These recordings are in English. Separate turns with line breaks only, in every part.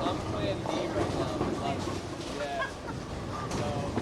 I'm playing D right now. Like, yeah. So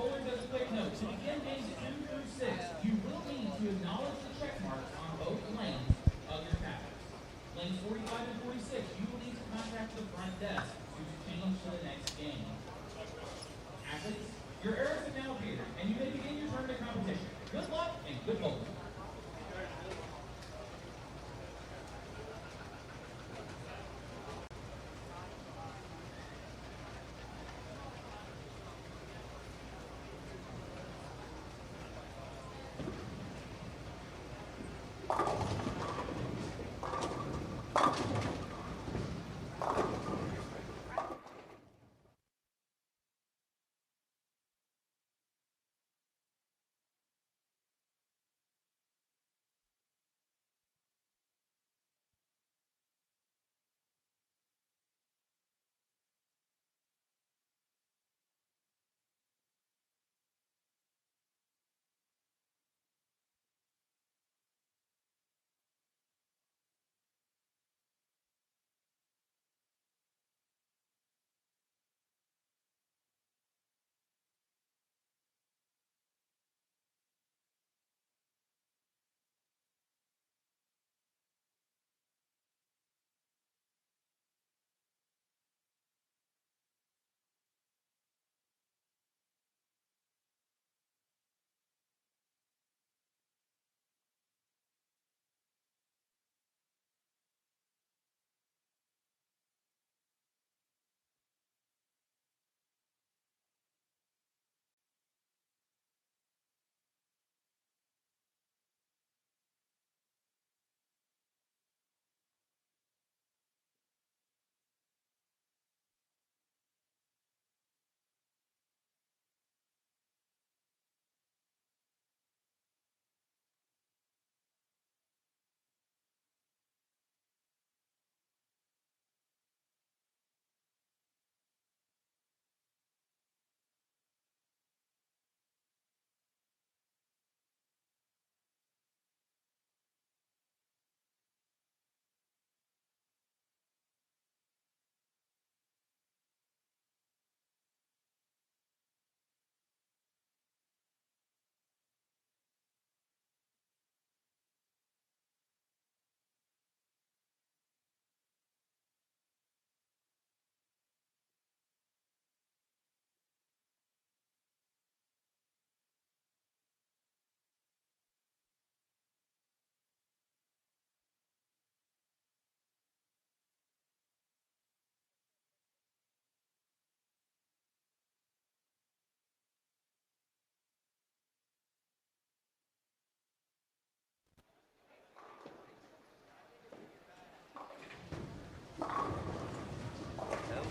Bowlers, as a quick note, to begin games 2 through 6, you will need to acknowledge the check marks on both lanes of your paddles. Lanes 45 and 46, you will need to contact the front desk to change to the next game. Athletes, your arrows have now appeared, and you may begin your tournament competition. Good luck and good bowling.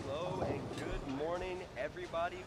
Hello and good morning, everybody.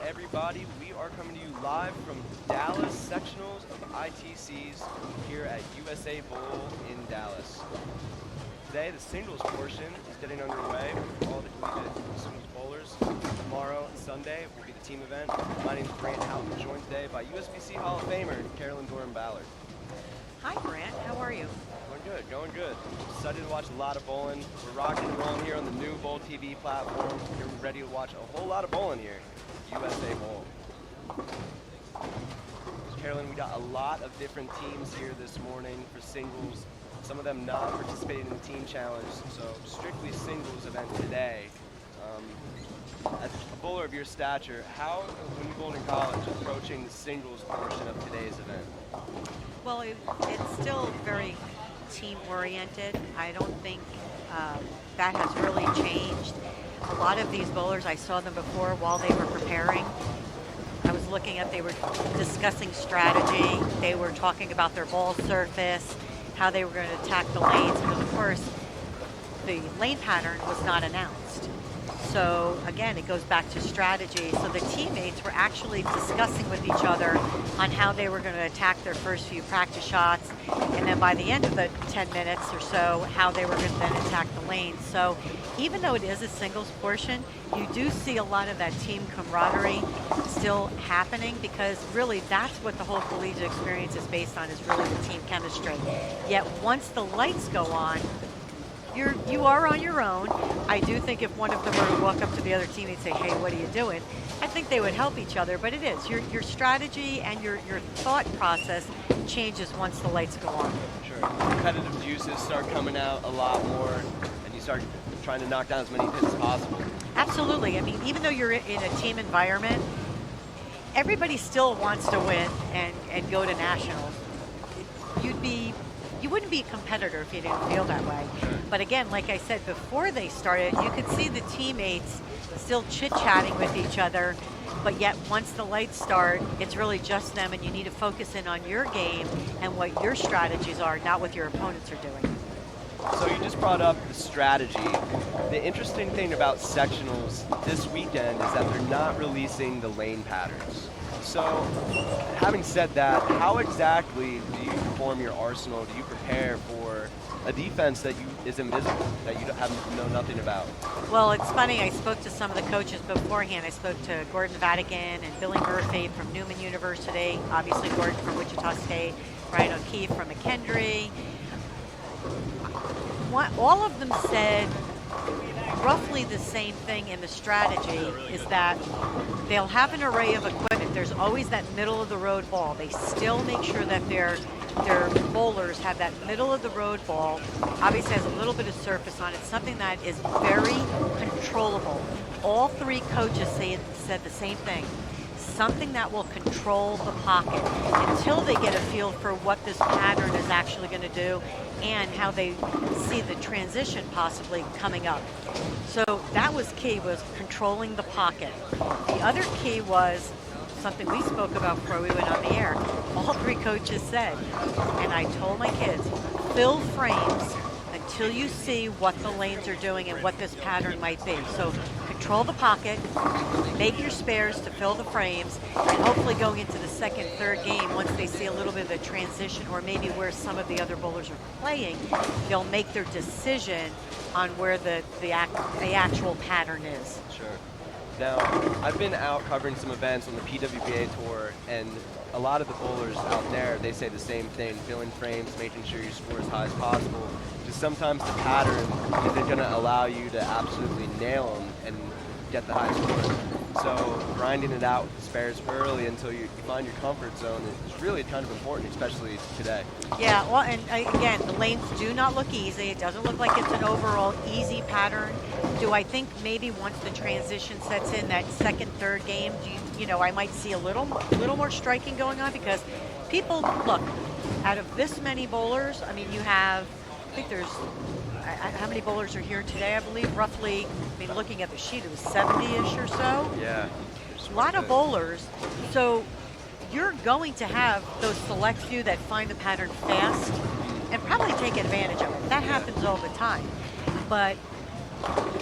everybody. We are coming to you live from Dallas Sectionals of ITCs here at USA Bowl in Dallas. Today, the singles portion is getting underway with all the collegiate singles bowlers. Tomorrow and Sunday will be the team event. My name is Grant Houghton, joined today by USBC Hall of Famer Carolyn Doran-Ballard.
Hi, Grant. How are you?
Going good. Excited to watch a lot of bowling. We're rocking and rolling here on the new Bowl TV platform. You're ready to watch a whole lot of bowling here. USA Bowl. Carolyn, we got a lot of different teams here this morning for singles. Some of them not participating in the team challenge, so strictly singles event today. As a bowler of your stature, how, when you bowled in college, approaching the singles portion of today's event?
Well, it's still very team-oriented. I don't think that has really changed. A lot of these bowlers, I saw them before while they were preparing. I was looking at, they were discussing strategy. They were talking about their ball surface, how they were going to attack the lanes, because of course the lane pattern was not announced. So again, it goes back to strategy. So the teammates were actually discussing with each other on how they were going to attack their first few practice shots, and then by the end of the 10 minutes or so, how they were going to then attack the lanes. So even though it is a singles portion, you do see a lot of that team camaraderie still happening, because really that's what the whole collegiate experience is based on, is really the team chemistry. Yet once the lights go on, you are on your own. I do think if one of them were to walk up to the other team and say, hey, what are you doing? I think they would help each other, but it is. Your strategy and your thought process changes once the lights go on.
Sure. Competitive juices start coming out a lot more, and you start trying to knock down as many hits as possible.
Absolutely. I mean, even though you're in a team environment, everybody still wants to win and go to nationals. You wouldn't be a competitor if you didn't feel that way. But again, like I said, before they started, you could see the teammates still chit-chatting with each other, but yet once the lights start, it's really just them, and you need to focus in on your game and what your strategies are, not what your opponents are doing.
So you just brought up the strategy. The interesting thing about sectionals this weekend is that they're not releasing the lane patterns. So, having said that, how exactly do you perform your arsenal? Do you prepare for a defense that is invisible, that you know nothing about?
Well, it's funny. I spoke to some of the coaches beforehand. I spoke to Gordon Vatican and Billy Murphy from Newman University, obviously Gordon from Wichita State, Ryan O'Keefe from McKendree. All of them said roughly the same thing in the strategy, is that they'll have an array of equipment. There's always that middle of the road ball. They still make sure that their bowlers have that middle of the road ball. Obviously has a little bit of surface on it, something that is very controllable. All three coaches said the same thing. Something that will control the pocket until they get a feel for what this pattern is actually going to do and how they see the transition possibly coming up. So that was key, was controlling the pocket. The other key was something we spoke about before we went on the air. All three coaches said, and I told my kids, fill frames until you see what the lanes are doing and what this pattern might be. So control the pocket, make your spares to fill the frames, and hopefully going into the second, third game, once they see a little bit of the transition or maybe where some of the other bowlers are playing, they'll make their decision on where the actual pattern is.
Sure. Now, I've been out covering some events on the PWBA tour, and a lot of the bowlers out there, they say the same thing, filling frames, making sure you score as high as possible. Just sometimes the pattern isn't going to allow you to absolutely nail them and get the high score. So grinding it out with the spares early until you find your comfort zone is really kind of important, especially today.
Yeah, well, and again, the lanes do not look easy. It doesn't look like it's an overall easy pattern. Do I think maybe once the transition sets in, that second, third game, you know, I might see a little more striking going on? Because people, look, out of this many bowlers, I mean, you have, I think there's, how many bowlers are here today? I believe roughly, I mean, looking at the sheet, it was 70-ish or so.
Yeah.
A lot of bowlers. So you're going to have those select few that find the pattern fast and probably take advantage of it. That happens all the time. But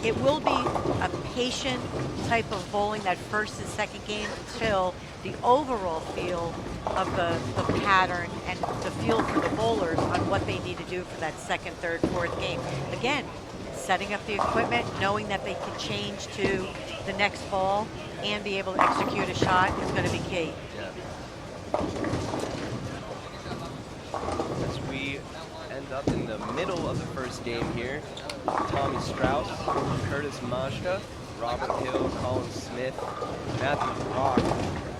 it will be a patient type of bowling that first and second game until the overall feel of the pattern and the feel for the bowlers on what they need to do for that second, third, fourth game. Again, setting up the equipment, knowing that they can change to the next ball and be able to execute a shot is going to be key.
As we end up in the middle of the first game here, Tommy Strauss, Curtis Mashka, Robert Hill, Colin Smith, Matthew Brock,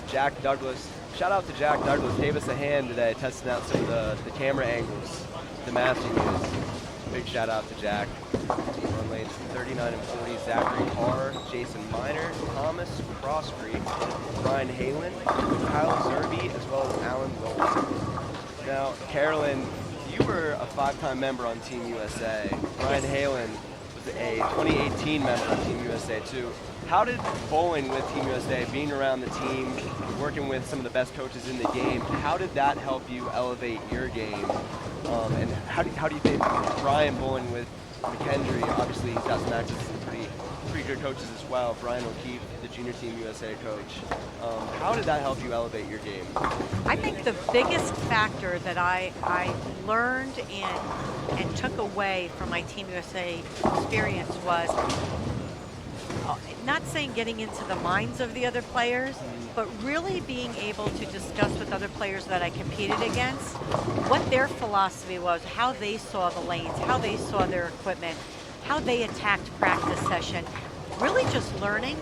Jack Douglas. Shout out to Jack Douglas, gave us a hand today testing out some of the camera angles the Matthew used. Big shout out to Jack. On lanes 39 and 40, Zachary Carr, Jason Miner, Thomas Crosscreek, Ryan Halen, Kyle Zerby, as well as Alan Wilson. Now, Carolyn, you were a 5-time member on Team USA. Ryan Halen was a 2018 member on Team USA too. How did bowling with Team USA, being around the team, working with some of the best coaches in the game, how did that help you elevate your game? And how do you think Brian bowling with McKendry, obviously he's got some access to some pretty good coaches as well, Brian O'Keefe, the junior Team USA coach. How did that help you elevate your game?
I think the biggest factor that I learned and took away from my Team USA experience was not saying getting into the minds of the other players, but really being able to discuss with other players that I competed against what their philosophy was, how they saw the lanes, how they saw their equipment, how they attacked practice session. Really just learning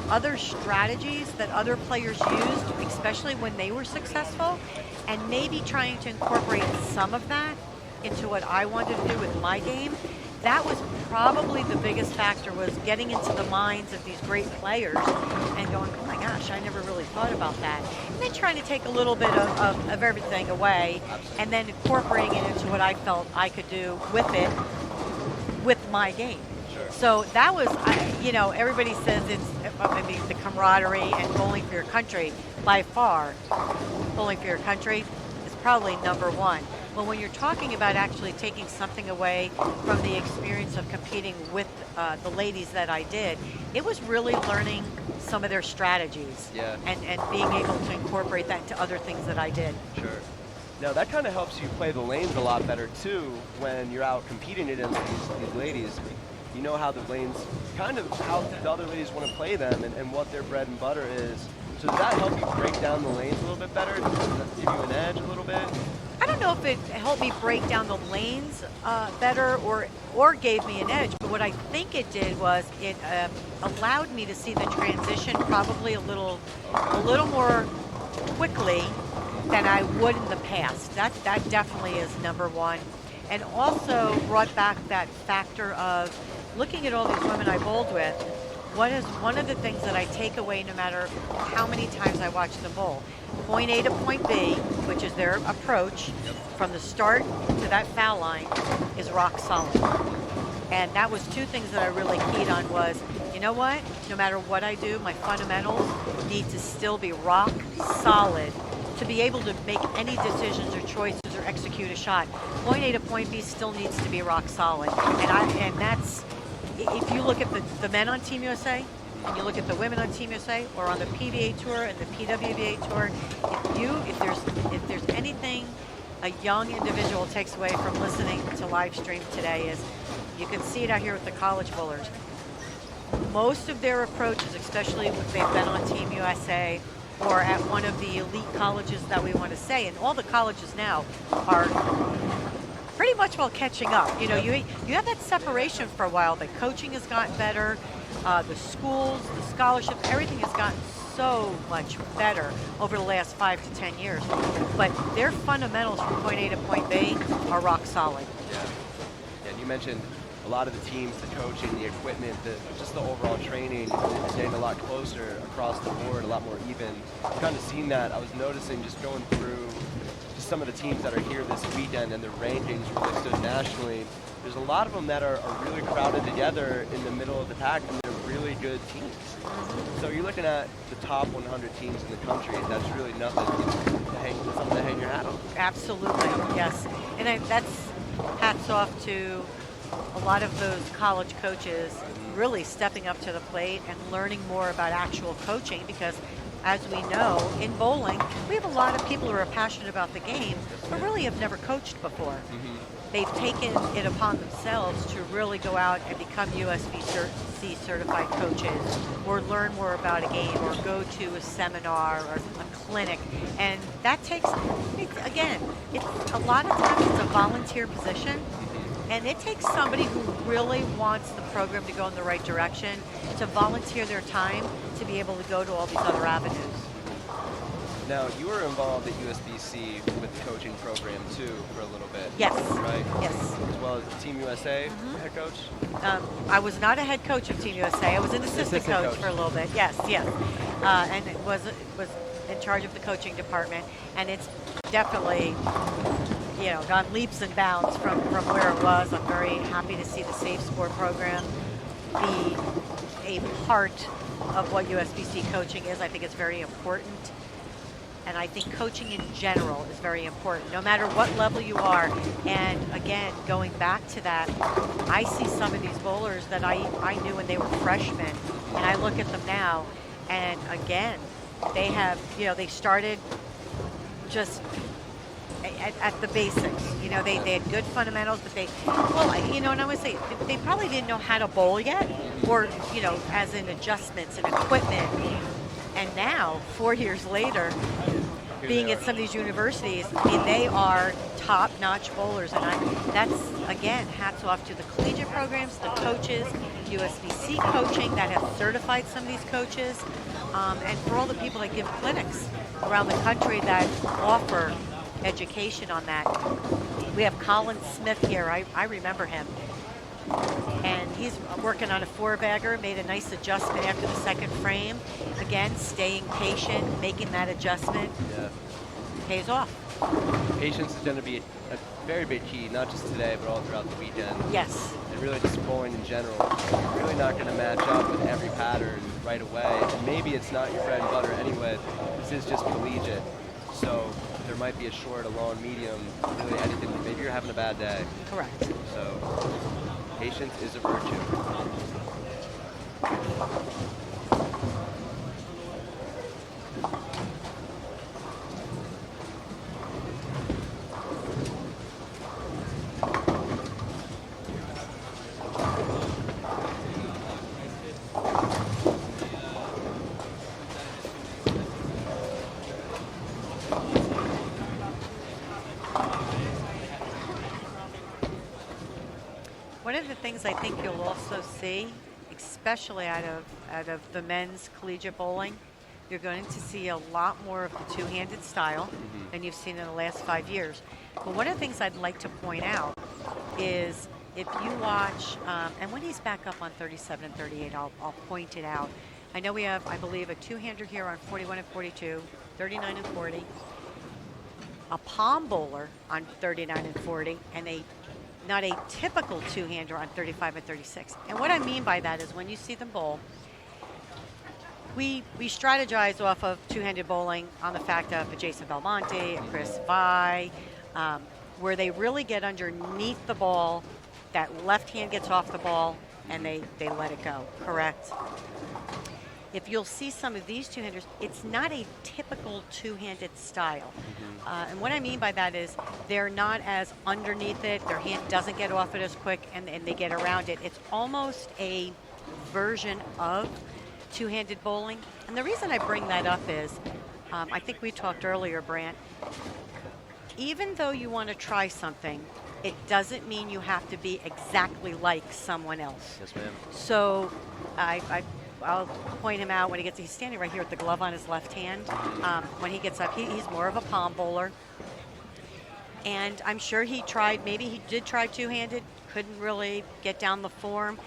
other strategies that other players used, especially when they were successful, and maybe trying to incorporate some of that into what I wanted to do with my game. That was probably the biggest factor, was getting into the minds of these great players and going, oh my gosh, I never really thought about that. And then trying to take a little bit of everything away and then incorporating it into what I felt I could do with it, with my game.
Sure.
So that was, everybody says it's maybe the camaraderie and bowling for your country. By far, bowling for your country is probably number one. But when you're talking about actually taking something away from the experience of competing with the ladies that I did, it was really learning some of their strategies and being able to incorporate that into other things that I did.
Sure. Now that kind of helps you play the lanes a lot better too when you're out competing against these ladies. You know how the lanes, kind of how the other ladies want to play them and what their bread and butter is. So does that help you break down the lanes a little bit better? Does that give you an edge a little bit?
I don't know if it helped me break down the lanes better or gave me an edge, but what I think it did was it allowed me to see the transition probably a little more quickly than I would in the past. That definitely is number one. And also brought back that factor of looking at all these women I bowled with. What is one of the things that I take away no matter how many times I watch them bowl? Point A to point B, which is their approach from the start to that foul line, is rock solid. And that was two things that I really keyed on was, you know what? No matter what I do, my fundamentals need to still be rock solid to be able to make any decisions or choices or execute a shot. Point A to point B still needs to be rock solid. And that's, if you look at the men on Team USA, and you look at the women on Team USA, or on the PBA Tour and the PWBA Tour, if there's anything a young individual takes away from listening to live stream today is, you can see it out here with the college bowlers. Most of their approaches, especially if they've been on Team USA or at one of the elite colleges that we want to say, and all the colleges now are pretty much well catching up. You know, you have that separation for a while. The coaching has gotten better, the schools, the scholarships, everything has gotten so much better over the last 5 to 10 years. But their fundamentals from point A to point B are rock solid.
Yeah, and you mentioned a lot of the teams, the coaching, the equipment, just the overall training is getting a lot closer across the board, a lot more even. I've kind of seen that. I was noticing just going through just some of the teams that are here this weekend and their rankings where they stood nationally. There's a lot of them that are really crowded together in the middle of the pack, and they're really good teams. So you're looking at the top 100 teams in the country, and that's really nothing something to hang your hat on.
Absolutely, yes. And that's hats off to a lot of those college coaches really stepping up to the plate and learning more about actual coaching, because as we know, in bowling, we have a lot of people who are passionate about the game, but really have never coached before. They've taken it upon themselves to really go out and become USBC certified coaches, or learn more about a game, or go to a seminar or a clinic. And that takes, again, it's a lot of times it's a volunteer position, and it takes somebody who really wants the program to go in the right direction to volunteer their time to be able to go to all these other avenues.
Now, you were involved at USBC with the coaching program too for a little bit.
Yes.
Right?
Yes.
As well as Team USA head coach?
I was not a head coach of Team USA. I was an assistant coach for a little bit. Yes, yes. And it was in charge of the coaching department. And it's definitely, gone leaps and bounds from where it was. I'm very happy to see the Safe Sport program be a part of what USBC coaching is. I think it's very important. And I think coaching in general is very important, no matter what level you are. And again, going back to that, I see some of these bowlers that I knew when they were freshmen, and I look at them now, and again, they have, they started just at the basics. They had good fundamentals, but and I would say they probably didn't know how to bowl yet, or, as in adjustments and equipment. And now, 4 years later, being at some of these universities, they are top-notch bowlers. And that's, again, hats off to the collegiate programs, the coaches, USBC coaching that have certified some of these coaches, and for all the people that give clinics around the country that offer education on that. We have Colin Smith here. I remember him. And he's working on a 4-bagger, made a nice adjustment after the second frame. Again, staying patient, making that adjustment, pays off.
Patience is going to be a very big key, not just today, but all throughout the weekend.
Yes.
And really just bowling in general. You're really not going to match up with every pattern right away. And maybe it's not your bread and butter anyway. This is just collegiate. So there might be a short, a long, medium, really anything. Maybe you're having a bad day.
Correct.
So patience is a virtue.
One of the things I think you'll also see, especially out of the men's collegiate bowling, you're going to see a lot more of the two-handed style than you've seen in the last 5 years. But one of the things I'd like to point out is if you watch, and when he's back up on 37 and 38, I'll point it out. I know we have, I believe, a two-hander here on 41 and 42, 39 and 40, a palm bowler on 39 and 40, and not a typical two-hander on 35 and 36. And what I mean by that is when you see them bowl, we strategize off of two-handed bowling on the fact of a Jason Belmonte, a Chris Vi, where they really get underneath the ball, that left hand gets off the ball, and they let it go, correct? If you'll see some of these two-handers, it's not a typical two-handed style. And what I mean by that is they're not as underneath it, their hand doesn't get off it as quick, and they get around it. It's almost a version of two-handed bowling. And the reason I bring that up is, I think we talked earlier, Brant, even though you want to try something, it doesn't mean you have to be exactly like someone else.
Yes, ma'am.
So I'll point him out when he's standing right here with the glove on his left hand. When he gets up, he's more of a palm bowler. And I'm sure maybe he did try two-handed, couldn't really get down the form,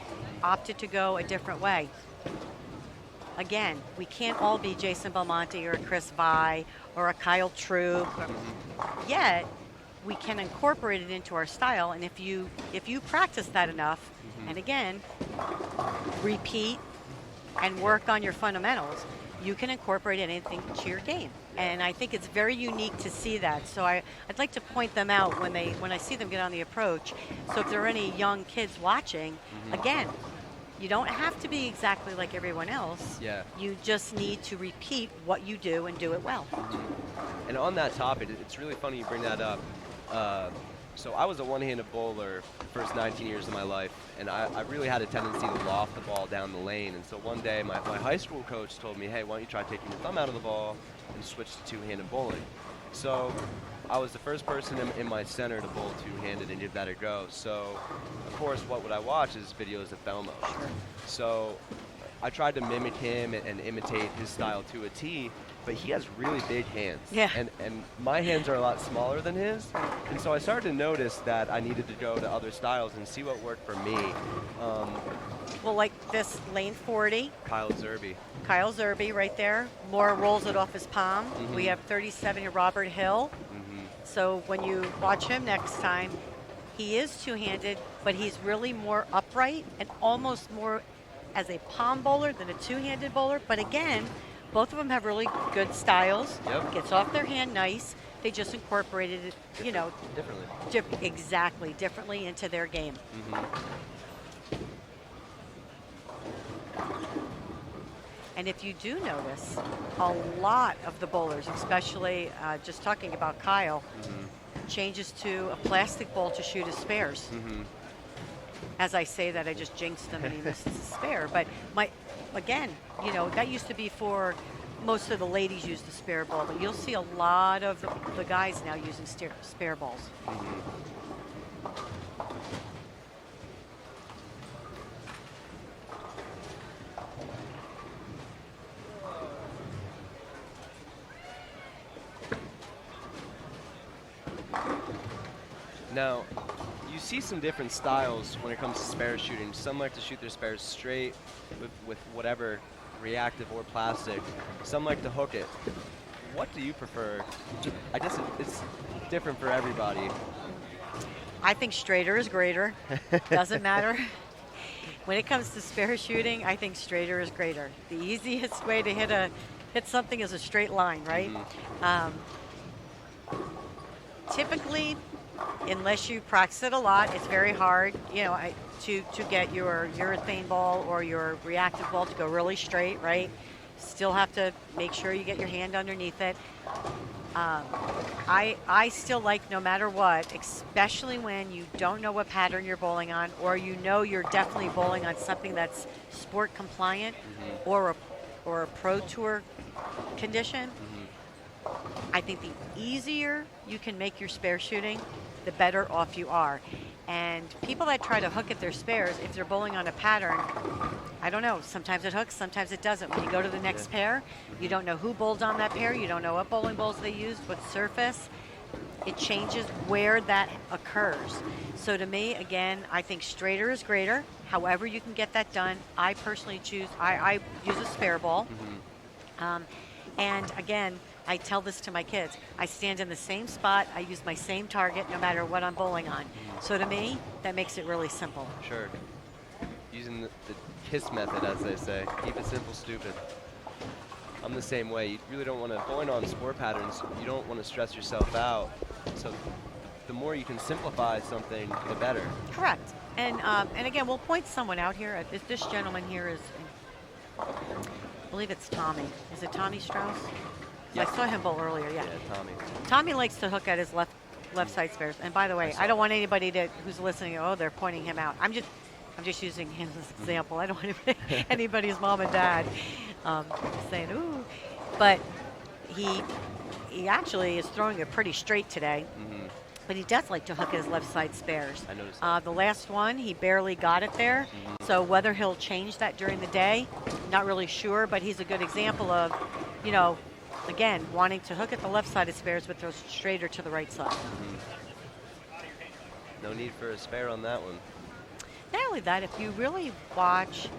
opted to go a different way. Again, we can't all be Jason Belmonte or a Chris Vi or a Kyle Troop. Yet, we can incorporate it into our style. And if you practice that enough, and again, repeat, and work on your fundamentals, you can incorporate anything to your game. And I think it's very unique to see that. So I'd like to point them out when I see them get on the approach. So if there are any young kids watching, again, you don't have to be exactly like everyone else.
Yeah.
You just need to repeat what you do and do it well.
And on that topic, it's really funny you bring that up. So I was a one-handed bowler the first 19 years of my life, and I really had a tendency to loft the ball down the lane. And so one day my high school coach told me, hey, why don't you try taking your thumb out of the ball and switch to two-handed bowling. So I was the first person in my center to bowl two-handed and give that a go. So, of course, what would I watch is videos of Belmo. So I tried to mimic him and imitate his style to a T, but he has really big hands.
Yeah.
And my hands are a lot smaller than his. And so I started to notice that I needed to go to other styles and see what worked for me.
Well, like this lane 40.
Kyle Zerby
Right there. Laura rolls it off his palm. We have 37 here, Robert Hill. So when you watch him next time, he is two-handed, but he's really more upright and almost more as a palm bowler than a two-handed bowler. But again, both of them have really good styles.
Yep.
Gets off their hand nice. They just incorporated it,
differently.
differently into their game. And if you do notice, a lot of the bowlers, especially just talking about Kyle, changes to a plastic bowl to shoot his spares. As I say that, I just jinxed him and he missed his spare. But again, that used to be for most of the ladies use the spare ball, but you'll see a lot of the guys now using spare balls.
Now, you see some different styles when it comes to spare shooting. Some like to shoot their spares straight with whatever, reactive or plastic. Some like to hook it. What do you prefer? I guess it's different for everybody.
I think straighter is greater. Doesn't matter. When it comes to spare shooting, I think straighter is greater. The easiest way to hit something is a straight line, right? Typically, unless you practice it a lot, it's very hard, to get your urethane ball or your reactive ball to go really straight, right? Still have to make sure you get your hand underneath it. I still like, no matter what, especially when you don't know what pattern you're bowling on, or you're definitely bowling on something that's sport compliant or a pro tour condition. I think the easier you can make your spare shooting, the better off you are. And people that try to hook at their spares, if they're bowling on a pattern, I don't know, sometimes it hooks, sometimes it doesn't. When you go to the next pair, you don't know who bowled on that pair, you don't know what bowling balls they used, what surface. It changes where that occurs. So to me, again, I think straighter is greater. However you can get that done, I personally I use a spare ball. And again, I tell this to my kids. I stand in the same spot. I use my same target no matter what I'm bowling on. So to me, that makes it really simple.
Sure. Using the KISS method, as they say. Keep it simple, stupid. I'm the same way. You really don't want to, bowling on sport patterns, you don't want to stress yourself out. So the more you can simplify something, the better.
Correct. And again, we'll point someone out here. This gentleman here is, I believe it's Tommy. Is it Tommy Strauss?
Yes.
I saw him bowl earlier, yeah.
Yeah, Tommy.
Tommy likes to hook at his left side spares. And by the way, I don't want anybody who's listening, they're pointing him out. I'm just using him as an example. I don't want anybody's mom and dad saying, ooh. But he actually is throwing it pretty straight today. But he does like to hook at his left side spares.
I noticed that.
The last one, he barely got it there. So whether he'll change that during the day, not really sure. But he's a good example of, again, wanting to hook at the left side of spares, but throw straighter to the right side.
No need for a spare on that one.
Not only that, if you really watch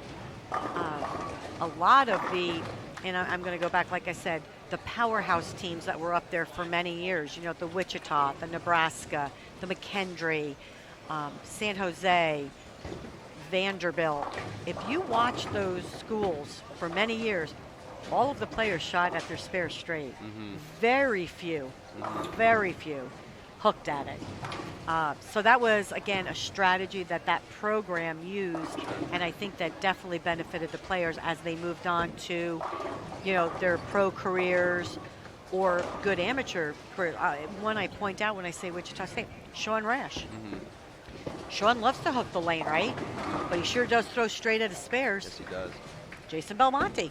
a lot of and I'm going to go back, like I said, the powerhouse teams that were up there for many years, the Wichita, the Nebraska, the McKendree, San Jose, Vanderbilt. If you watch those schools for many years, all of the players shot at their spare straight.
Mm-hmm.
Very few, very few hooked at it. So that was, again, a strategy that that program used, and I think that definitely benefited the players as they moved on to, you know, their pro careers or good amateur career. One I point out when I say Wichita State, Sean Rash. Sean loves to hook the lane, right? But he sure does throw straight at his spares.
Yes, he does.
Jason Belmonte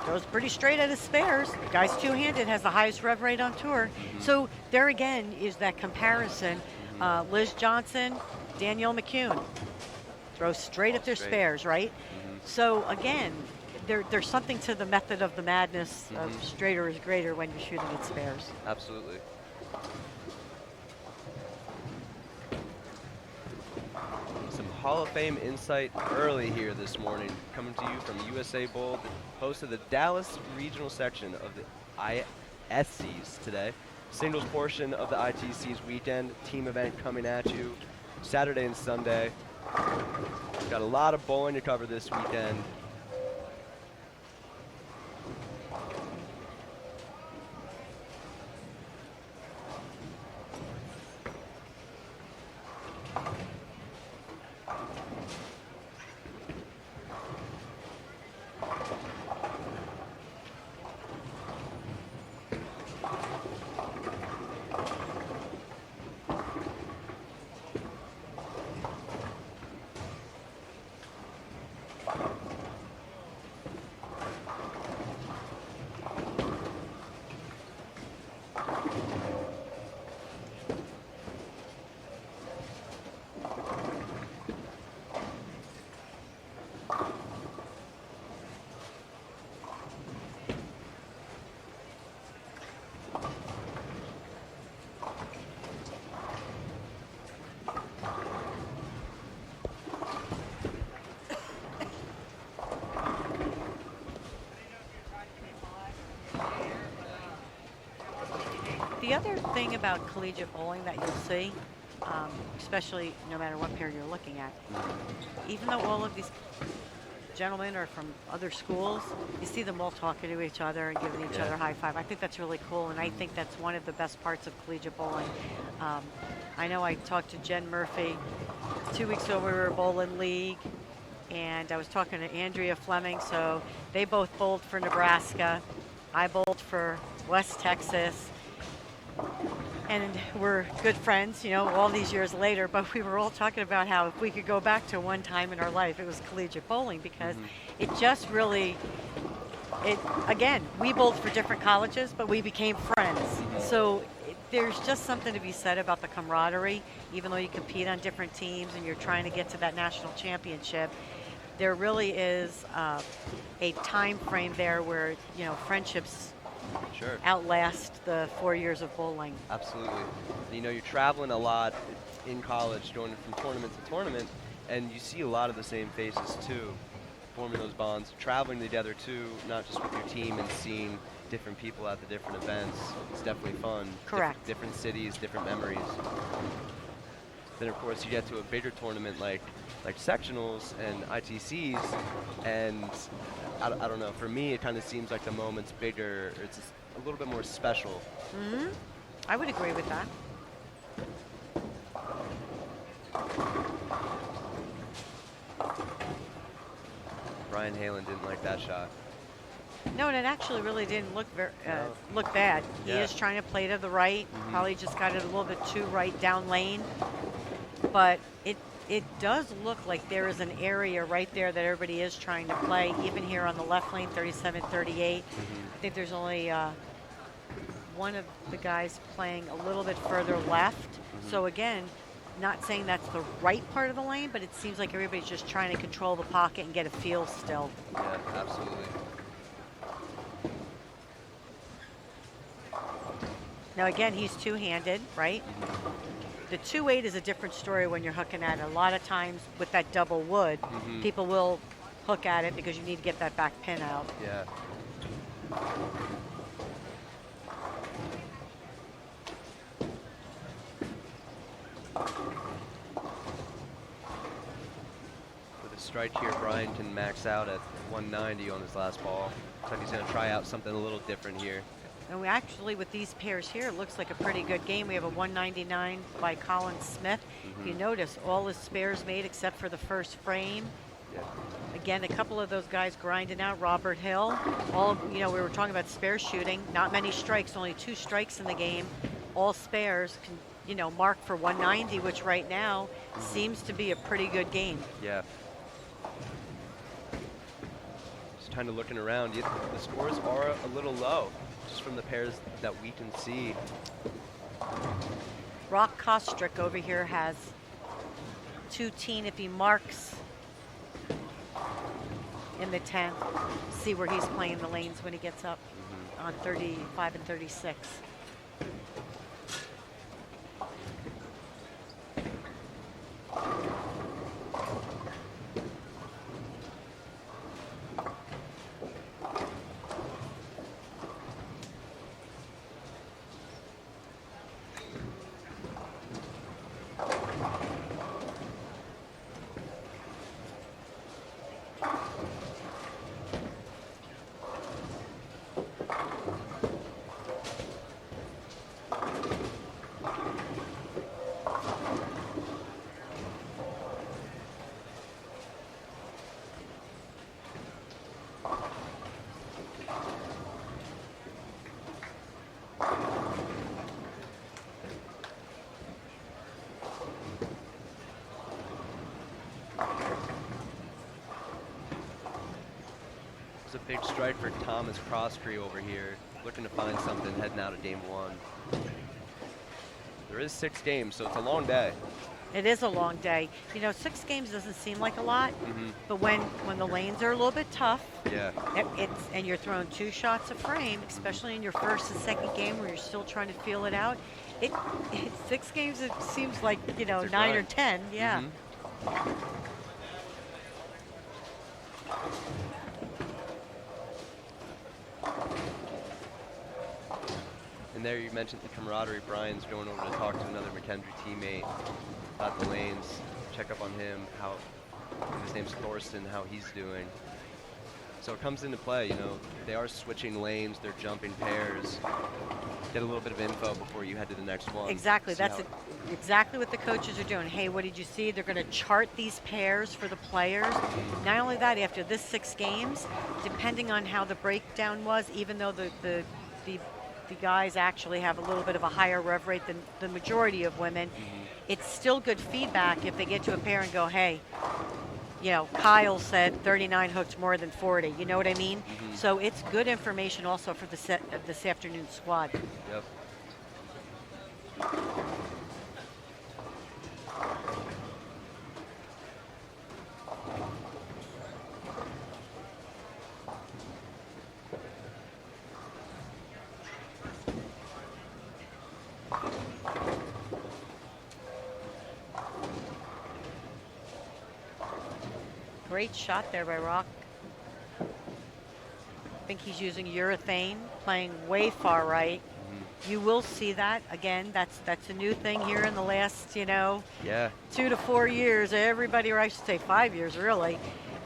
throws pretty straight at his spares. The guy's two-handed, has the highest rev rate on tour. So there again is that comparison. Liz Johnson, Danielle McCune throws straight at their spares, right? So again, there's something to the method of the madness of straighter is greater when you're shooting at spares.
Absolutely. Some Hall of Fame insight early here this morning, coming to you from USA Bowl, the host of the Dallas Regional Section of the ISCs today. Singles portion of the ITC's weekend, team event coming at you Saturday and Sunday. Got a lot of bowling to cover this weekend.
The other thing about collegiate bowling that you'll see, especially no matter what pair you're looking at, even though all of these gentlemen are from other schools, you see them all talking to each other and giving each other a high five. I think that's really cool, and I think that's one of the best parts of collegiate bowling. I know I talked to Jen Murphy 2 weeks ago. We were bowling league, and I was talking to Andrea Fleming. So they both bowled for Nebraska. I bowled for West Texas. And we're good friends, you know, all these years later, but we were all talking about how if we could go back to one time in our life, it was collegiate bowling, because it just really, again, we bowled for different colleges, but we became friends. So there's just something to be said about the camaraderie, even though you compete on different teams and you're trying to get to that national championship. There really is a time frame there where, you know, friendships outlast the 4 years of bowling.
Absolutely. You know, you're traveling a lot in college, going from tournament to tournament, and you see a lot of the same faces too, forming those bonds, traveling together too, not just with your team and seeing different people at the different events. It's definitely fun.
Correct.
Different cities, different memories. Then of course you get to a bigger tournament like sectionals and ITCs, and I don't know, for me it kind of seems like the moment's bigger, it's a little bit more special.
I would agree with that.
Brian Halen didn't like that shot.
No, and it actually really didn't look look bad. He
Yeah.
is trying to play to the right. Probably just got it a little bit too right down lane. But it does look like there is an area right there that everybody is trying to play, even here on the left lane, 37-38. I think there's only one of the guys playing a little bit further left. So again, not saying that's the right part of the lane, but it seems like everybody's just trying to control the pocket and get a feel still.
Yeah, absolutely.
Now again, he's two-handed, right? The 2-8 is a different story when you're hooking at it. A lot of times with that double wood, people will hook at it because you need to get that back pin out.
Yeah. strike here. Brian can max out at 190 on his last ball. Looks like he's going to try out something a little different here.
And we actually, with these pairs here, it looks like a pretty good game. We have a 199 by Colin Smith. If you notice, all his spares made except for the first frame.
Yeah.
Again, a couple of those guys grinding out. Robert Hill, all, you know, we were talking about spare shooting. Not many strikes, only 2 strikes in the game. All spares can, you know, mark for 190, which right now seems to be a pretty good game.
Yeah. Just kind of looking around. The scores are a little low, just from the pairs that we can see.
Rock Kostrick over here has 2-teen if he marks in the 10th. See where he's playing the lanes when he gets up on 35 and 36.
Big strike for Thomas Crosstree over here, looking to find something heading out of game 1. There is 6 games, so it's a long day.
It is a long day. You know, 6 games doesn't seem like a lot, but when the lanes are a little bit tough,
yeah,
and you're throwing 2 shots a frame, especially in your first and second game where you're still trying to feel it out. 6 games, it seems like, you know, 9 or 10, yeah.
And there you mentioned the camaraderie. Brian's going over to talk to another McKendree teammate about the lanes, check up on him, his name's Thorsten, how he's doing. So it comes into play, you know, they are switching lanes, they're jumping pairs. Get a little bit of info before you head to the next one.
Exactly, that's exactly what the coaches are doing. Hey, what did you see? They're going to chart these pairs for the players. Not only that, after this 6 games, depending on how the breakdown was, even though the guys actually have a little bit of a higher rev rate than the majority of women, it's still good feedback if they get to a pair and go, hey, you know, Kyle said 39 hooked more than 40. You know what I mean? So it's good information also for this afternoon squad.
Yep.
Great shot there by Rock. I think he's using urethane, playing way far right. You will see that again. That's a new thing here in the last, you know, 2 to 4 years. Everybody, or I should say 5 years, really.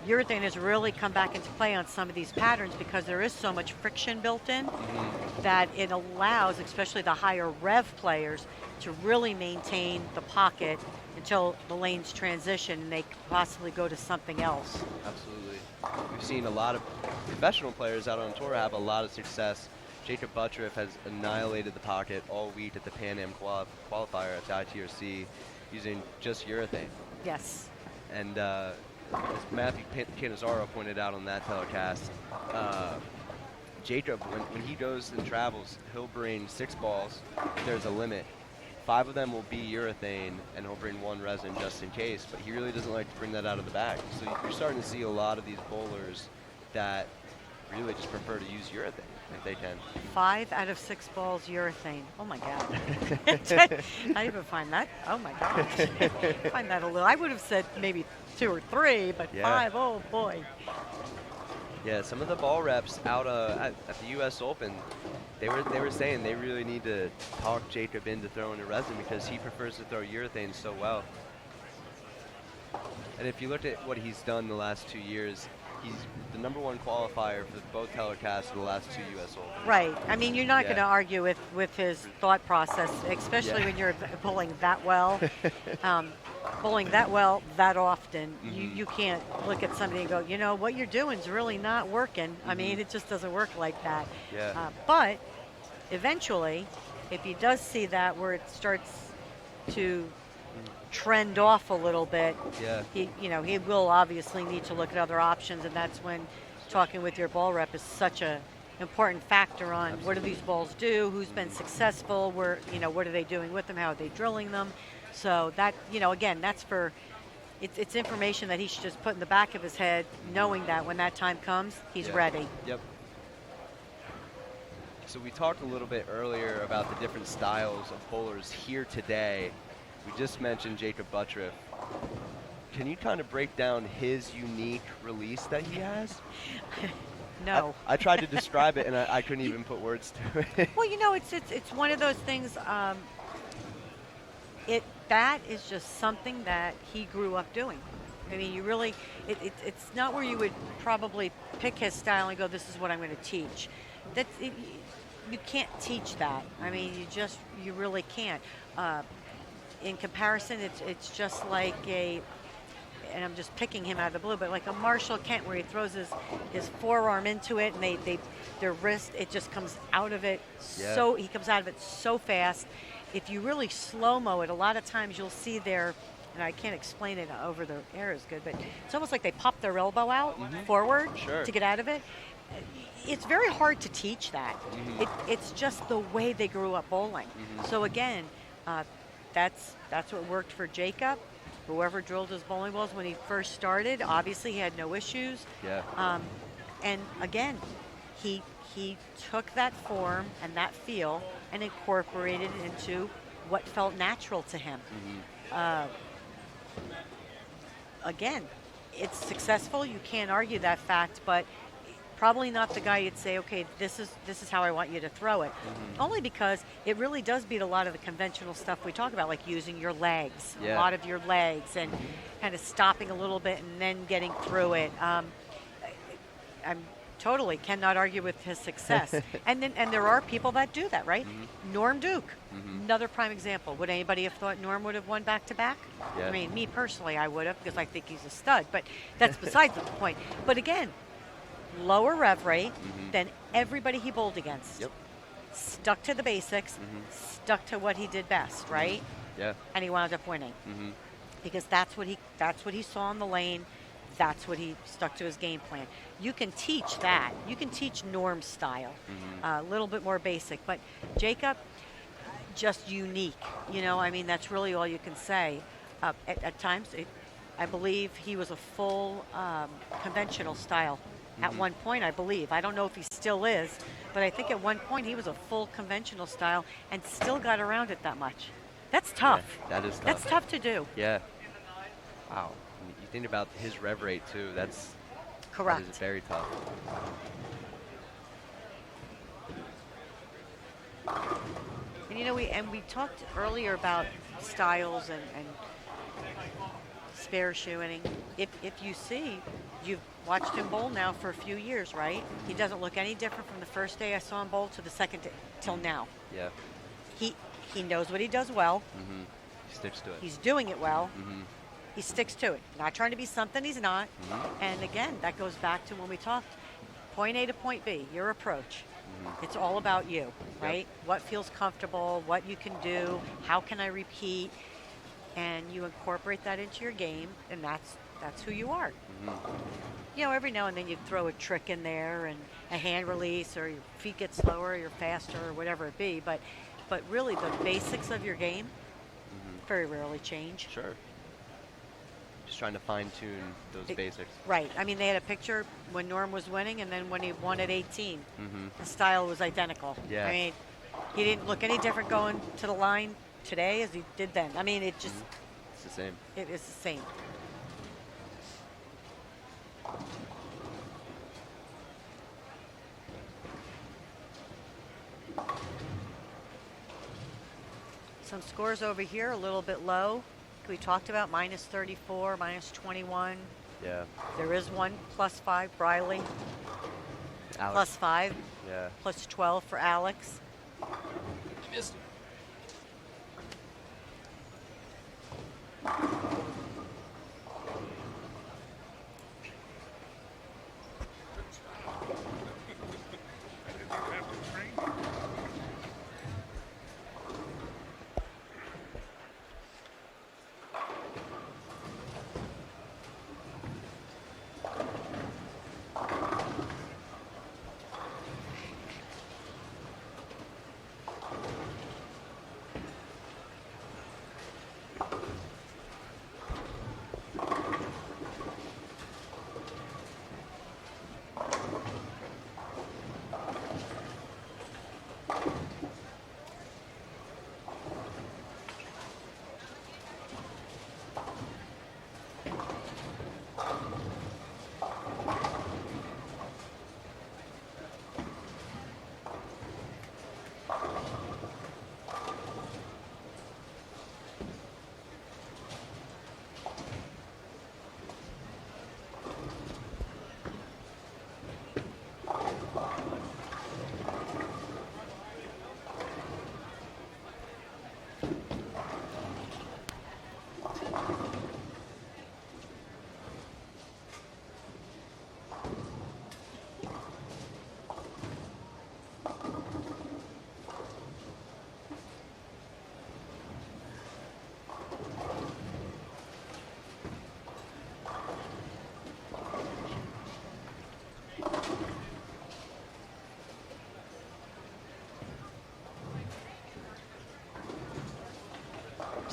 Urethane has really come back into play on some of these patterns because there is so much friction built in that it allows, especially the higher rev players, to really maintain the pocket until the lanes transition and they could possibly go to something else.
Absolutely. We've seen a lot of professional players out on tour have a lot of success. Jacob Buttriff has annihilated the pocket all week at the Pan Am qualifier at the ITRC using just urethane.
Yes.
And as Matthew Cannizzaro pointed out on that telecast, Jacob, when he goes and travels, he'll bring 6 balls. There's a limit. 5 of them will be urethane, and he'll bring 1 resin just in case, but he really doesn't like to bring that out of the bag. So you're starting to see a lot of these bowlers that really just prefer to use urethane if they can.
5 out of 6 balls urethane. Oh my God. I even find that, oh my gosh. Find that a little, I would have said maybe 2 or 3, but 5, oh boy.
Yeah, some of the ball reps out at the U.S. Open, they were saying they really need to talk Jacob into throwing a resin because he prefers to throw urethane so well. And if you look at what he's done the last 2 years, he's the #1 qualifier for both telecasts of the last 2 U.S. Open.
Right. I mean, you're not
Yeah.
going to argue with his thought process, especially
Yeah.
when you're bowling that well. Bowling that well that often, you can't look at somebody and go, you know, what you're doing is really not working. I mean, it just doesn't work like that.
Yeah.
But eventually, if he does see that where it starts to trend off a little bit,
Yeah.
he will obviously need to look at other options, and that's when talking with your ball rep is such a important factor on what do these balls do, who's been successful, what are they doing with them, how are they drilling them. So that, again, that's it's information that he should just put in the back of his head, knowing that when that time comes, he's ready.
Yep. So we talked a little bit earlier about the different styles of bowlers here today. We just mentioned Jacob Buttriff. Can you kind of break down his unique release that he has?
No.
I tried to describe it, and I couldn't even put words to it.
Well, it's one of those things. That is just something that he grew up doing. I mean, you really, it's not where you would probably pick his style and go, this is what I'm going to teach. You can't teach that. I mean, you really can't. In comparison, it's just like and I'm just picking him out of the blue, but like a Marshall Kent where he throws his forearm into it and their wrist, it just comes out of it.
Yeah.
So he comes out of it so fast. If you really slow-mo it, a lot of times you'll see and I can't explain it over the air as good, but it's almost like they pop their elbow out forward to get out of it. It's very hard to teach that. It's just the way they grew up bowling. So again, that's what worked for Jacob. Whoever drilled his bowling balls when he first started, obviously he had no issues.
Yeah.
And again, he took that form and that feel and incorporated it into what felt natural to him. Again, it's successful. You can't argue that fact, but probably not the guy you'd say, okay, this is how I want you to throw it. Only because it really does beat a lot of the conventional stuff we talk about, like using your legs, a lot of your legs, and kind of stopping a little bit and then getting through it. I'm totally cannot argue with his success. and there are people that do that, right? Norm Duke, another prime example. Would anybody have thought Norm would have won back-to-back?
Yeah.
I mean, me personally, I would have, because I think he's a stud, but that's besides the point. But again, lower rev rate than everybody he bowled against.
Yep.
Stuck to the basics, stuck to what he did best, right?
Yeah.
And he wound up winning. Because that's what he saw in the lane. That's what he stuck to his game plan. You can teach that. You can teach Norm's style, a little bit more basic. But Jacob, just unique. I mean, that's really all you can say. At times, I believe he was a full conventional style. At one point, I believe. I don't know if he still is, but I think at one point he was a full conventional style and still got around it that much. That's tough.
Yeah, that is tough.
That's tough to do.
Yeah. Wow. You think about his rev rate too. That's
correct.
That is very tough.
And we talked earlier about styles and spare shoeing. If you see, you've watched him bowl now for a few years, right? He doesn't look any different from the first day I saw him bowl to the second day till now.
Yeah.
He knows what he does well.
He sticks to it.
He's doing it well. He sticks to it. Not trying to be something he's not. And again, that goes back to when we talked point A to point B, your approach. It's all about you, right? What feels comfortable, what you can do, how can I repeat, and you incorporate that into your game, and that's who you are. Every now and then you throw a trick in there and a hand release, or your feet get slower, or you're faster, or whatever it be, but really the basics of your game very rarely change.
Sure. Just trying to fine-tune those basics.
Right. I mean, they had a picture when Norm was winning, and then when he won at 18, the style was identical.
Yeah.
I mean, he didn't look any different going to the line today as he did then. I mean, it just...
It's the same.
It is the same. Some scores over here, a little bit low. we talked about, minus 34, minus 21.
Yeah.
There is one plus 5, Briley.
Alex.
Plus 5.
Yeah.
Plus 12 for Alex.
Missed.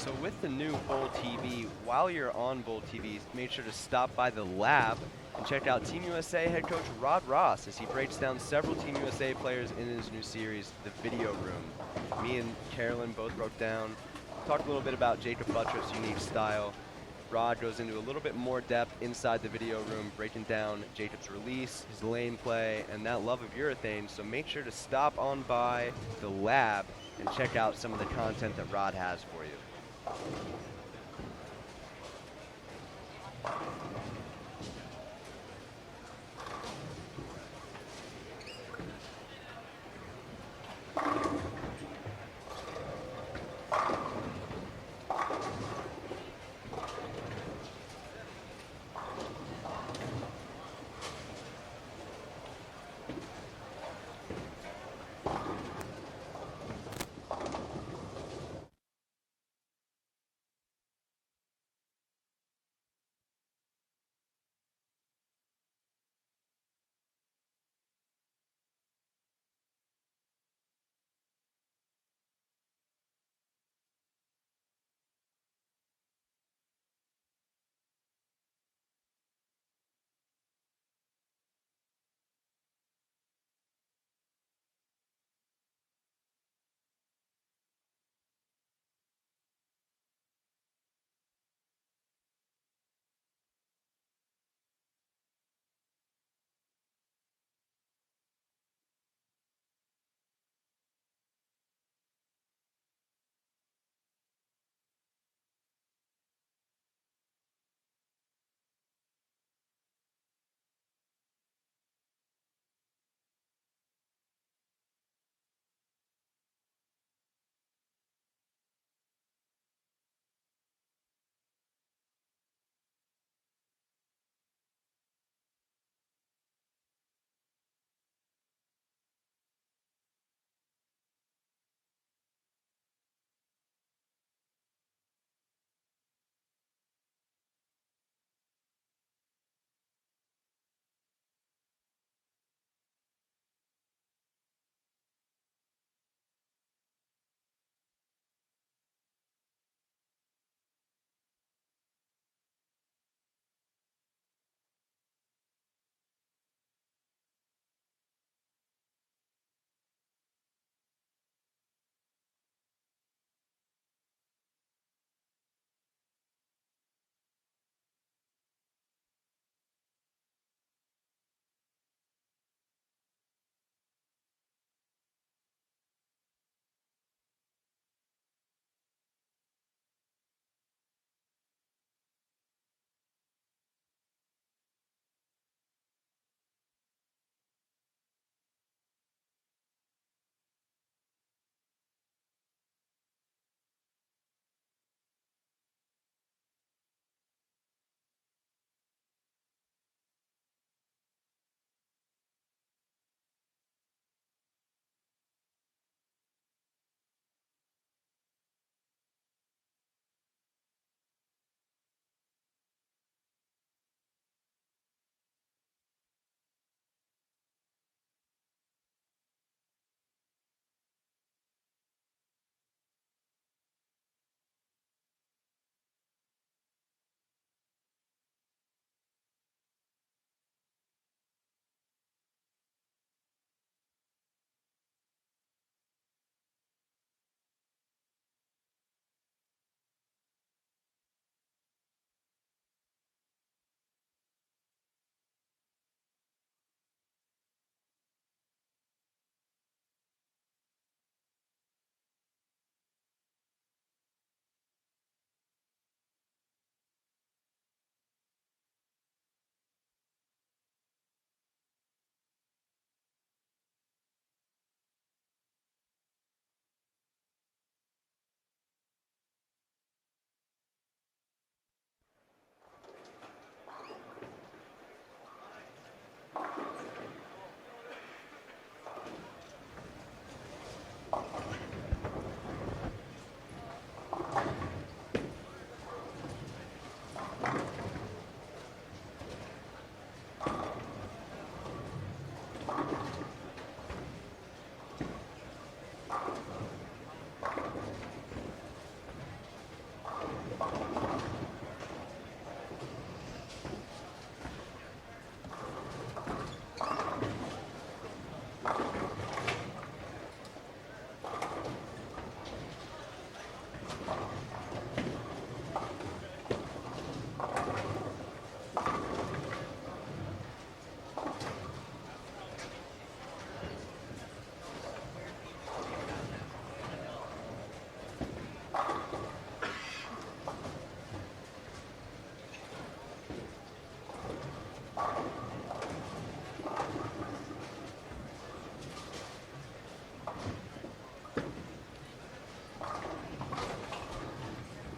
So with the new Bowl TV, while you're on Bowl TV, make sure to stop by the lab and check out Team USA head coach Rod Ross as he breaks down several Team USA players in his new series, The Video Room. Me and Carolyn both broke down, talked a little bit about Jacob Buttriff's unique style. Rod goes into a little bit more depth inside the video room, breaking down Jacob's release, his lane play, and that love of urethane. So make sure to stop on by the lab and check out some of the content that Rod has for you.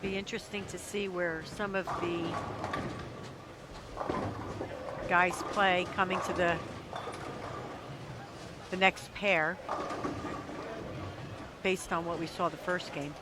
Be interesting to see where some of the guys play coming to the next pair based on what we saw the first game.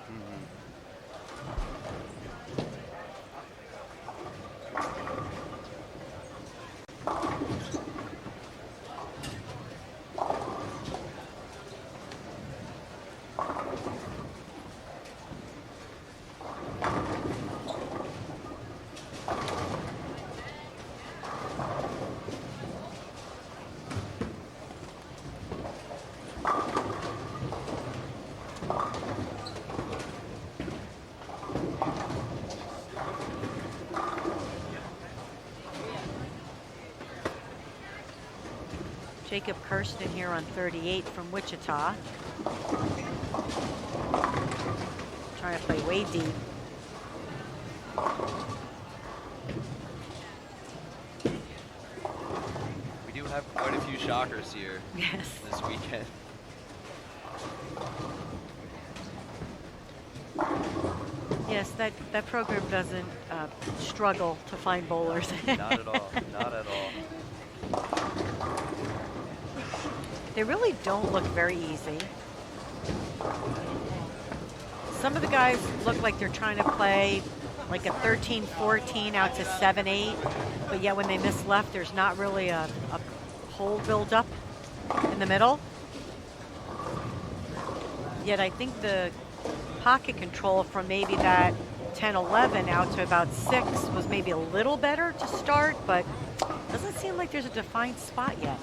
Jacob Kirsten here on 38 from Wichita. Trying to play way deep.
We do have quite a few shockers here this weekend.
Yes, that program doesn't struggle to find bowlers.
Not at all, not at all.
They really don't look very easy. Some of the guys look like they're trying to play like a 13-14 out to 7-8, but yet when they miss left, there's not really a hole build up in the middle. Yet I think the pocket control from maybe that 10-11 out to about 6 was maybe a little better to start, but doesn't seem like there's a defined spot yet.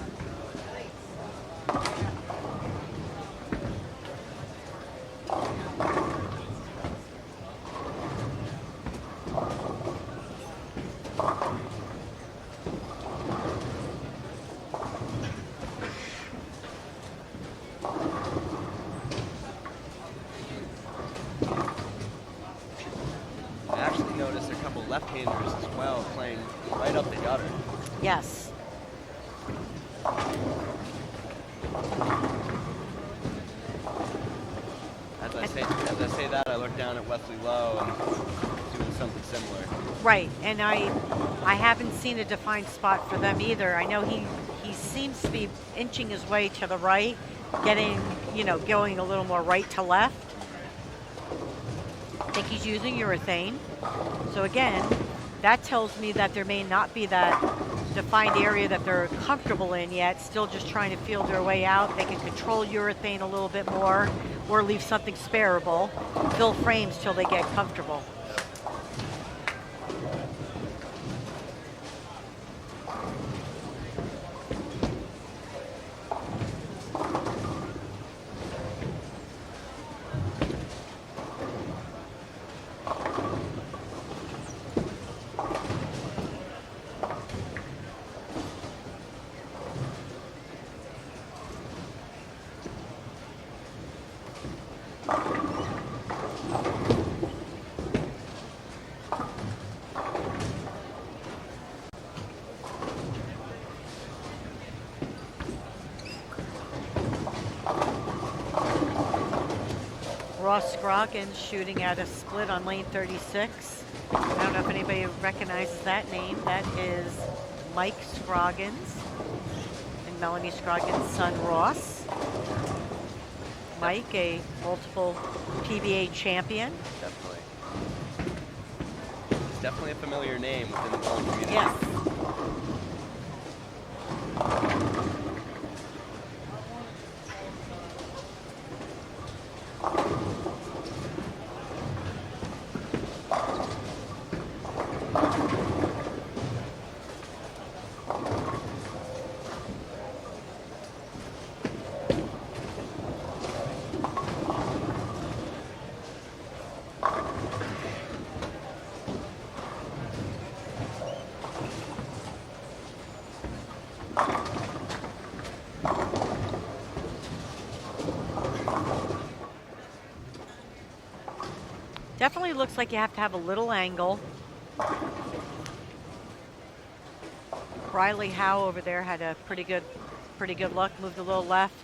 I actually noticed a couple left-handers as well playing right up the gutter.
Yes.
As I say that, I look down at Wesley Lowe and doing something similar.
Right, and I haven't seen a defined spot for them either. I know he seems to be inching his way to the right, getting, going a little more right to left. I think he's using urethane. So again, that tells me that there may not be that defined area that they're comfortable in yet, still just trying to feel their way out. They can control urethane a little bit more or leave something spareable, fill frames till they get comfortable. Ross Scroggins shooting at a split on lane 36. I don't know if anybody recognizes that name. That is Mike Scroggins and Melanie Scroggins' son Ross. Mike, a multiple PBA champion.
Definitely. He's definitely a familiar name within the bowling community.
Yes. Definitely looks like you have to have a little angle. Riley Howe over there had a pretty good look. Moved a little left.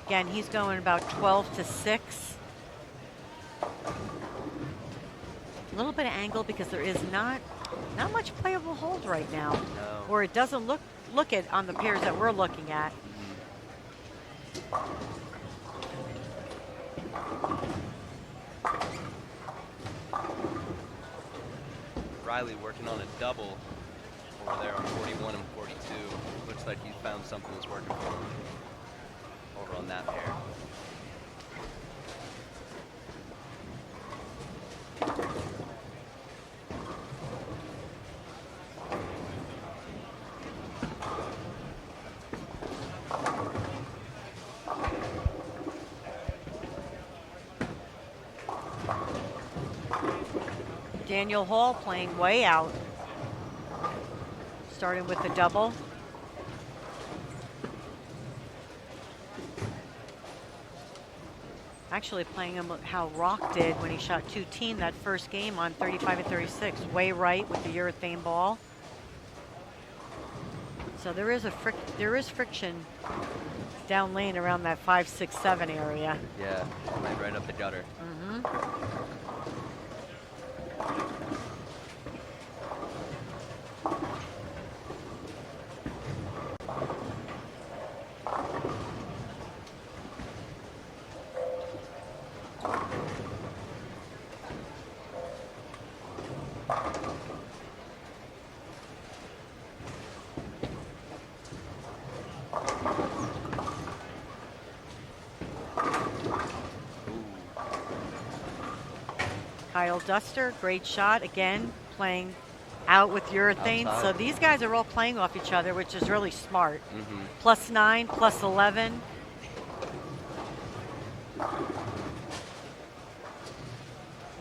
Again, he's going about 12 to 6. A little bit of angle because there is not much playable hold right now.
No.
Or it doesn't look it on the pairs that we're looking at.
Riley working on a double over there on 41 and 42. Looks like he found something that's working for him over on that pair.
Daniel Hall playing way out. Starting with the double. Actually playing him how Rock did when he shot 2-teen that first game on 35 and 36. Way right with the urethane ball. So there is friction down lane around that 5, 6, 7 area.
Yeah, right up the gutter.
Kyle Duster, great shot. Again, playing out with urethane.
Outside.
So these guys are all playing off each other, which is really smart. +9, +11.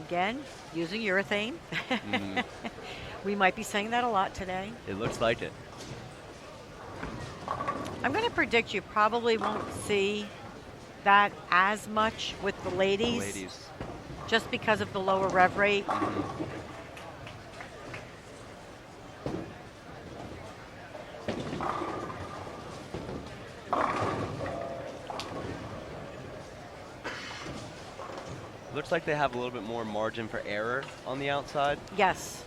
Again, using urethane. We might be saying that a lot today.
It looks like it.
I'm going to predict you probably won't see that as much with the ladies. Just because of the lower rev rate.
Looks like they have a little bit more margin for error on the outside.
Yes.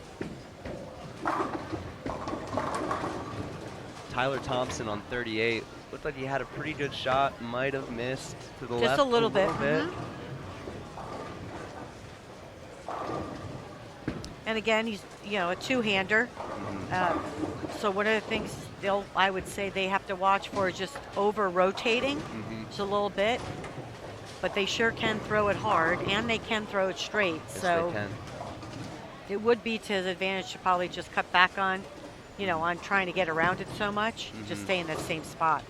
Tyler Thompson on 38. Looked like he had a pretty good shot. Might have missed to the left.
Just a little bit. And again, he's a two-hander. So one of the things I would say they have to watch for is just over-rotating just a little bit. But they sure can throw it hard, and they can throw it straight.
Yes,
so
they can.
It would be to his advantage to probably just cut back on, on trying to get around it so much. Just stay in that same spot.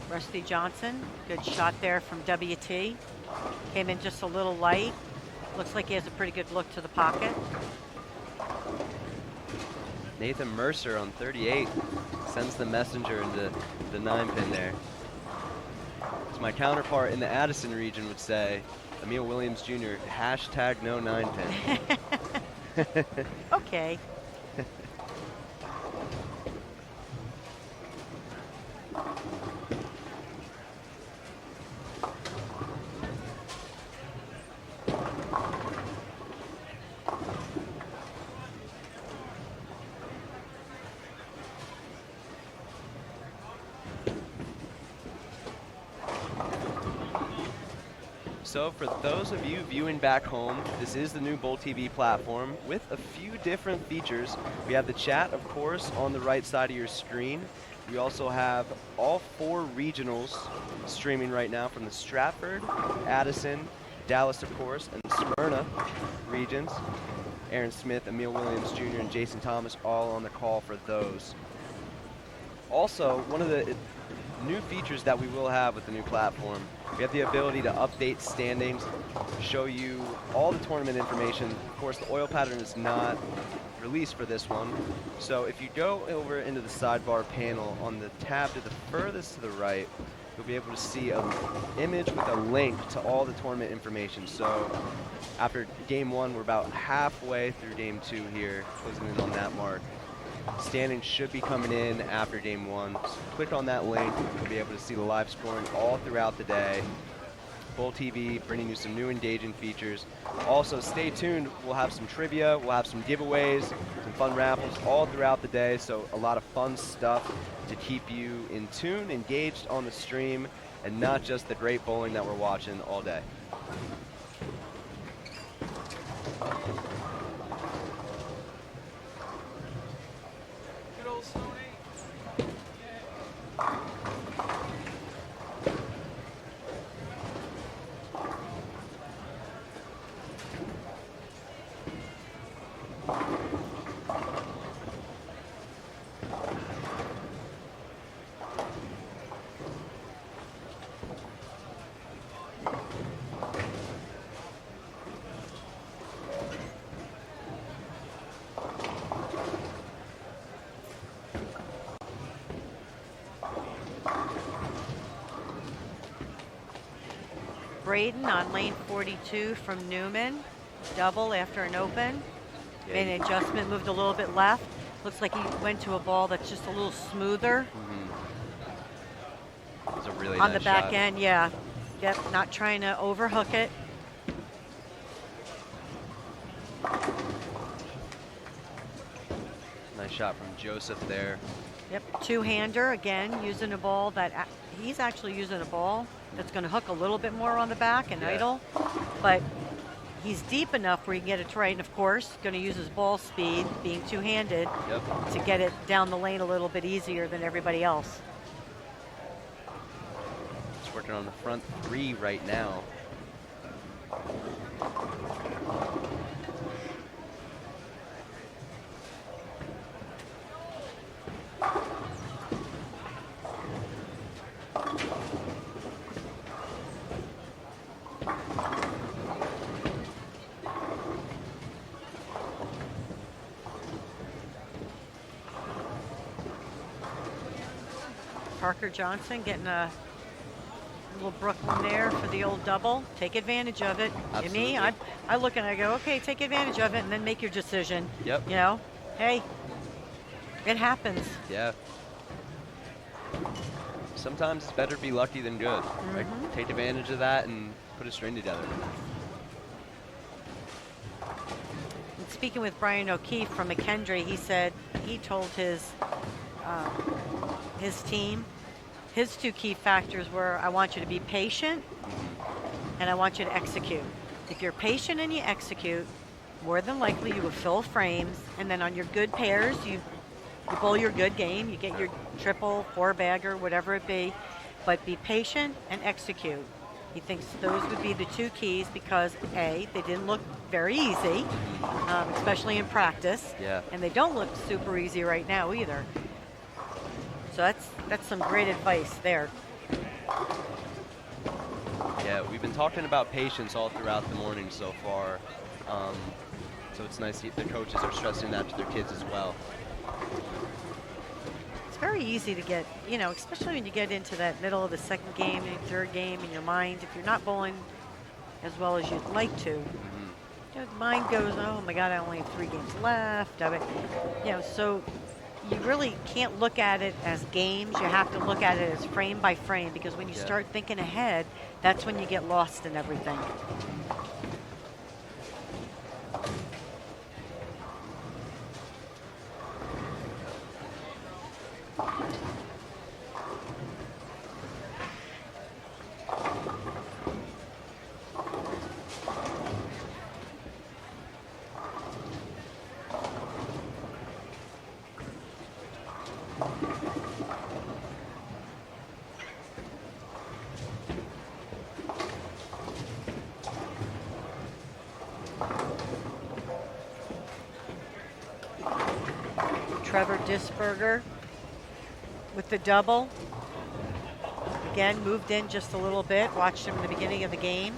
Rusty Johnson, good shot there from WT. Came in just a little light. Looks like he has a pretty good look to the pocket.
Nathan Mercer on 38 sends the messenger into the 9-pin there. As my counterpart in the Addison region would say, Emil Williams Jr., hashtag no 9-pin.
Okay.
So for those of you viewing back home, this is the new Bowl TV platform with a few different features. We have the chat, of course, on the right side of your screen. We also have all 4 regionals streaming right now from the Stratford, Addison, Dallas, of course, and Smyrna regions. Aaron Smith, Emil Williams Jr., and Jason Thomas all on the call for those. Also, one of the new features that we will have with the new platform, we have the ability to update standings, show you all the tournament information. Of course, the oil pattern is not released for this one. So if you go over into the sidebar panel on the tab to the furthest to the right, you'll be able to see an image with a link to all the tournament information. So after game 1, we're about halfway through game 2 here, closing in on that mark. Standings should be coming in after game 1. So click on that link, you'll be able to see the live scoring all throughout the day. Bowl TV bringing you some new engaging features. Also, stay tuned. We'll have some trivia, we'll have some giveaways, some fun raffles all throughout the day. So a lot of fun stuff to keep you in tune, engaged on the stream, and not just the great bowling that we're watching all day.
Good old Stoney.
Braden on lane 42 from Newman. Double after an open.
Yeah,
Made an adjustment, moved a little bit left. Looks like he went to a ball that's just a little smoother.
It was a really
On
nice
the back
shot.
end, yeah. Yep, not trying to overhook it.
Nice shot from Joseph there.
Yep, two-hander again, using a ball that he's actually using a ball that's going to hook a little bit more on the back and
Yeah.
idle, but he's deep enough where he can get it to right. And of course, going to use his ball speed, being two-handed,
Yep.
to get it down the lane a little bit easier than everybody else.
He's working on the front 3 right now.
Parker Johnson getting a little Brooklyn there for the old double. Take advantage of it. To me,
Absolutely.
I look and I go, okay, take advantage of it and then make your decision.
Yep.
You know, hey, it happens.
Yeah. Sometimes it's better to be lucky than good. Right? Take advantage of that and put a string together.
And speaking with Brian O'Keefe from McKendree, he said he told his team, his 2 key factors were, I want you to be patient and I want you to execute. If you're patient and you execute, more than likely you will fill frames, and then on your good pairs, you bowl your good game, you get your triple, 4-bagger, whatever it be, but be patient and execute. He thinks those would be the 2 keys because A, they didn't look very easy, especially in practice,
Yeah.
and they don't look super easy right now either. So that's some great advice there.
Yeah, we've been talking about patience all throughout the morning so far. So it's nice that the coaches are stressing that to their kids as well.
It's very easy to get, you know, especially when you get into that middle of the second game and third game in your mind, if you're not bowling as well as you'd like to, you know, the mind goes, oh my God, I only have 3 games left. You know, so you really can't look at it as games. You have to look at it as frame by frame, because when you
Yeah.
start thinking ahead, that's when you get lost in everything. Trevor Disberger with the double. Again, moved in just a little bit. Watched him in the beginning of the game.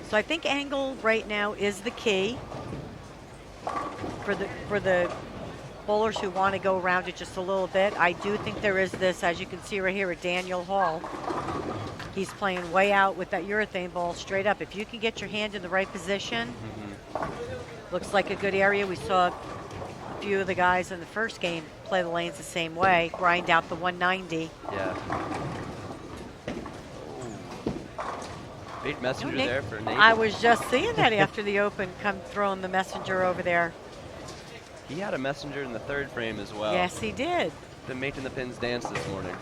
So I think angle right now is the key for the bowlers who want to go around it just a little bit. I do think there is this, as you can see right here, at Daniel Hall. He's playing way out with that urethane ball straight up. If you can get your hand in the right position, looks like a good area. We saw a few of the guys in the first game play the lanes the same way, grind out the 190.
Yeah. Big messenger there for Nate.
I was just seeing that after the open, come throwing the messenger over there.
He had a messenger in the third frame as well.
Yes, he did.
Been making the pins dance this morning.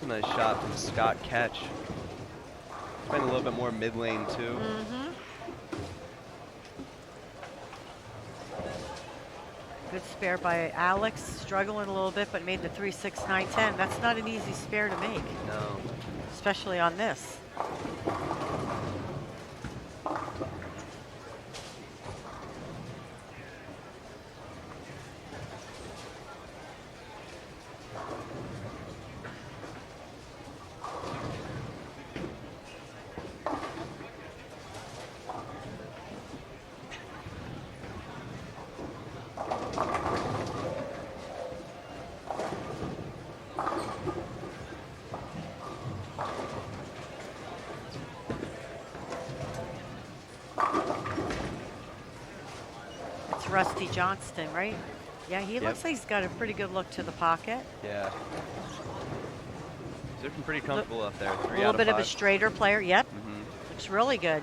A nice shot from Scott Ketch. Playing a little bit more mid lane too.
Good spare by Alex, struggling a little bit, but made the 3, 6, 9, 10. That's not an easy spare to make.
No.
Especially on this. Rusty Johnston, right? Yeah, he looks like he's got a pretty good look to the pocket.
Yeah. He's looking pretty comfortable up there.
A little bit of a straighter player. Yep. Looks really good.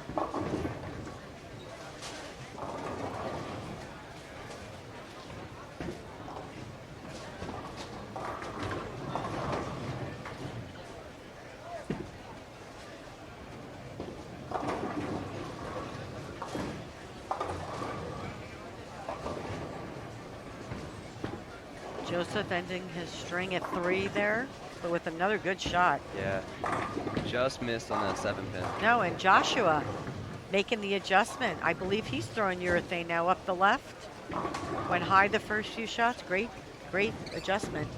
Joseph ending his string at 3 there, but with another good shot.
Yeah, just missed on that 7-pin.
No, and Joshua making the adjustment. I believe he's throwing urethane now up the left. Went high the first few shots. Great, great adjustment.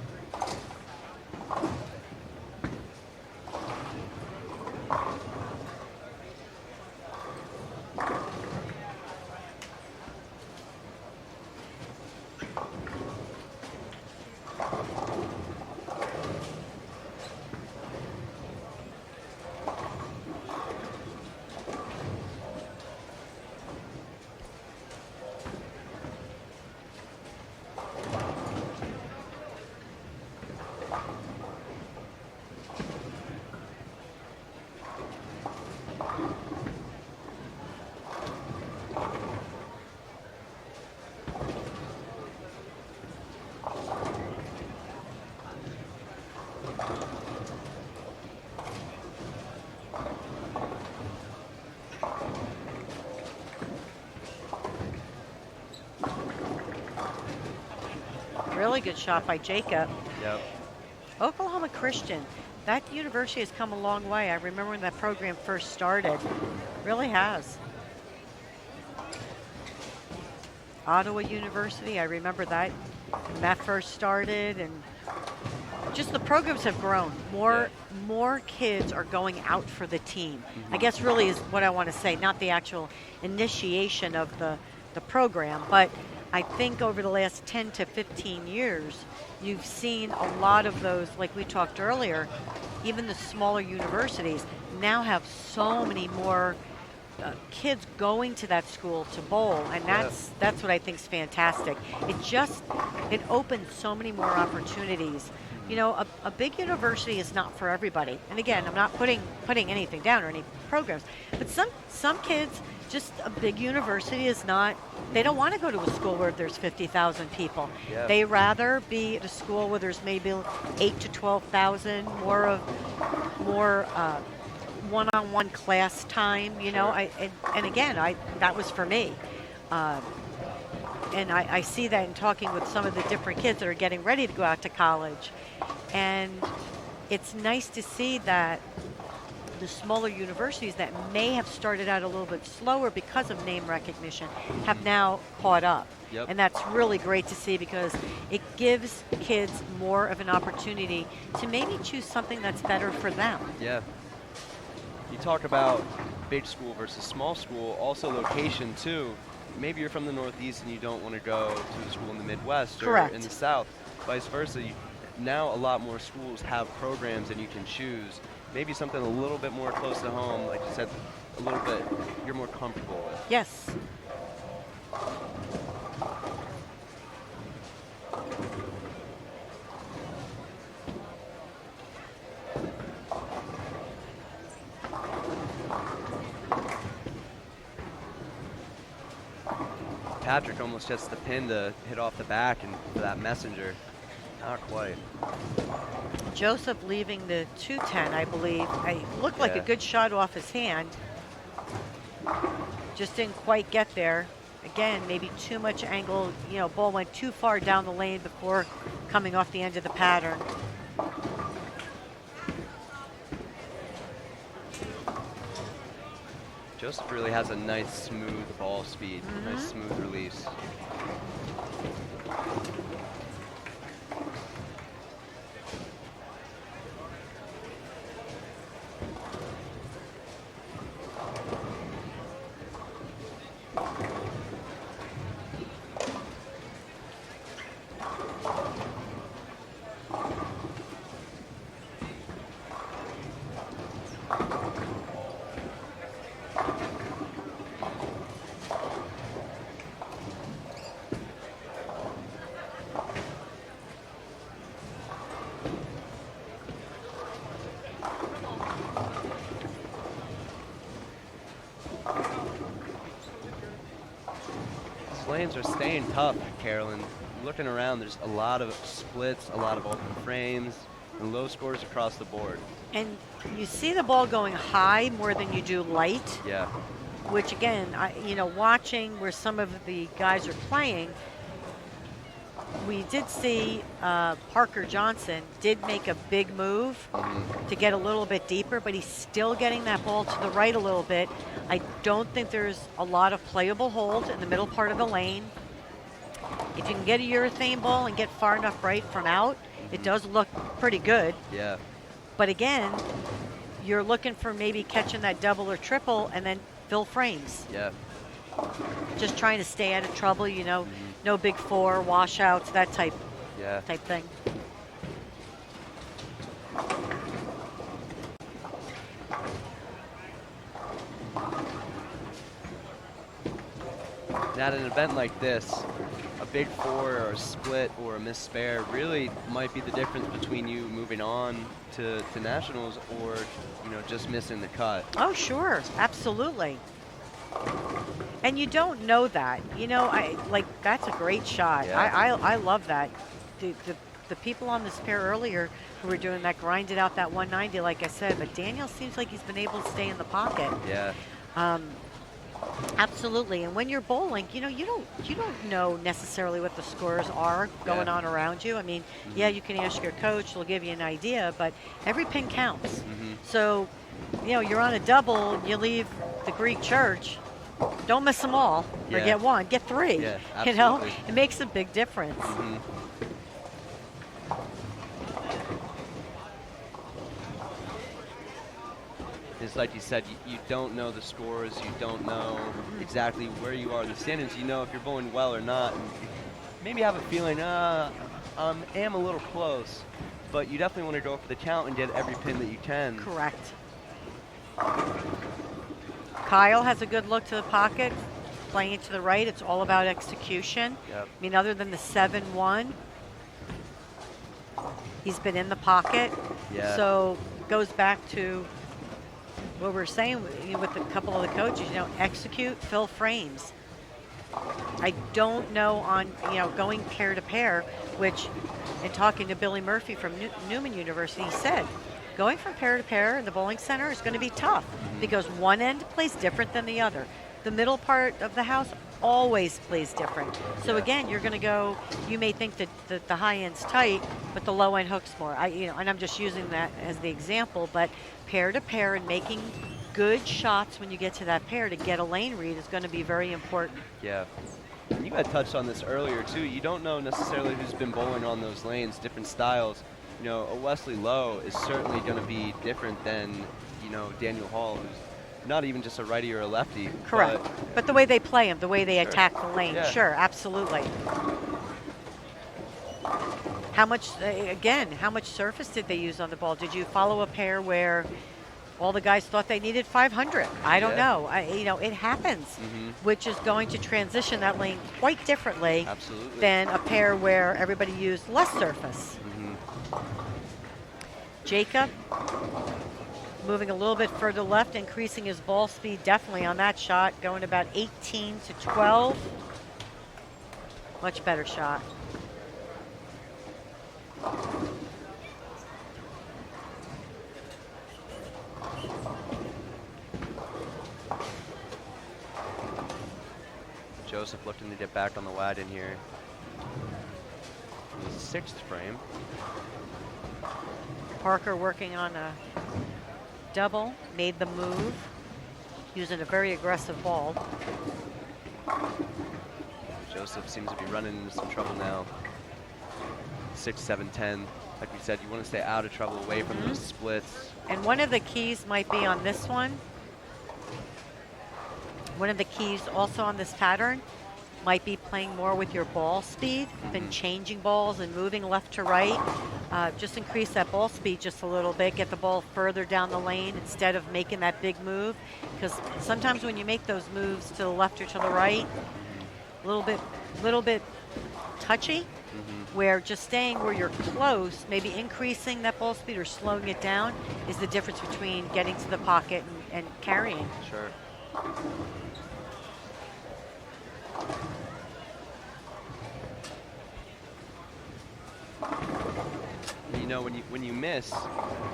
Really good shot by Jacob.
Yep.
Oklahoma Christian, that university has come a long way. I remember when that program first started. Really has. Ottawa University, I remember that when that first started, and just the programs have grown. More kids are going out for the team. I guess really is what I want to say, not the actual initiation of the program, but I think over the last 10 to 15 years, you've seen a lot of those, like we talked earlier, even the smaller universities now have so many more kids going to that school to bowl, and that's what I think is fantastic. It opens so many more opportunities. You know, a big university is not for everybody. And again, I'm not putting anything down or any programs, but some kids just a big university is not, they don't want to go to a school where there's 50,000 people.
Yeah.
They rather be at a school where there's maybe 8 to 12,000, more one-on-one class time, you know.
Sure.
And again, that was for me. And I see that in talking with some of the different kids that are getting ready to go out to college. And it's nice to see that the smaller universities that may have started out a little bit slower because of name recognition have now caught up.
Yep.
And that's really great to see because it gives kids more of an opportunity to maybe choose something that's better for them.
Yeah. You talk about big school versus small school, also location too. Maybe you're from the Northeast and you don't want to go to a school in the Midwest or
Correct.
in the South. Vice versa. Now a lot more schools have programs and you can choose. Maybe something a little bit more close to home, like you said, a little bit you're more comfortable with.
Yes.
Patrick almost gets the pin to hit off the back and for that messenger. Not quite.
Joseph leaving the 210, I believe. It looked like a
Yeah.
good shot off his hand. Just didn't quite get there. Again, maybe too much angle. You know, ball went too far down the lane before coming off the end of the pattern.
Joseph really has a nice smooth ball speed, nice smooth release. Lanes are staying tough, Carolyn. Looking around, there's a lot of splits, a lot of open frames, and low scores across the board.
And you see the ball going high more than you do light,
Yeah.
which again, watching where some of the guys are playing, we did see Parker Johnson did make a big move to get a little bit deeper, but he's still getting that ball to the right a little bit. I don't think there's a lot of playable hold in the middle part of the lane. If you can get a urethane ball and get far enough right from out, it does look pretty good.
Yeah.
But again, you're looking for maybe catching that double or triple and then fill frames.
Yeah.
Just trying to stay out of trouble, no big four, washouts, that type thing.
At an event like this, a big four or a split or a missed spare really might be the difference between you moving on to nationals or just missing the cut.
Oh, sure, absolutely. And you don't know that. That's a great shot.
Yeah.
I love that. The people on this pair earlier who were doing that grinded out that 190, like I said, but Daniel seems like he's been able to stay in the pocket.
Yeah.
Absolutely. And when you're bowling, you don't know necessarily what the scores are going on around you. I mean, you can ask your coach, he'll give you an idea, but every pin counts. So, you're on a double, you leave the Greek church, don't miss them all, or get one, get three.
Yeah, absolutely.
It makes a big difference.
It's like you said, you don't know the scores, you don't know exactly where you are in the standings. You know if you're bowling well or not, and maybe have a feeling, I am a little close, but you definitely want to go for the count and get every pin that you can.
Correct. Kyle has a good look to the pocket, playing it to the right. It's all about execution.
Yep.
I mean, other than the 7-1, he's been in the pocket.
Yeah.
So goes back to what we're saying with a couple of the coaches, execute, fill frames. I don't know on, going pair to pair, which in talking to Billy Murphy from Newman University, he said, going from pair to pair in the bowling center is going to be tough because one end plays different than the other. The middle part of the house always plays different. So again, you're going to go, you may think that the high end's tight, but the low end hooks more. And I'm just using that as the example, but pair to pair and making good shots when you get to that pair to get a lane read is going to be very important.
Yeah. And you had touched on this earlier too. You don't know necessarily who's been bowling on those lanes, different styles. A Wesley Lowe is certainly going to be different than, Daniel Hall, who's not even just a righty or a lefty.
Correct. But the way they play him, the way they attack the lane, sure, absolutely. How much surface did they use on the ball? Did you follow a pair where all the guys thought they needed 500? I don't know. It happens, which is going to transition that lane quite differently than a pair where everybody used less surface. Jacob moving a little bit further left, increasing his ball speed definitely on that shot, going about 18 to 12. Much better shot.
Joseph looking to get back on the wagon here. The 6th frame.
Parker working on a double, made the move, using a very aggressive ball.
Joseph seems to be running into some trouble now. 6, 7, 10. Like we said, you want to stay out of trouble, away from those splits.
And one of the keys might be on this one. One of the keys also on this pattern might be playing more with your ball speed than changing balls and moving left to right. Just increase that ball speed just a little bit, get the ball further down the lane instead of making that big move. Because sometimes when you make those moves to the left or to the right, a little bit touchy, where just staying where you're close, maybe increasing that ball speed or slowing it down is the difference between getting to the pocket and carrying.
Sure. When you miss,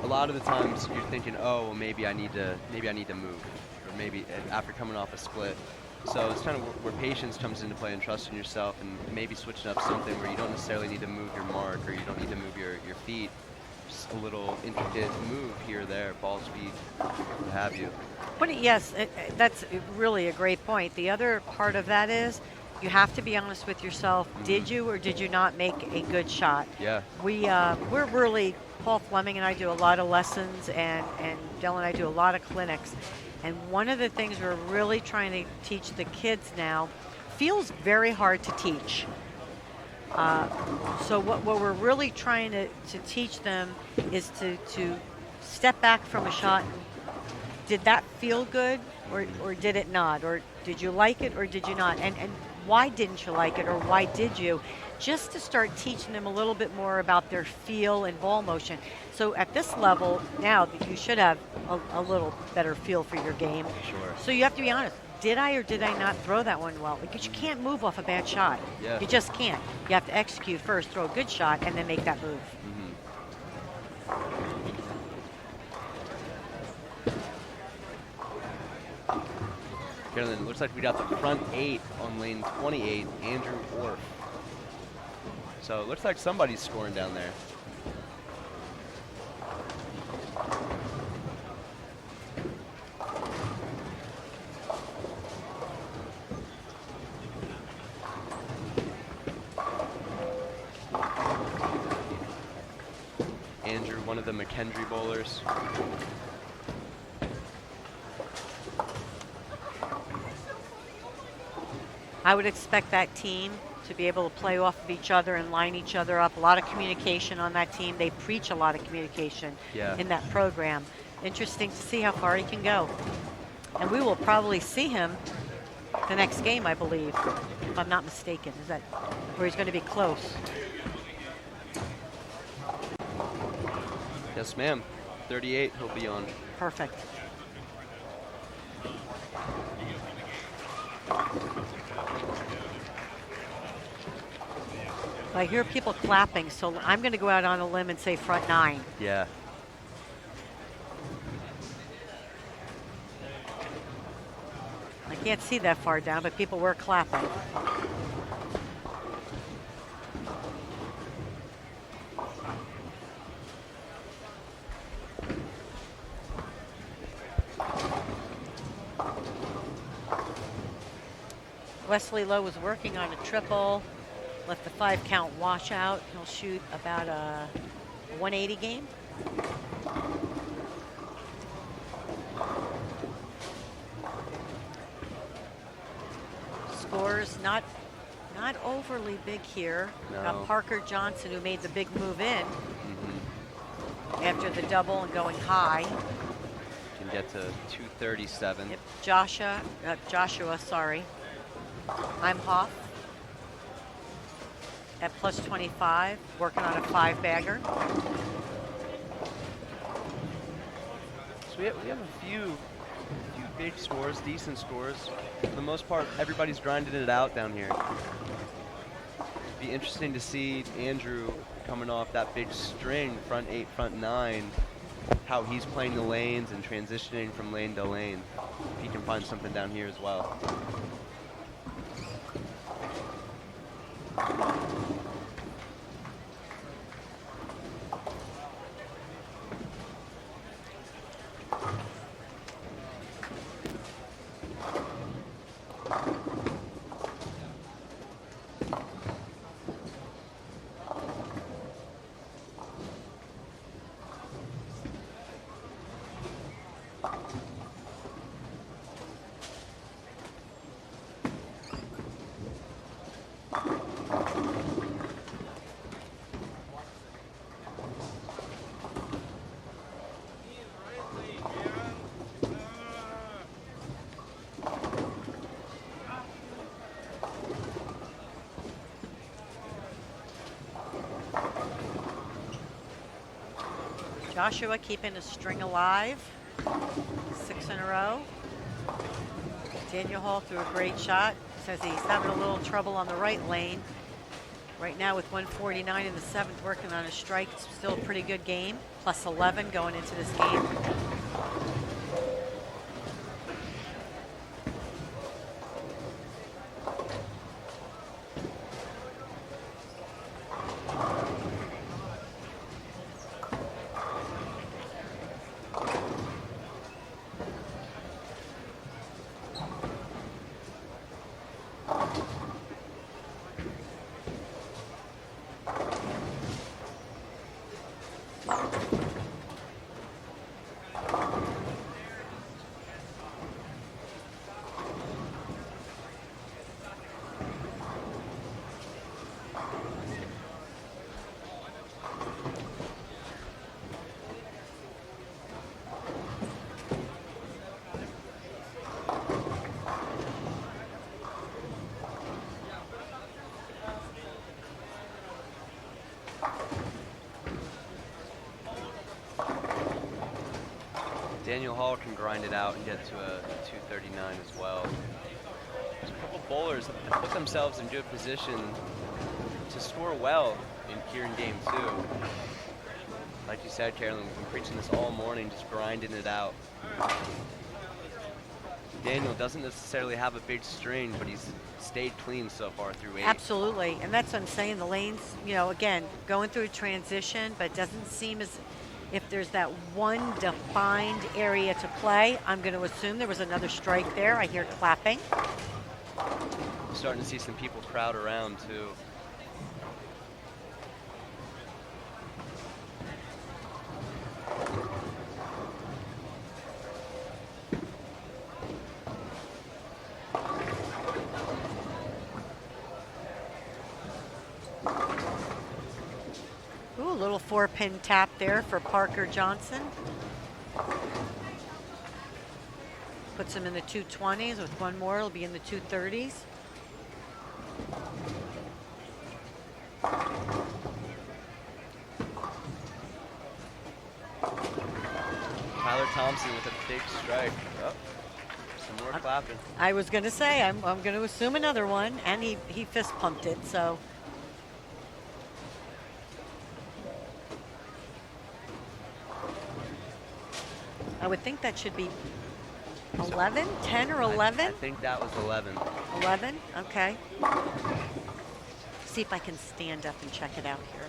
a lot of the times you're thinking, oh, well, maybe I need to move, or maybe after coming off a split. So it's kind of where patience comes into play and trusting yourself, and maybe switching up something where you don't necessarily need to move your mark or you don't need to move your feet. Just a little intricate move here or there, ball speed, what have you.
Yes, that's really a great point. The other part of that is you have to be honest with yourself. Did you or did you not make a good shot?
Yeah.
We're really, Paul Fleming and I do a lot of lessons, and Dylan and I do a lot of clinics. And one of the things we're really trying to teach the kids now feels very hard to teach. So what we're really trying to teach them is to step back from a shot. Did that feel good or did it not? Or did you like it or did you not? And why didn't you like it or why did you? Just to start teaching them a little bit more about their feel and ball motion. So at this level now, you should have a little better feel for your game.
Sure.
So you have to be honest. Did I or did I not throw that one well? Because you can't move off a bad shot.
Yeah.
You just can't. You have to execute first, throw a good shot, and then make that move.
It looks like we got the front 8 on lane 28, Andrew Orff. So it looks like somebody's scoring down there. Andrew, one of the McKendree bowlers.
I would expect that team to be able to play off of each other and line each other up. A lot of communication on that team. They preach a lot of communication in that program. Interesting to see how far he can go. And we will probably see him the next game, I believe, if I'm not mistaken. Is that where he's going to be close?
Yes, ma'am. 38, he'll be on.
Perfect. I hear people clapping, so I'm going to go out on a limb and say front 9.
Yeah.
I can't see that far down, but people were clapping. Wesley Lowe was working on a triple, left the 5-count washout. He'll shoot about a 180 game. Scores not overly big here.
No.
Got Parker Johnson, who made the big move in after the double and going high.
Can get to 237.
Yep. Joshua, sorry. I'm Hoff at plus 25, working on a 5-bagger.
So we have a few big scores, decent scores. For the most part, everybody's grinding it out down here. Be interesting to see Andrew coming off that big string, front 8, front 9, how he's playing the lanes and transitioning from lane to lane. If he can find something down here as well.
Joshua keeping a string alive, 6 in a row. Daniel Hall threw a great shot. Says he's having a little trouble on the right lane. Right now with 149 in the 7th, working on a strike. It's still a pretty good game. Plus 11 going into this game.
Daniel Hall can grind it out and get to a 239 as well. There's a couple bowlers that have put themselves in good position to score well here in game 2. Like you said, Carolyn, we've been preaching this all morning, just grinding it out. Daniel doesn't necessarily have a big string, but he's stayed clean so far through 8.
Absolutely, and that's what I'm saying. The lanes, you know, again, going through a transition, but it doesn't seem as if there's that one defined area to play. I'm going to assume there was another strike there. I hear clapping.
Starting to see some people crowd around too.
Ooh, a little 4-pin tap there for Parker Johnson. Puts him in the 220s. With one more, he'll be in the 230s.
Tyler Thompson with a big strike. Oh, Some more clapping.
I was going to say, I'm going to assume another one, and he fist pumped it, so. I would think that should be 11, 10 or 11?
I think that was 11.
11, okay. See if I can stand up and check it out here.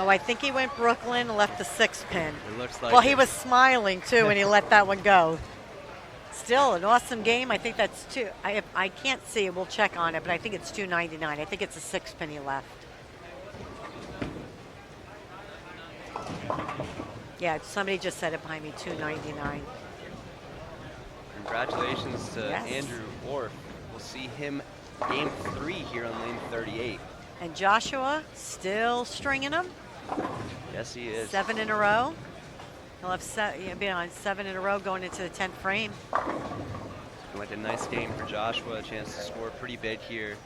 Oh, I think he went Brooklyn and left the 6 pin.
It looks like
well, he was smiling too when he let that one go. Still an awesome game. I think that's two. I can't see it. We'll check on it, but I think it's $2.99. I think it's a 6 pin he left. Yeah, somebody just said it behind me. $2.99.
Congratulations to
Yes.
Andrew Orff. We'll see him game 3 here on lane 38.
And Joshua still stringing them.
Yes, he is.
7 in a row. He'll have been on 7 in a row going into the 10th frame.
Went a nice game for Joshua. A chance to score pretty big here.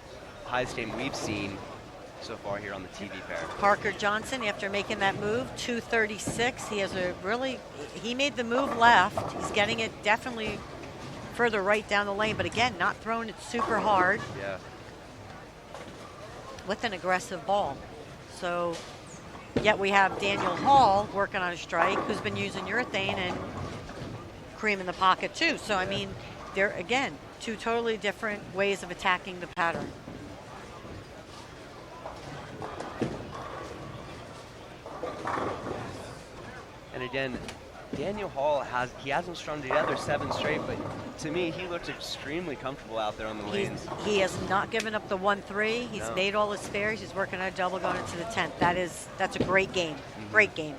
Highest game we've seen so far here on the TV pair.
Parker Johnson, after making that move, 236. He has he made the move left. He's getting it definitely further right down the lane, but again, not throwing it super hard.
Yeah.
With an aggressive ball. So, yet we have Daniel Hall working on a strike, who's been using urethane and cream in the pocket too. So, I mean, they're, again, two totally different ways of attacking the pattern.
And again, Daniel Hall hasn't strung together 7 straight, but to me, he looked extremely comfortable out there on the lanes.
He has not given up the 1-3. He's
No.
made all his spares. He's working on a double going into the 10th. That's a great game. Great game.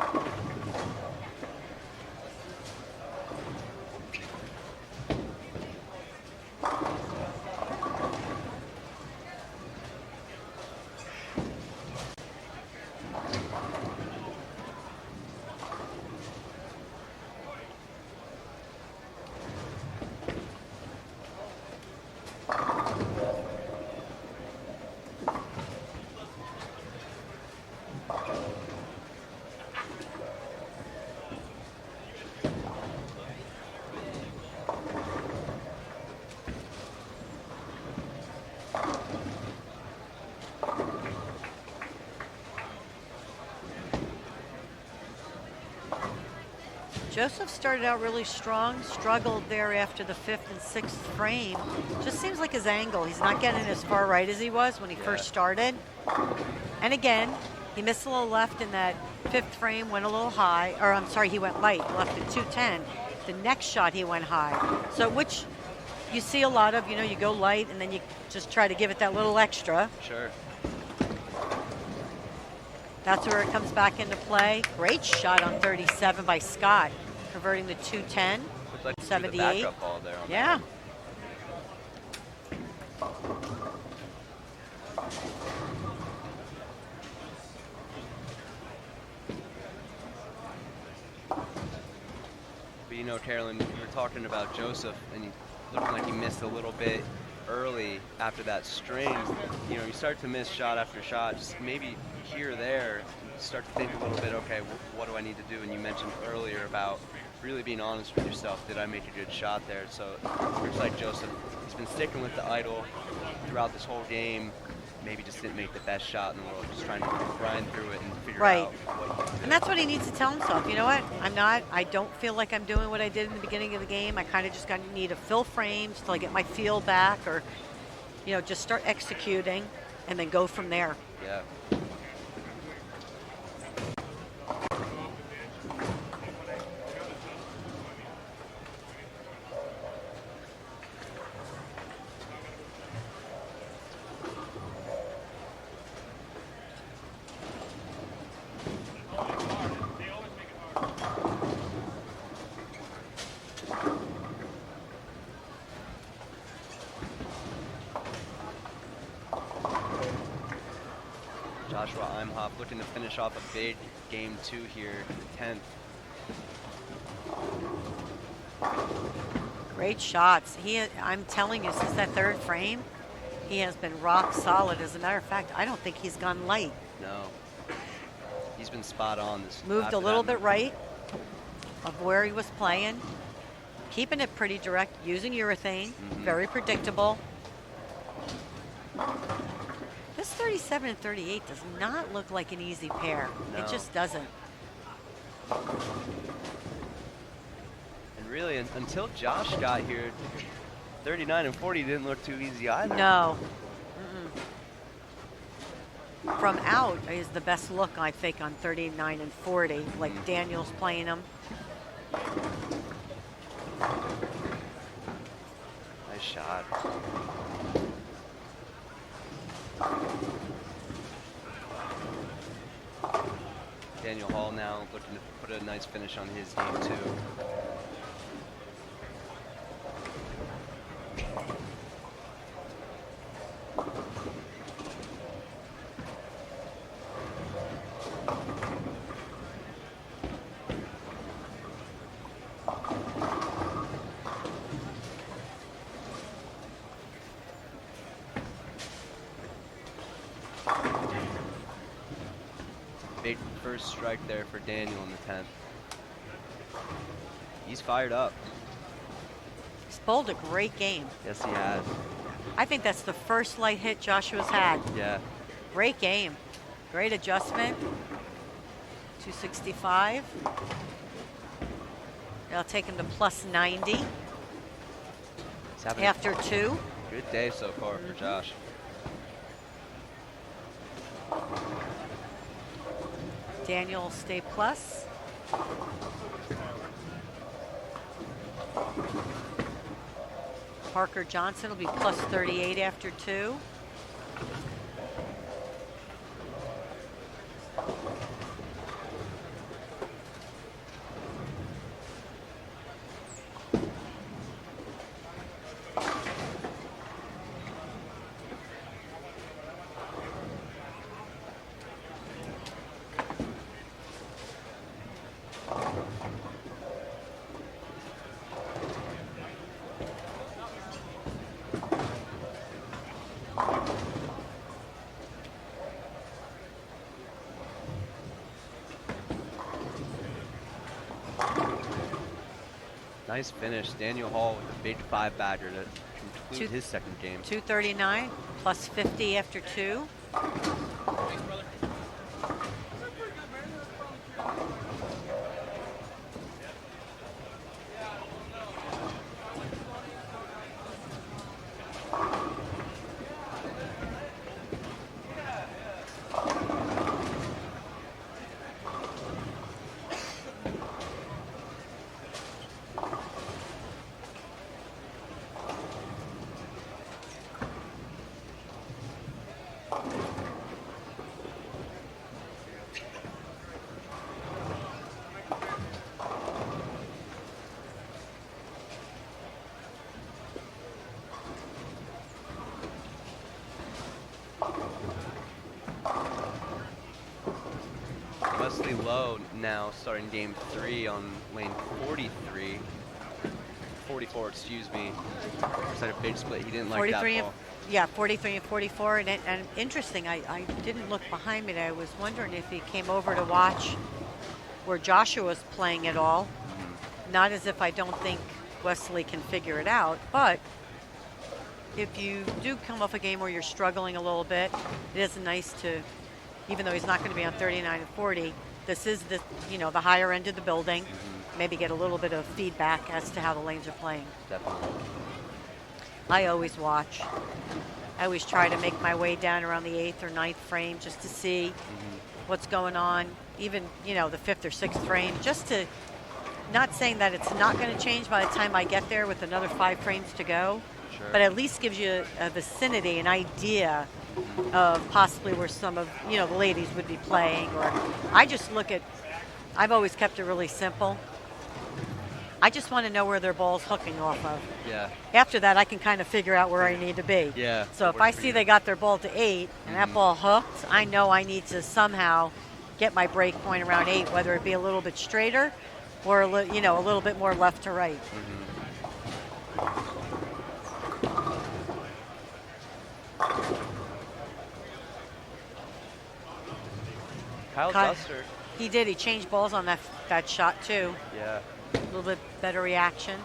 Joseph started out really strong, struggled there after the 5th and 6th frame. Just seems like his angle, he's not getting as far right as he was when he first started. And again, he missed a little left in that 5th frame, went a little high, or I'm sorry, he went light, left at 210. The next shot he went high. So which you see a lot of, you go light and then you just try to give it that little extra.
Sure.
That's where it comes back into play. Great shot on 37 by Scott, converting the 210.
Looked like he threw the
78.
backup ball there on
Yeah.
But Carolyn, we were talking about Joseph, and he looked like he missed a little bit early after that string. You start to miss shot after shot, just maybe here or there, you start to think a little bit, okay, what do I need to do? And you mentioned earlier about really being honest with yourself. Did I make a good shot there? So it looks like Joseph, he's been sticking with the idol throughout this whole game. Maybe just didn't make the best shot in the world, just trying to grind through it and figure out what he can do.
And that's what he needs to tell himself. You know what? I don't feel like I'm doing what I did in the beginning of the game. I kind of just need to fill frames till I get my feel back, or, just start executing and then go from there.
Yeah. Joshua Imhoff looking to finish off a big game 2 here, the 10th.
Great shots. I'm telling you, since that third frame, he has been rock solid. As a matter of fact, I don't think he's gone light.
No. He's been spot on.
Moved a little bit right of where he was playing. Keeping it pretty direct, using urethane. Very predictable. This 37 and 38 does not look like an easy pair.
No.
It just doesn't.
And really, until Josh got here, 39 and 40 didn't look too easy either.
No. From out is the best look, I think, on 39 and 40, like Daniel's playing them.
Nice shot. Daniel Hall now looking to put a nice finish on his game 2. Big first strike there for Daniel in the 10th. He's fired up.
He's bowled a great game.
Yes, he has.
I think that's the first light hit Joshua's had.
Yeah.
Great game. Great adjustment. 265. That'll take him to plus 90
He's having
after 2.
a good day so far for Josh.
Daniel will stay plus. Parker Johnson will be plus 38 after 2.
Nice finish. Daniel Hall with a big 5-bagger to conclude his second game.
239 plus 50 after 2.
Wesley Lowe now starting game 3 on lane 43. 44, excuse me. Just had a big split. He didn't like that
43
ball.
Yeah, 43 and 44. And interesting, I didn't look behind me. I was wondering if he came over to watch where Joshua was playing at all. Not as if I don't think Wesley can figure it out, but if you do come off a game where you're struggling a little bit, it is nice to, even though he's not going to be on 39 and 40, this is the, the higher end of the building. Maybe get a little bit of feedback as to how the lanes are playing.
Definitely.
I always watch. I always try to make my way down around the 8th or 9th frame just to see what's going on. Even, the 5th or 6th frame, just to, not saying that it's not going to change by the time I get there with another 5 frames to go,
Sure.
but at least gives you a vicinity, an idea of possibly where some of, the ladies would be playing. Or I just look at, I've always kept it really simple. I just want to know where their ball's hooking off of.
Yeah.
After that, I can kind of figure out where I need to be.
Yeah.
So if I see they got their ball to 8 and that ball hooked, I know I need to somehow get my break point around 8, whether it be a little bit straighter or a little bit more left to right.
Kyle Duster.
He did. He changed balls on that shot too.
Yeah.
A little bit better reaction.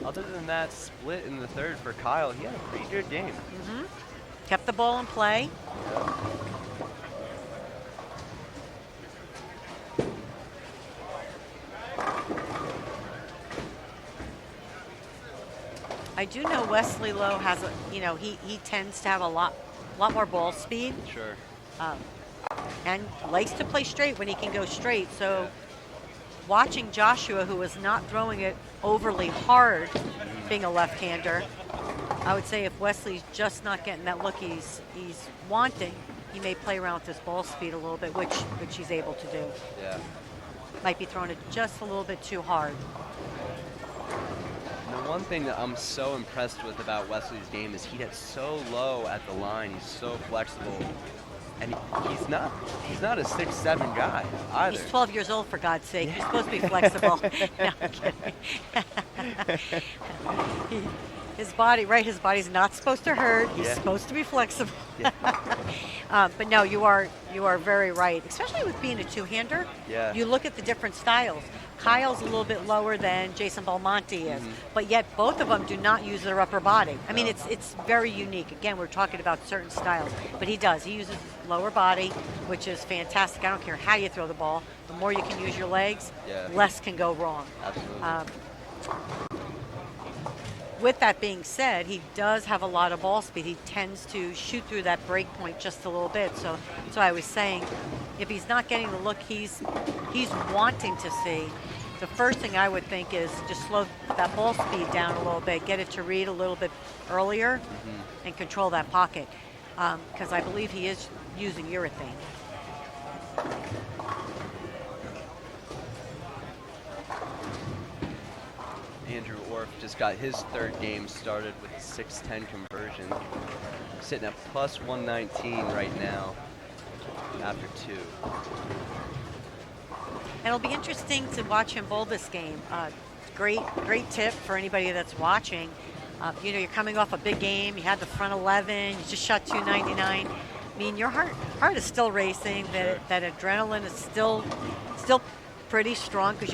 Other than that split in the third for Kyle, he had a pretty good game.
Kept the ball in play. I do know Wesley Lowe has he tends to have a lot more ball speed.
Sure.
And likes to play straight when he can go straight. So watching Joshua, who was not throwing it overly hard, being a left-hander, I would say if Wesley's just not getting that look he's wanting, he may play around with his ball speed a little bit, which he's able to do.
Yeah.
Might be throwing it just a little bit too hard.
The one thing that I'm so impressed with about Wesley's game is he gets so low at the line. He's so flexible. And he's not a 6'7" guy either.
He's 12 years old, for God's sake. He's supposed to be flexible. No, I'm kidding. His body's not supposed to hurt. He's supposed to be flexible.
Yeah.
But no, you are very right, especially with being a two-hander.
Yeah.
You look at the different styles. Kyle's a little bit lower than Jason Belmonte is, but yet both of them do not use their upper body. I mean, it's very unique. Again, we're talking about certain styles, but he does. He uses his lower body, which is fantastic. I don't care how you throw the ball. The more you can use your legs, less can go wrong.
Absolutely.
With that being said, he does have a lot of ball speed. He tends to shoot through that break point just a little bit. So I was saying, if he's not getting the look he's wanting to see, the first thing I would think is just slow that ball speed down a little bit, get it to read a little bit earlier, and control that pocket. Because I believe he is using urethane.
Andrew Orff just got his third game started with a 6'10" conversion. Sitting at plus 119 right now after 2.
And it'll be interesting to watch him bowl this game. Great tip for anybody that's watching. You're coming off a big game. You had the front 11. You just shot 299. I mean, your heart is still racing. That adrenaline is still pretty strong because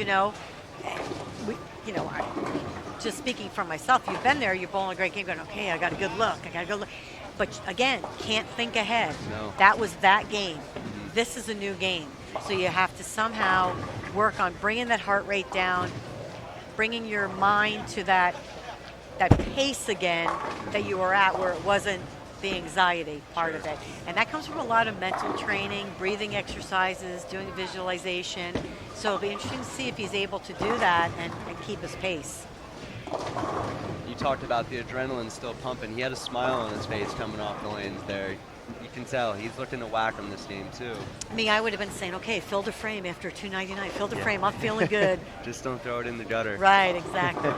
just speaking for myself, you've been there. You're bowling a great game, going, okay, I got a good look. But again, can't think ahead.
No.
That was that game. This is a new game. So you have to somehow work on bringing that heart rate down, bringing your mind to that pace again that you were at where it wasn't the anxiety part of it. And that comes from a lot of mental training, breathing exercises, doing visualization. So it'll be interesting to see if he's able to do that and keep his pace.
You talked about the adrenaline still pumping. He had a smile on his face coming off the lanes there. You can tell he's looking to whack him this game too.
Me, I would have been saying, okay, fill the frame after 299. Fill the frame. I'm feeling good.
Just don't throw it in the gutter.
Right, exactly.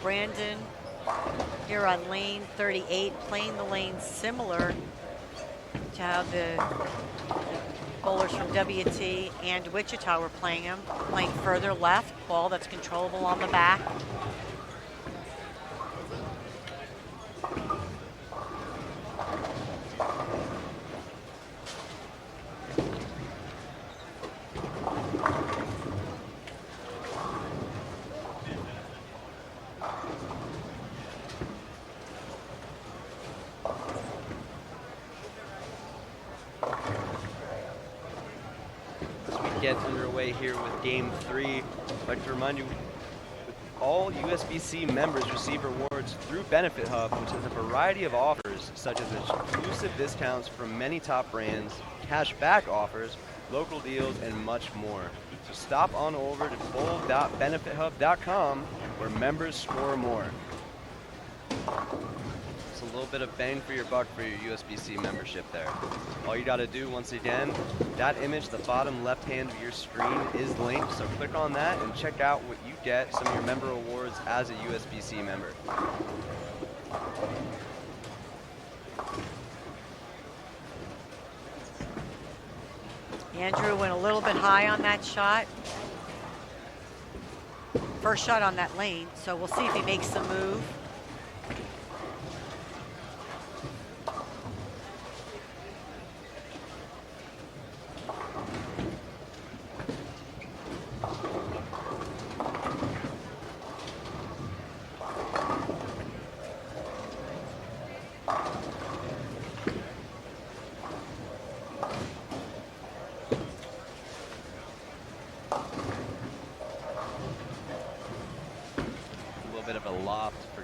Brandon here on lane 38, playing the lane similar to how the bowlers from WT and Wichita were playing him, playing further left, ball that's controllable on the back.
Get underway here with game 3. I'd like to remind you, all USBC members receive rewards through Benefit Hub, which has a variety of offers such as exclusive discounts from many top brands, cash back offers, local deals, and much more. So stop on over to bowl.benefithub.com where members score more. It's a little bit of bang for your buck for your USBC membership there. All you got to do, once again, that image, the bottom left hand of your screen is linked, so click on that and check out what you get, some of your member awards as a USBC member.
Andrew went a little bit high on that shot. First shot on that lane, so we'll see if he makes the move.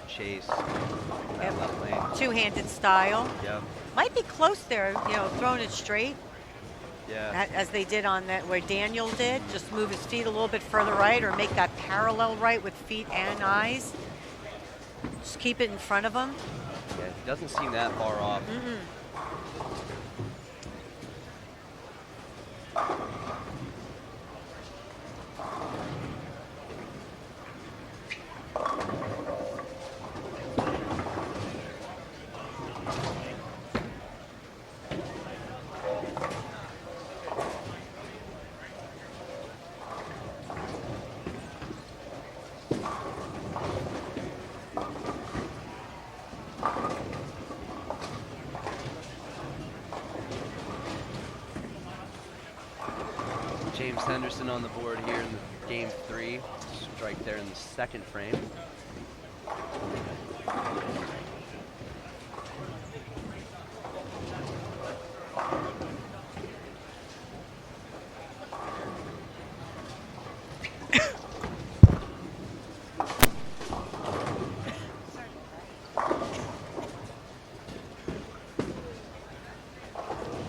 Chase.
Yep.
Left lane.
Two-handed style.
Yep.
Might be close there, you know, throwing it straight.
Yeah.
As they did on that, where Daniel did. Just move his feet a little bit further right or make that parallel right with feet and eyes. Just keep it in front of him.
Yeah, it doesn't seem that far off. James Henderson on the board here in the game 3. Strike there in the second frame.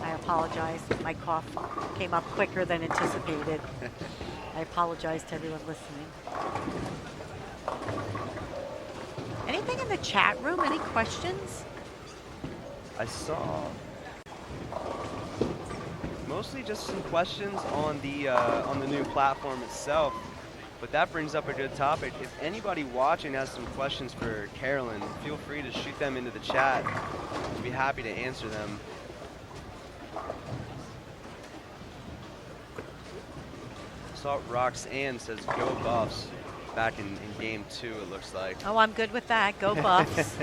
I apologize. My cough came up quicker than anticipated. I apologize to everyone listening. Anything in the chat room? Any questions?
I saw mostly just some questions on the new platform itself, but that brings up a good topic. If anybody watching has some questions for Carolyn, feel free to shoot them into the chat. We'd be happy to answer them. Saw Roxanne says go Buffs back in game 2, it looks like.
Oh, I'm good with that. Go Buffs.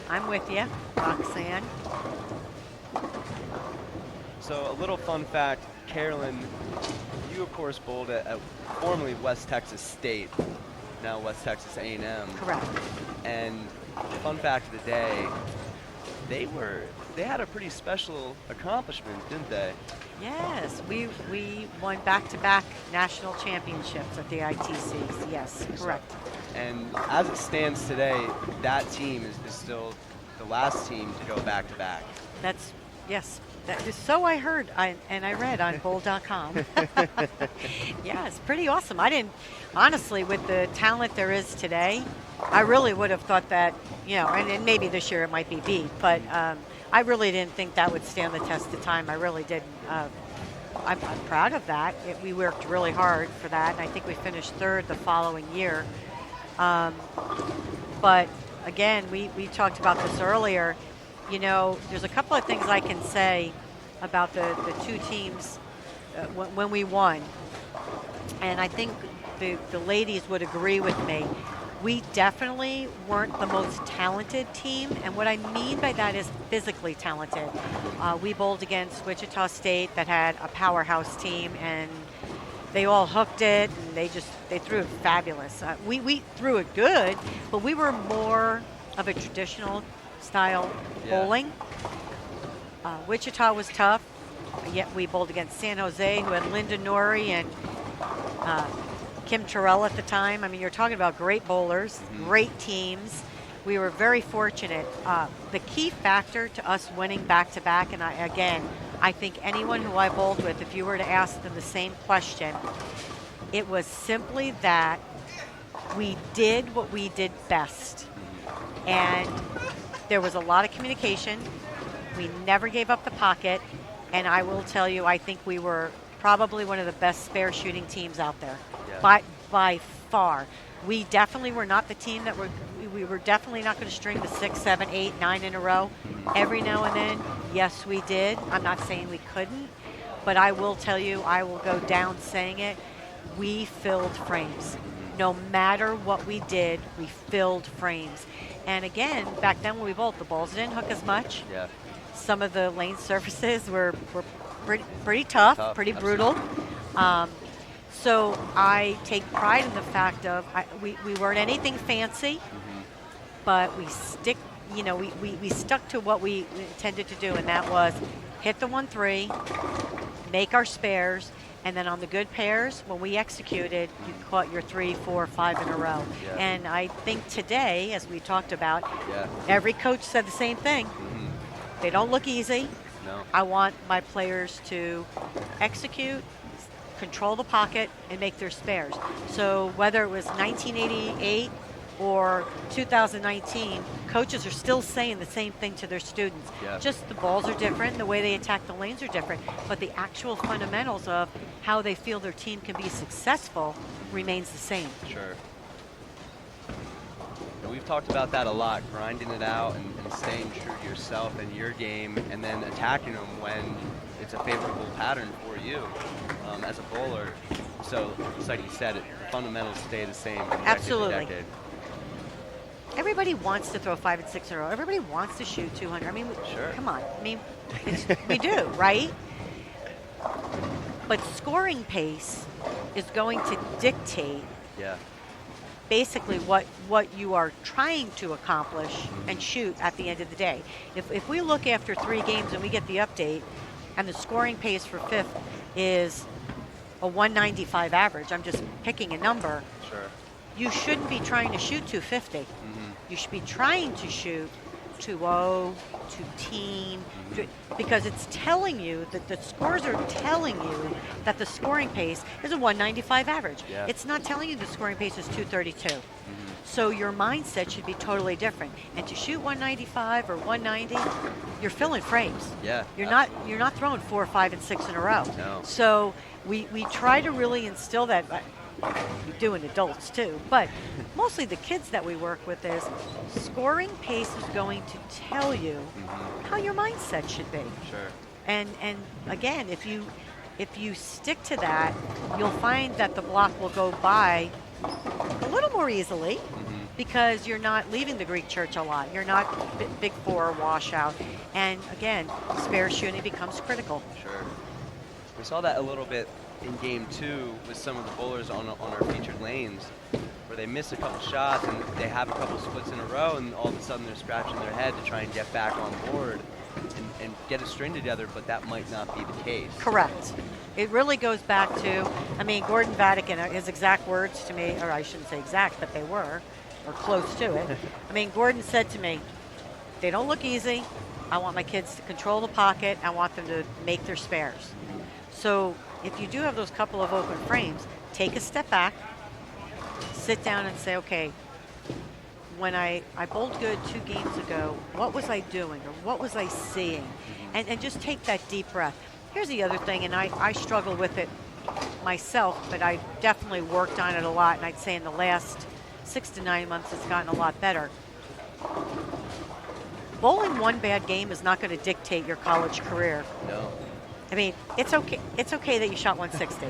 I'm with you, Roxanne.
So a little fun fact, Carolyn, you of course bowled at formerly West Texas State, now West Texas A&M.
Correct.
And fun fact of the day, they had a pretty special accomplishment, didn't they?
Yes, we won back-to-back national championships at the ITCs. Yes, correct.
And as it stands today, that team is still the last team to go back-to-back.
That's, yes. That is, so I heard and I read on bowl.com. Yeah, it's pretty awesome. I didn't, honestly, with the talent there is today, I really would have thought that, you know, and maybe this year it might be beat, but I really didn't think that would stand the test of time. I really didn't. I'm proud of that. We worked really hard for that, and I think we finished third the following year. But again, we talked about this earlier. You know, there's a couple of things I can say about the two teams when we won. And I think the ladies would agree with me. We definitely weren't the most talented team. And what I mean by that is physically talented. We bowled against Wichita State that had a powerhouse team, and they all hooked it, and they threw it fabulous. We threw it good, but we were more of a traditional style bowling. Wichita was tough, yet we bowled against San Jose, who had Linda Norrie and Kim Terrell at the time. I mean, you're talking about great bowlers, great teams. We were very fortunate. The key factor to us winning back-to-back, and again, I think anyone who I bowled with, if you were to ask them the same question, it was simply that we did what we did best. And there was a lot of communication. We never gave up the pocket. And I will tell you, I think we were probably one of the best spare shooting teams out there.
Yeah.
By far. We definitely were not the team that we were definitely not going to string the 6, 7, 8, 9 in a row. Every now and then, yes, we did. I'm not saying we couldn't, but I will tell you, I will go down saying it. We filled frames. No matter what we did, we filled frames. And again, back then when we bowled, the balls didn't hook as much.
Yeah.
Some of the lane surfaces were pretty tough, pretty brutal. So I take pride in the fact of we weren't anything fancy, but we stuck to what we intended to do, and that was hit the 1-3, make our spares, and then on the good pairs, when we executed, you caught your 3, 4, 5 in a row.
Yeah.
And I think today, as we talked about,
Yeah.
every coach said the same thing. They don't look easy.
No.
I want my players to execute, control the pocket, and make their spares. So whether it was 1988 or 2019, coaches are still saying the same thing to their students.
Yeah.
Just the balls are different, the way they attack the lanes are different, but the actual fundamentals of how they feel their team can be successful remains the same.
Sure. And we've talked about that a lot, grinding it out and staying true to yourself and your game, and then attacking them when it's a favorable pattern for you as a bowler. So, it's like you said, the fundamentals stay the same from decade to
Absolutely.
decade.
Everybody wants to throw 5 and 6 in a row. Everybody wants to shoot 200. I mean,
Sure.
come on. I mean, we do, right? But scoring pace is going to dictate
Yeah.
basically what you are trying to accomplish and shoot at the end of the day. If we look after 3 games and we get the update and the scoring pace for 5th is a 195 average, I'm just picking a number,
Sure.
you shouldn't be trying to shoot 250. You should be trying to shoot 2-0, 2-team, because it's telling you that the scores are telling you that the scoring pace is a 195 average.
Yeah.
It's not telling you the scoring pace is 232. So your mindset should be totally different. And to shoot 195 or 190, you're filling frames.
Yeah.
You're not throwing 4, 5, and 6 in a row.
No.
So we try to really instill that. We do in adults too, but mostly the kids that we work with is scoring pace is going to tell you how your mindset should be.
Sure.
And again, if you stick to that, you'll find that the block will go by a little more easily because you're not leaving the Greek church a lot. You're not big 4 washout. And again, spare shooting becomes critical.
Sure. We saw that a little bit in game 2 with some of the bowlers on our featured lanes, where they miss a couple shots and they have a couple splits in a row, and all of a sudden they're scratching their head to try and get back on board and get a string together, but that might not be the case.
Correct. It really goes back to, I mean, Gordon Vatican, his exact words to me, or I shouldn't say exact, but they were, or close to it. I mean, Gordon said to me, they don't look easy. I want my kids to control the pocket. I want them to make their spares. So if you do have those couple of open frames, take a step back, sit down and say, okay, when I bowled good 2 games ago, what was I doing or what was I seeing? And just take that deep breath. Here's the other thing, and I struggle with it myself, but I definitely worked on it a lot, and I'd say in the last 6 to 9 months it's gotten a lot better. Bowling one bad game is not going to dictate your college career.
No.
I mean, it's okay. It's okay that you shot 160.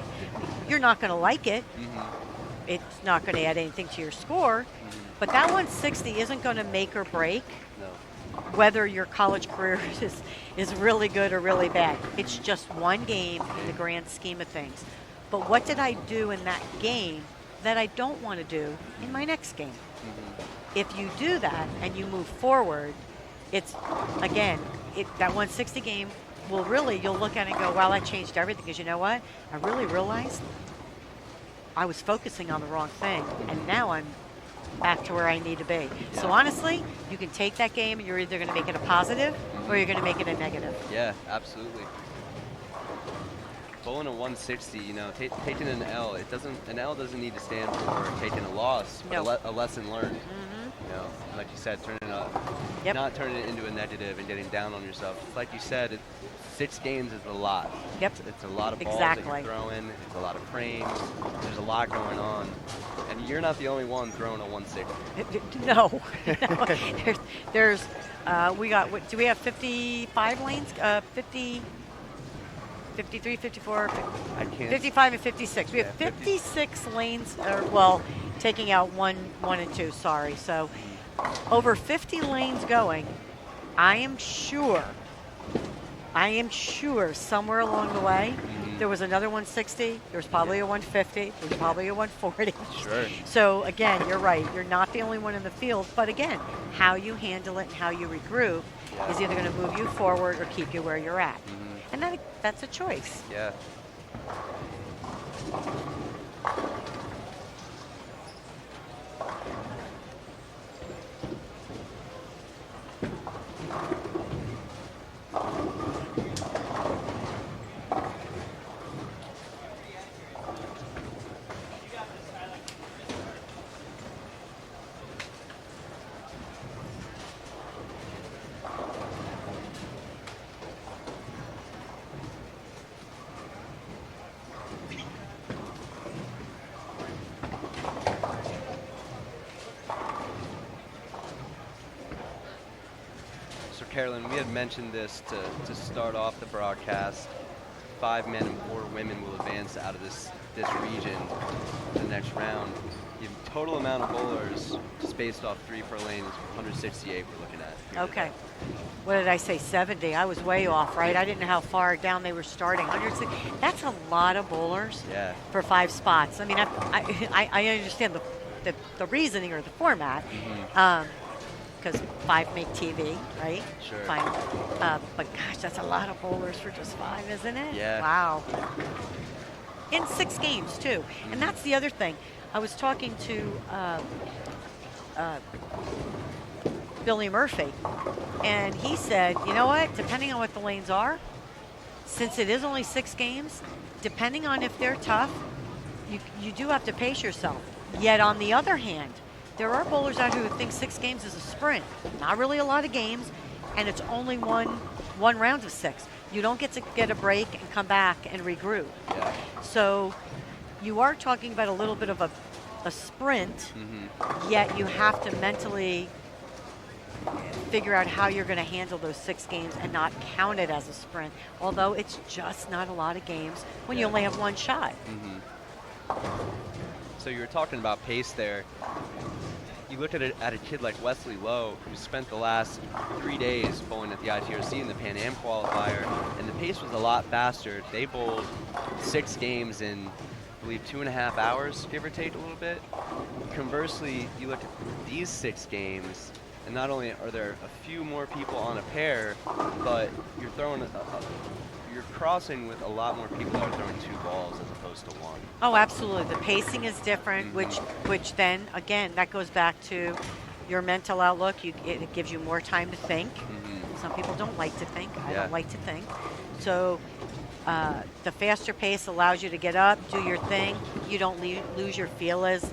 You're not going to like it. It's not going to add anything to your score. But that 160 isn't going to make or break
No.
whether your college career is really good or really bad. It's just one game in the grand scheme of things. But what did I do in that game that I don't want to do in my next game? If you do that and you move forward, it's, again, that 160 game will really, you'll look at it and go, wow, that changed everything. Because you know what? I really realized I was focusing on the wrong thing. And now I'm back to where I need to be.
Yeah.
So honestly, you can take that game and you're either going to make it a positive or you're going to make it a negative.
Yeah, absolutely. bowling a 160, you know, taking an L, an L doesn't need to stand for taking a loss, but
No.
a lesson learned. You know, and like you said,
Yep.
not turning it into a negative and getting down on yourself. Like you said, 6 games is a lot.
Yep.
It's a lot of balls
Exactly.
that you're throwing. It's a lot of frames. There's a lot going on, and you're not the only one throwing a 160.
No. There's we got, what, do we have 55 lanes? 50, 53, 54,
I can't.
55 and 56. We have
Yeah,
56 lanes, well, taking out one and two, sorry. So over 50 lanes going. I am sure somewhere along the way, there was another 160, there was probably a 150, there was probably a 140.
Sure.
So again, you're right. You're not the only one in the field. But again, how you handle it and how you regroup is either going to move you forward or keep you where you're at. And that's a choice.
Yeah. Carolyn, we had mentioned this to start off the broadcast. 5 men and 4 women will advance out of this region to the next round. The total amount of bowlers, just based off 3 per lane, is 168 we're looking at.
Okay. What did I say, 70? I was way off, right? I didn't know how far down they were starting. 160. That's a lot of bowlers for 5 spots. I mean, I understand the reasoning or the format. Because 5 make TV, right?
Sure.
Fine. But gosh, that's a lot of bowlers for just 5, isn't it?
Yeah.
Wow. In 6 games, too. And that's the other thing. I was talking to Billy Murphy, and he said, you know what, depending on what the lanes are, since it is only 6 games, depending on if they're tough, you do have to pace yourself. Yet on the other hand, there are bowlers out here who think 6 games is a sprint. Not really a lot of games, and it's only one round of 6. You don't get to get a break and come back and regroup.
Yeah.
So you are talking about a little bit of a sprint, yet you have to mentally figure out how you're going to handle those 6 games and not count it as a sprint, although it's just not a lot of games when you only have 1 shot.
So you were talking about pace there. You look at a kid like Wesley Lowe, who spent the last 3 days bowling at the ITRC in the Pan Am qualifier, and the pace was a lot faster. They bowled 6 games in, I believe, 2.5 hours, give or take a little bit. Conversely, you look at these 6 games, and not only are there a few more people on a pair, but you're throwing you're crossing with a lot more people that are throwing 2 balls as opposed to 1.
Oh, absolutely. The pacing is different, which then, again, that goes back to your mental outlook. It gives you more time to think. Some people don't like to think. I don't like to think. So the faster pace allows you to get up, do your thing. You don't lose your feel as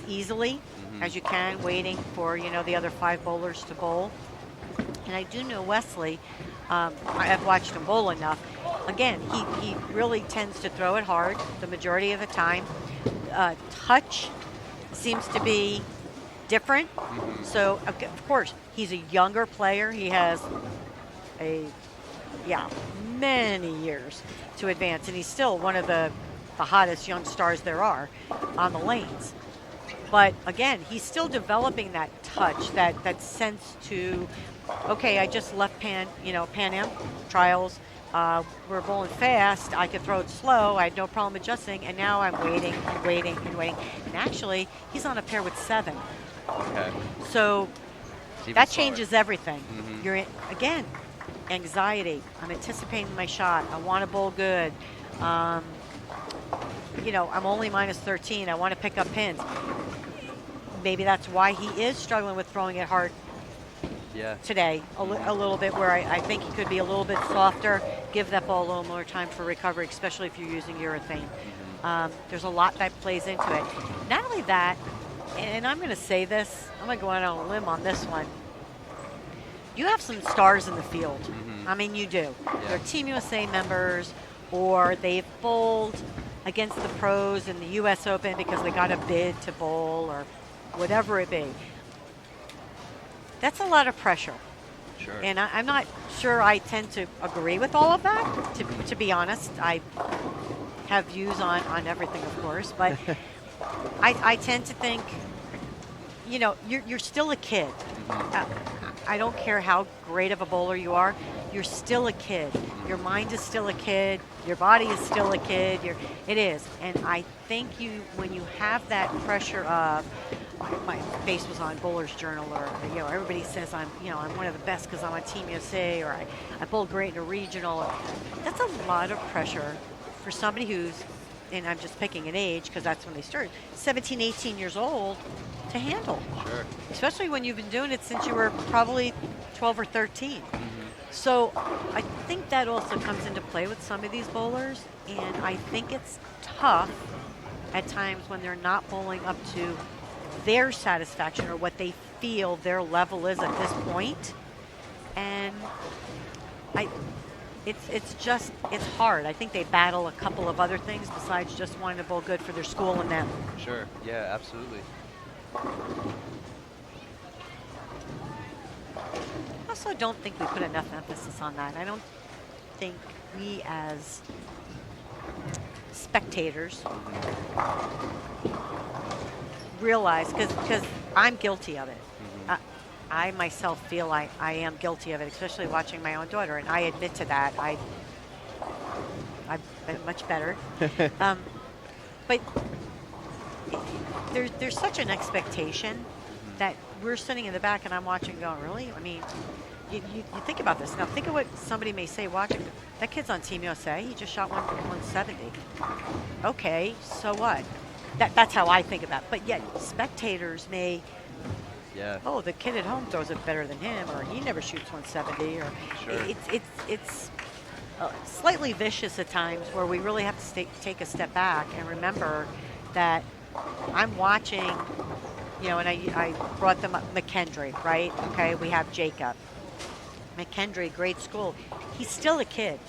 easily as you can, waiting for, the other 5 bowlers to bowl. And I do know Wesley. I've watched him bowl enough. Again, he really tends to throw it hard the majority of the time. Touch seems to be different. So, of course, he's a younger player. He has many years to advance, and he's still one of the hottest young stars there are on the lanes. But again, he's still developing that touch, that sense to, okay, I just left Pan Am trials. We're bowling fast. I could throw it slow. I had no problem adjusting, and now I'm waiting and waiting and waiting. And actually, he's on a pair with 7.
Okay.
So that changes everything. You're again, anxiety. I'm anticipating my shot. I want to bowl good. I'm only minus 13. I want to pick up pins. Maybe that's why he is struggling with throwing it hard today a little bit, where I think he could be a little bit softer, give that ball a little more time for recovery, especially if you're using urethane. There's a lot that plays into it. Not only that, and I'm going to say this, I'm going to go out on a limb on this one. You have some stars in the field. I mean, you do. They're Team USA members, or they've bowled against the pros in the U.S. Open because they got a bid to bowl, or whatever it be. That's a lot of pressure.
Sure.
And I'm not sure I tend to agree with all of that, to be honest. I have views on everything, of course, but I tend to think, you know, you're still a kid. I don't care how great of a bowler you are, you're still a kid. Your mind is still a kid. Your body is still a kid. It is. And I think when you have that pressure of, my face was on Bowler's Journal, or, you know, everybody says I'm one of the best because I'm on Team USA, or I bowl great in a regional. That's a lot of pressure for somebody who's, and I'm just picking an age because that's when they start, 17, 18 years old, to handle.
Sure.
Especially when you've been doing it since you were probably 12 or 13. So I think that also comes into play with some of these bowlers, and I think it's tough at times when they're not bowling up to their satisfaction or what they feel their level is at this point. And it's hard. I think they battle a couple of other things besides just wanting to bowl good for their school and them.
Sure. Yeah, absolutely.
I also don't think we put enough emphasis on that. I don't think we as spectators realize, because I'm guilty of it. I myself feel I am guilty of it, especially watching my own daughter, and I admit to that. I've been much better. But there's such an expectation that we're sitting in the back and I'm watching going, really? I mean, you think about this. Now, think of what somebody may say watching. That kid's on Team USA. He just shot 170. Okay, so what? That's how I think about it. But yet, spectators may, oh, the kid at home throws it better than him, or he never shoots 170. Or it's slightly vicious at times, where we really have to take a step back and remember that I'm watching, you know, and I brought them up, McKendry, right? Okay, we have Jacob. McKendry, great school. He's still a kid.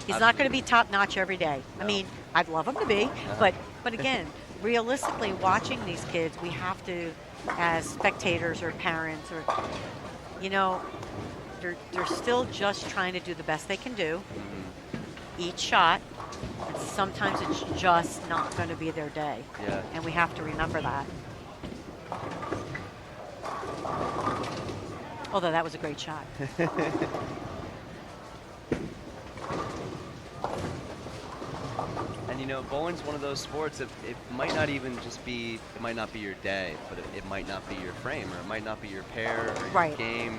He's not going to be top-notch every day. No. I mean, I'd love him to be, but again, realistically, watching these kids, we have to, as spectators or parents, or, you know, they're still just trying to do the best they can do each shot, and sometimes it's just not going to be their day. And we have to remember that. Although that was a great shot.
And you know, bowling's one of those sports that it might not even just be, it might not be your day, but it might not be your frame, or it might not be your pair, or your game.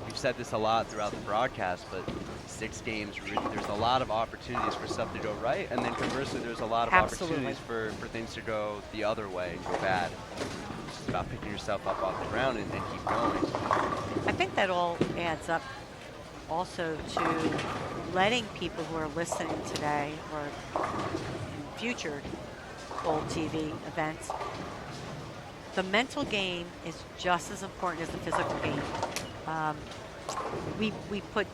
We've said this a lot throughout the broadcast, but 6 games, there's a lot of opportunities for stuff to go right, and then conversely, there's a lot of opportunities for things to go the other way and go bad. It's just about picking yourself up off the ground and keep going.
I think that all adds up also to letting people who are listening today or in future Bowl TV events, the mental game is just as important as the physical game. We put,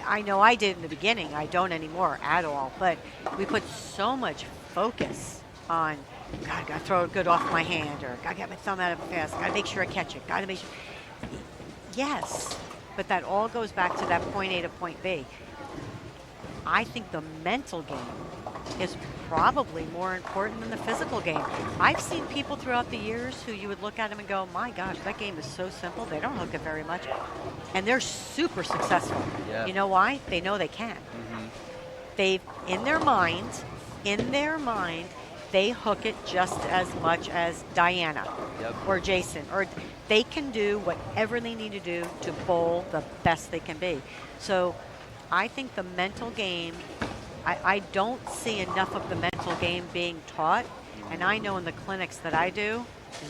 I know I did in the beginning, I don't anymore at all, but we put so much focus on, God, I gotta throw it good off my hand, or gotta get my thumb out of it fast, gotta make sure I catch it, gotta make sure. Yes, but that all goes back to that point A to point B. I think the mental game is probably more important than the physical game. I've seen people throughout the years who you would look at them and go, my gosh, that game is so simple, they don't hook it very much. And they're super successful. You know why? They know they can. They've, in their mind, they hook it just as much as Diana or Jason, or they can do whatever they need to do to bowl the best they can be. So I think the mental game, I don't see enough of the mental game being taught. And I know in the clinics that I do,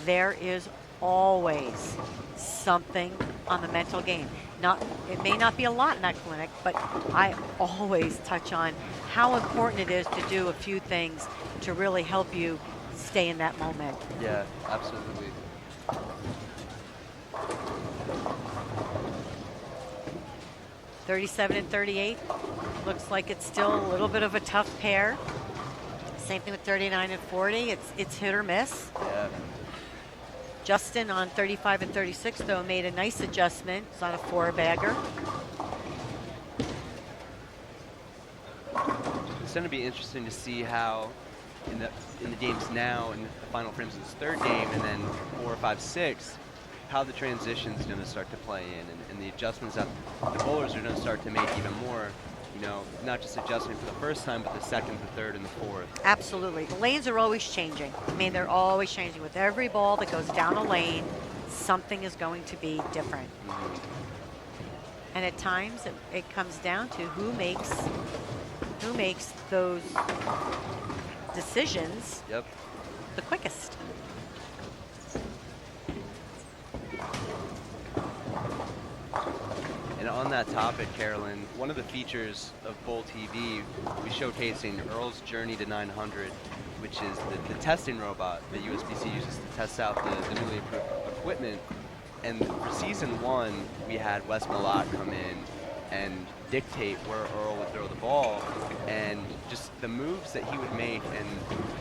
there is always something on the mental game. It may not be a lot in that clinic, but I always touch on how important it is to do a few things to really help you stay in that moment.
Yeah, absolutely.
37 and 38. Looks like it's still a little bit of a tough pair. Same thing with 39 and 40. It's hit or miss.
Yeah.
Justin on 35 and 36, though, made a nice adjustment. It's on a 4-bagger.
It's going to be interesting to see how in the games now, in the final frames of this third game, and then 4, 5, 6, how the transition is going to start to play in, and the adjustments that the bowlers are going to start to make even more. You know, not just adjusting for the first time, but the second, the third, and the fourth.
Absolutely. The lanes are always changing. I mean, they're always changing. With every ball that goes down a lane, something is going to be different. And at times, it comes down to who makes those decisions the quickest.
And on that topic, Carolyn, one of the features of Bowl TV, we showcasing Earl's Journey to 900, which is the testing robot that USBC uses to test out the newly approved equipment. And for season 1, we had Wes Malott come in and dictate where Earl would throw the ball, and just the moves that he would make and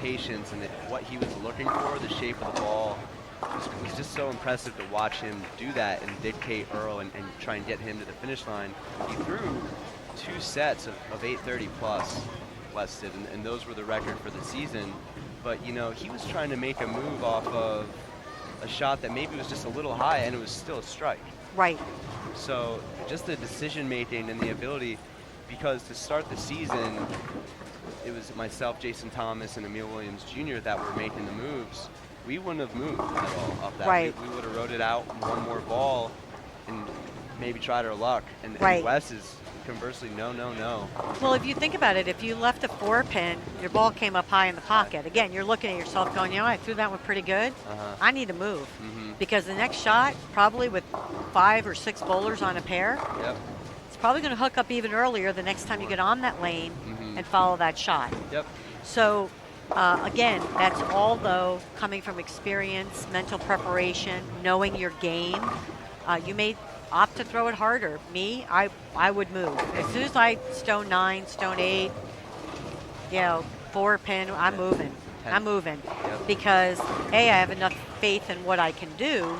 patience and what he was looking for, the shape of the ball. It was just so impressive to watch him do that and dictate Earl and try and get him to the finish line. He threw 2 sets of 830 plus, Wes did, and those were the record for the season. But, you know, he was trying to make a move off of a shot that maybe was just a little high, and it was still a strike.
Right.
So just the decision making and the ability, because to start the season, it was myself, Jason Thomas, and Emil Williams Jr. that were making the moves. We wouldn't have moved at all off that.
Right.
We would have rode it out one more ball and maybe tried our luck. And Wes is conversely, no.
Well, if you think about it, if you left a 4-pin, your ball came up high in the pocket. Again, you're looking at yourself going, you know, I threw that one pretty good. I need to move. Because the next shot, probably with 5 or 6 bowlers on a pair, it's probably going to hook up even earlier the next time you get on that lane and follow that shot. So, again, that's all, though, coming from experience, mental preparation, knowing your game. You may opt to throw it harder. Me, I would move. As soon as I stone 9, stone 8, you know, 4-pin, I'm moving. I'm moving. Because, A, I have enough faith in what I can do,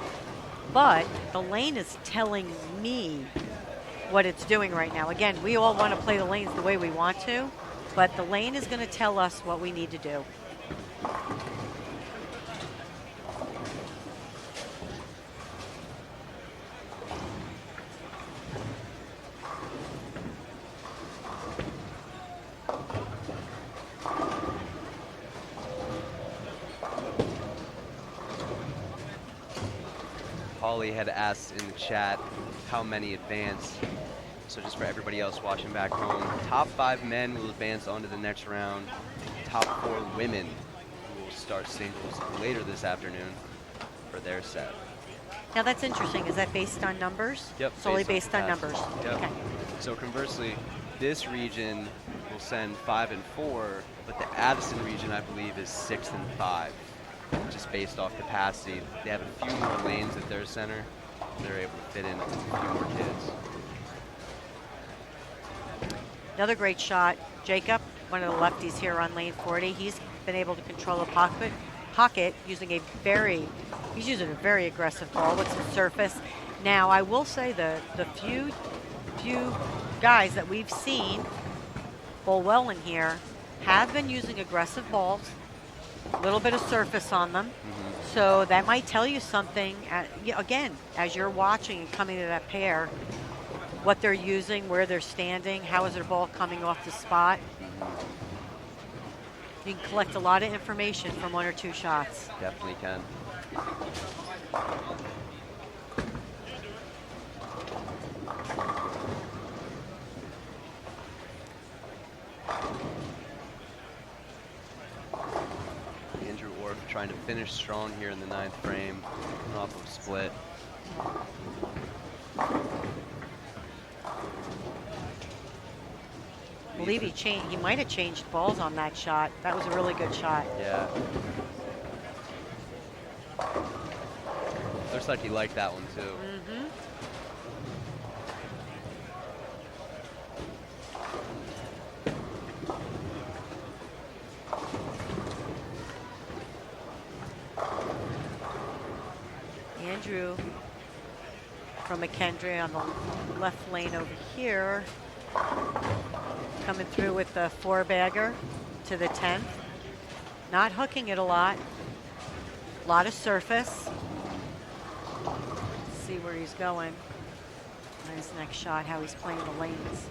but the lane is telling me what it's doing right now. Again, we all want to play the lanes the way we want to, but the lane is going to tell us what we need to do.
Holly had asked in the chat how many advance. So just for everybody else watching back home, top 5 men will advance on to the next round. Top 4 women will start singles later this afternoon for their set.
Now that's interesting. Is that based on numbers?
Yep.
Solely based on numbers.
Yep.
Okay.
So conversely, this region will send 5 and 4, but the Addison region, I believe, is 6 and 5. Just based off capacity. They have a few more lanes at their center. They're able to fit in a few more kids.
Another great shot. Jacob, one of the lefties here on lane 40. He's been able to control the pocket using he's using a very aggressive ball with some surface. Now, I will say the few guys that we've seen bowl well in here have been using aggressive balls. A little bit of surface on them. So that might tell you something, again, as you're watching and coming to that pair, what they're using, where they're standing, how is their ball coming off the spot. You can collect a lot of information from 1 or 2 shots.
Definitely can. Trying to finish strong here in the 9th frame, off of split.
I believe he might have changed balls on that shot. That was a really good shot.
Yeah. Looks like he liked that one too.
Mm-hmm. Andrew from McKendree on the left lane over here. Coming through with the 4-bagger to the 10th. Not hooking it a lot. A lot of surface. Let's see where he's going. And his next shot, how he's playing the lanes.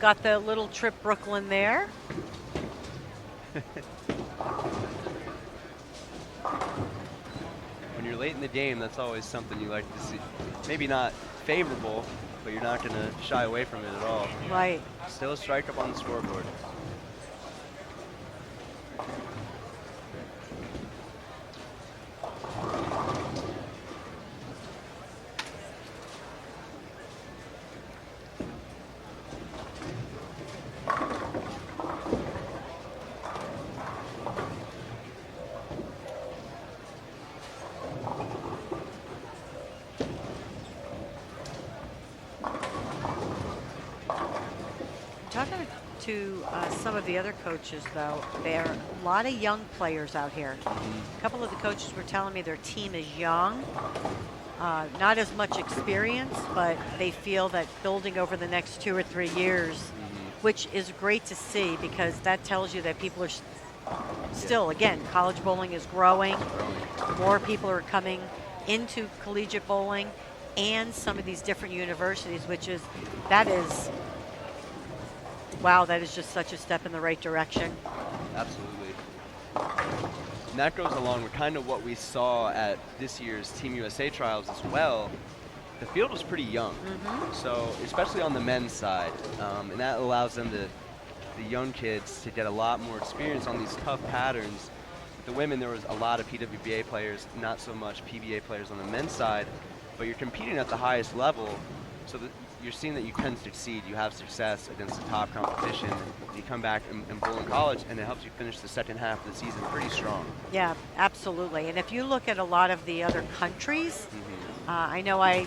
Got the little trip Brooklyn there.
When you're late in the game, that's always something you like to see. Maybe not favorable, but you're not going to shy away from it at all.
Right.
Still a strike up on the scoreboard.
Talking to some of the other coaches, though, there are a lot of young players out here. A couple of the coaches were telling me their team is young, not as much experience, but they feel that building over the next 2 or 3 years, which is great to see because that tells you that people are still, again, college bowling is growing. More people are coming into collegiate bowling and some of these different universities, wow, that is just such a step in the right direction.
Absolutely. And that goes along with kind of what we saw at this year's Team USA trials as well. The field was pretty young, so especially on the men's side, and that allows them the young kids to get a lot more experience on these tough patterns. With the women, there was a lot of PWBA players, not so much PBA players on the men's side, but you're competing at the highest level, so that you're seeing that you can succeed, you have success against the top competition, you come back and bowl in college, and it helps you finish the second half of the season pretty strong.
Yeah, absolutely. And if you look at a lot of the other countries, I know I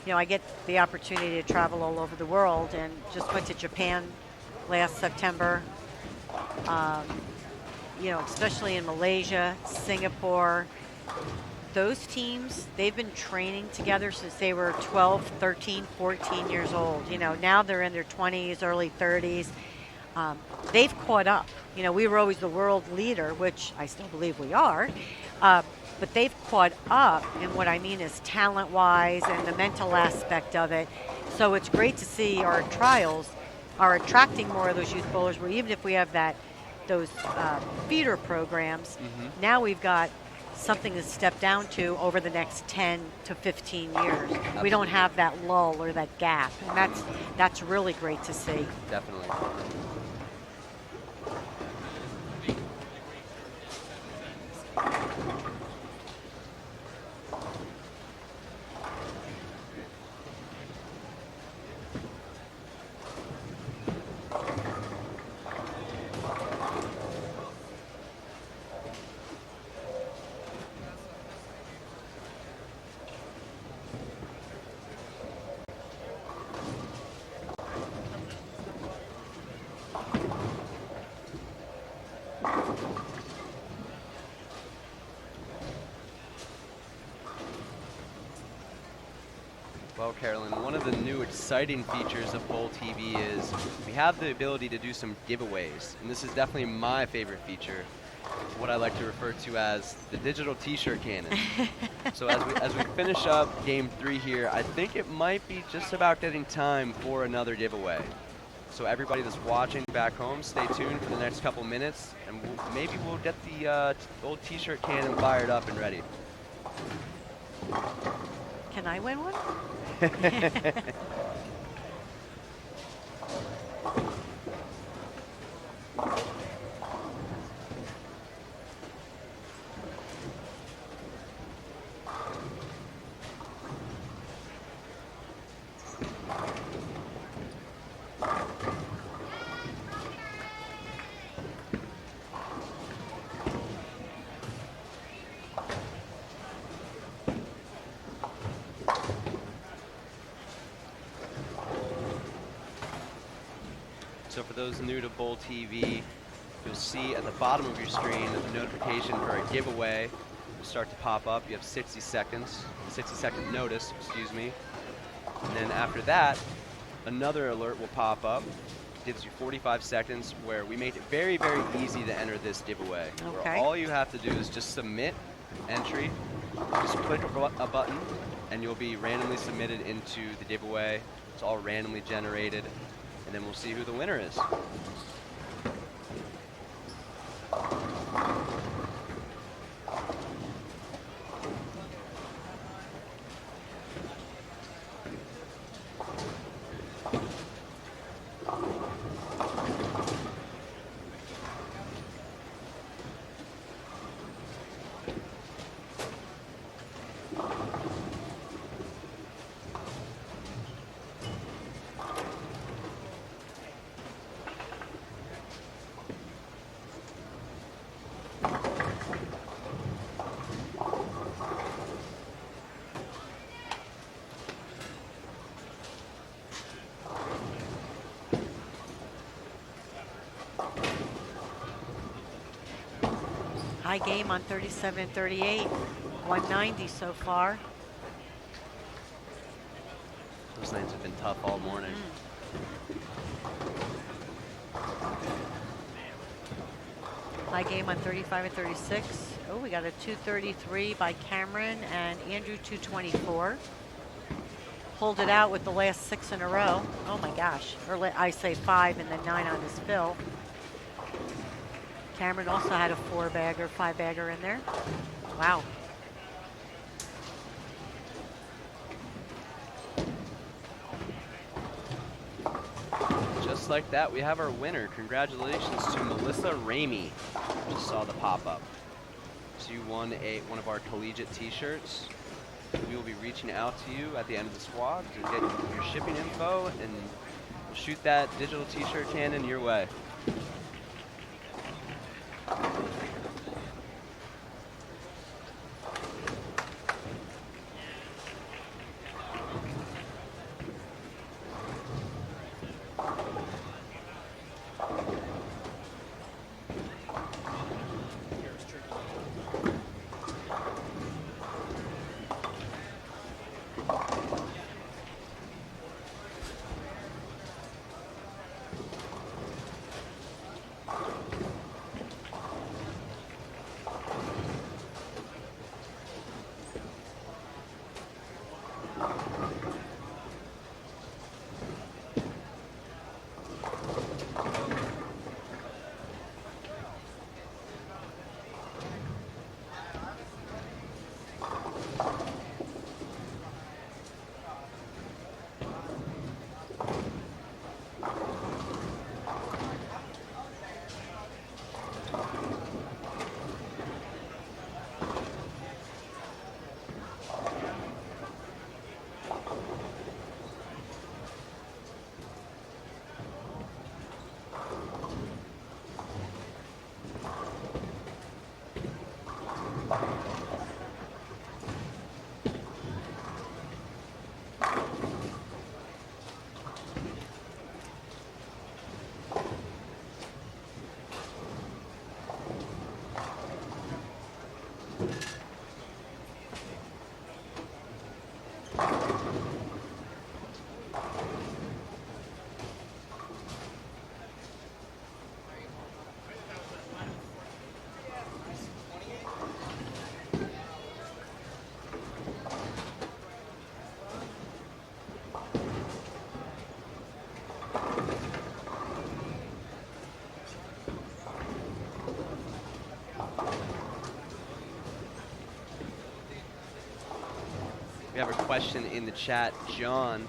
get the opportunity to travel all over the world, and just went to Japan last September. Especially in Malaysia, Singapore. Those teams, they've been training together since they were 12, 13, 14 years old. Now they're in their 20s, early 30s. They've caught up. We were always the world leader, which I still believe we are. But they've caught up, and what I mean is talent-wise and the mental aspect of it. So it's great to see our trials are attracting more of those youth bowlers, where even if we have those feeder programs, now we've got something to step down to over the next 10 to 15 years.
Absolutely.
We don't have that lull or that gap, and that's really great to see.
Definitely. Well, Carolyn, one of the new exciting features of Bowl TV is we have the ability to do some giveaways, and this is definitely my favorite feature. what I like to refer to as the digital t-shirt cannon. So as we finish up game 3 here, I think it might be just about getting time for another giveaway. So everybody that's watching back home, stay tuned for the next couple minutes, and maybe we'll get the old t-shirt cannon fired up and ready.
Can I win one?
So for those new to Bowl TV, you'll see at the bottom of your screen a notification for a giveaway will start to pop up. You have 60 seconds, 60-second notice, excuse me. And then after that, another alert will pop up. Gives you 45 seconds where we make it very, very easy to enter this giveaway.
Okay.
Where all you have to do is just submit entry. Just click a button and you'll be randomly submitted into the giveaway. It's all randomly generated. And then we'll see who the winner is.
High game on 37-38, 190 so far.
Those lanes have been tough all morning.
High game on 35-36. Oh, we got a 233 by Cameron and Andrew 224. Pulled it out with the last 6 in a row. Oh my gosh. Or I say 5 and then 9 on his fill. Cameron also had a 4-bagger, 5-bagger in there. Wow.
Just like that, we have our winner. Congratulations to Melissa Ramey. Just saw the pop-up. So you won one of our collegiate t-shirts. We will be reaching out to you at the end of the squad to get your shipping info, and we'll shoot that digital t-shirt cannon your way. We have a question in the chat. John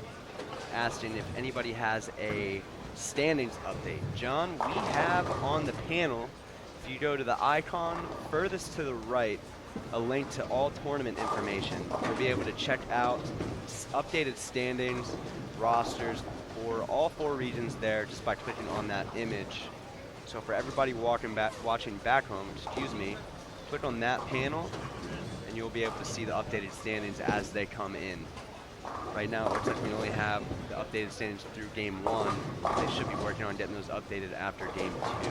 asking if anybody has a standings update. John, we have on the panel, if you go to the icon furthest to the right, a link to all tournament information. You'll be able to check out updated standings, rosters for all 4 regions there just by clicking on that image. So for everybody watching back home, excuse me, click on that panel and you'll be able to see the updated standings as they come in. Right now, it looks like we only have the updated standings through game 1. They should be working on getting those updated after game 2.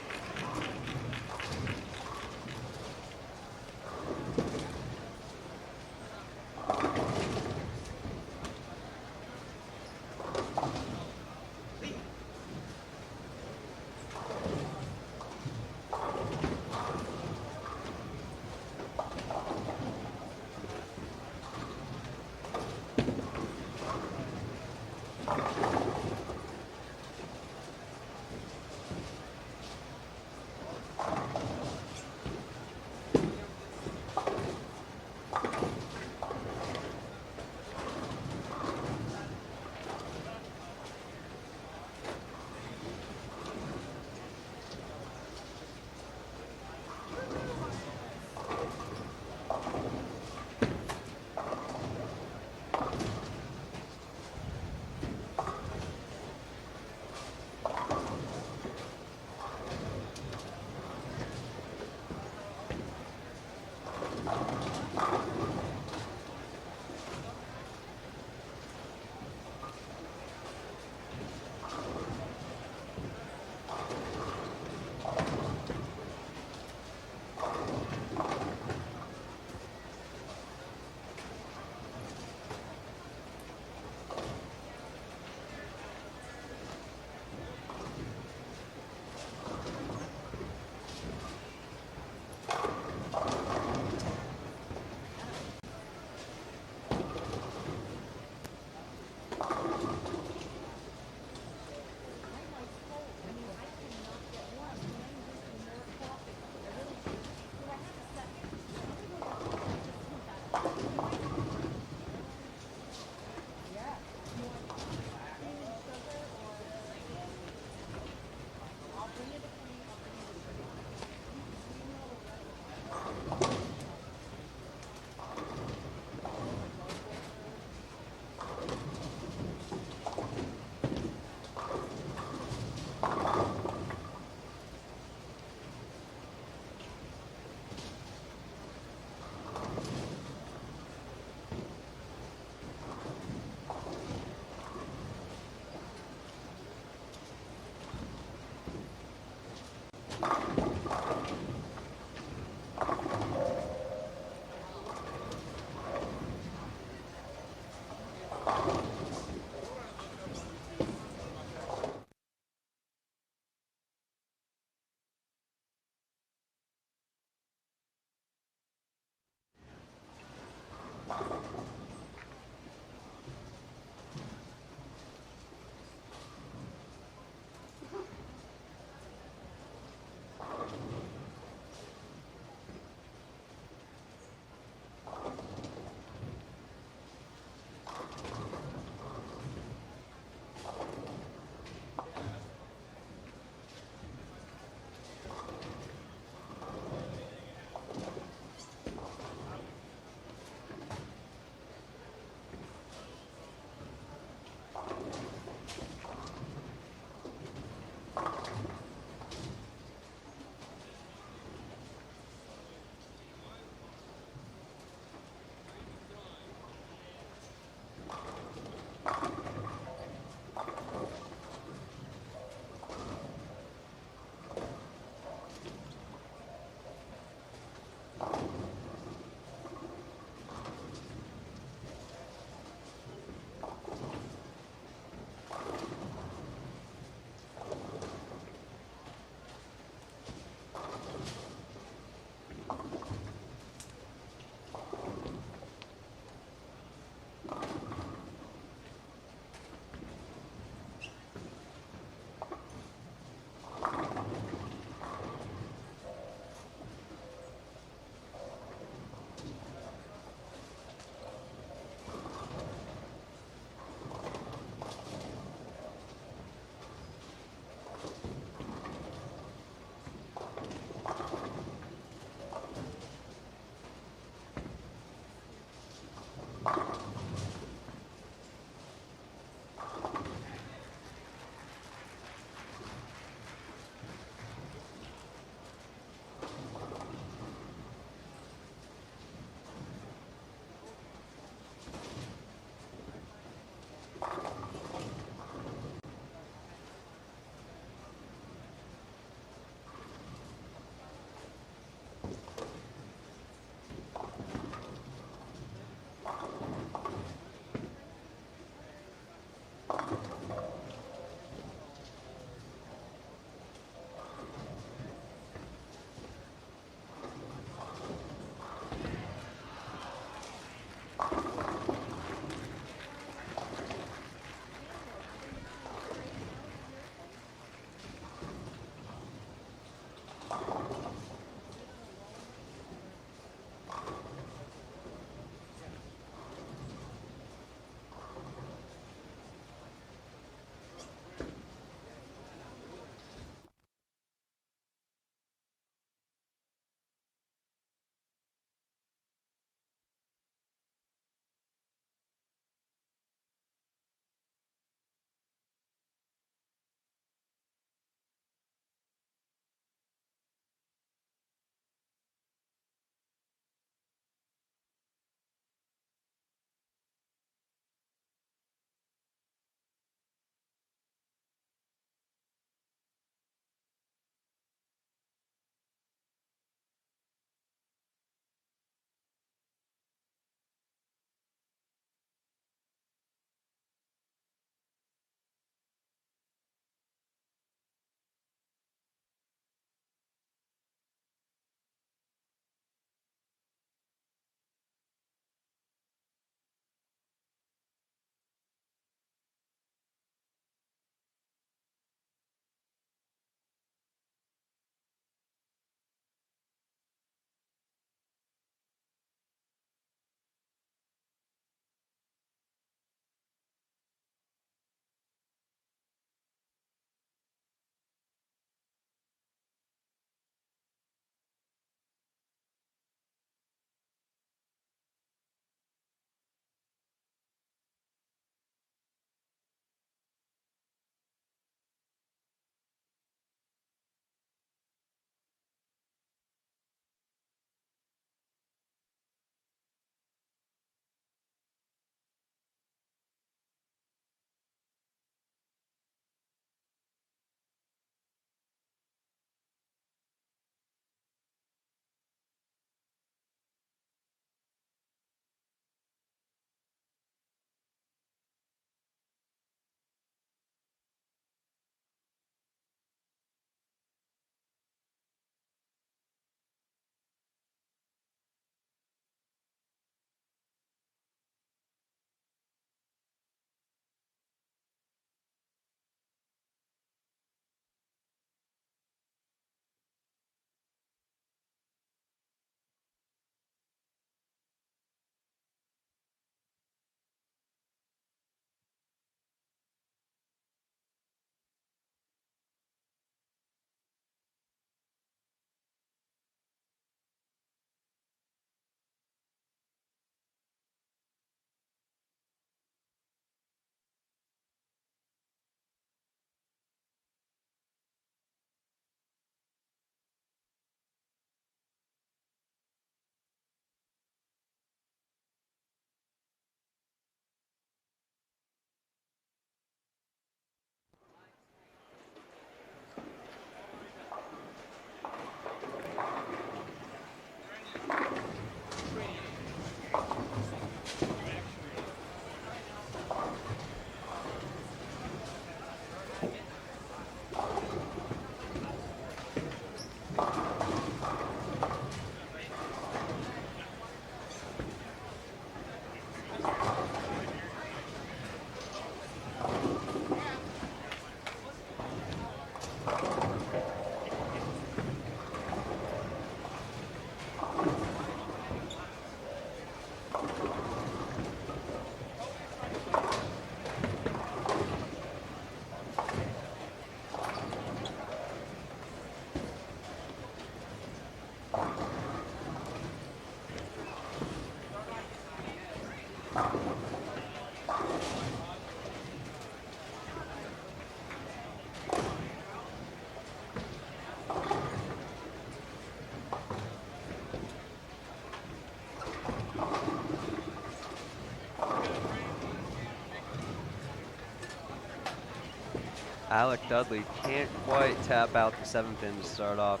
Alec Dudley can't quite tap out the 7-pin to start off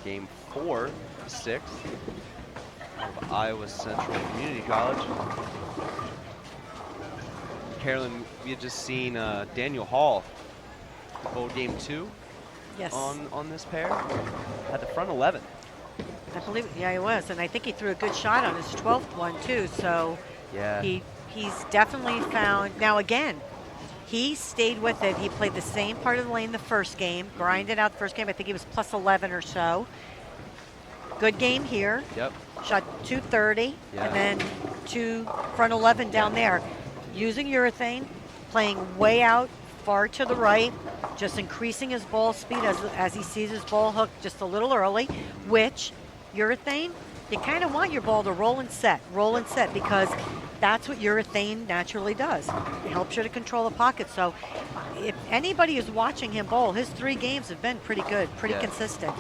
game 4, the 6th of Iowa Central Community College. Carolyn, we had just seen Daniel Hall bowl game 2
Yes.
on this pair at the front 11.
I believe, yeah, he was, and I think he threw a good shot on his 12th one too. So
Yeah.
he's definitely found. Now again, he stayed with it. He played the same part of the lane the first game, grinded out the first game. I think he was plus 11 or so. Good game here.
Yep.
Shot 230,
Yeah.
and then two front 11 down there. Using urethane, playing way out, far to the right, just increasing his ball speed as he sees his ball hook just a little early, which urethane, you kind of want your ball to roll and set, because that's what urethane naturally does. It helps you to control the pocket. So if anybody is watching him bowl, his 3 games have been pretty good, pretty consistent.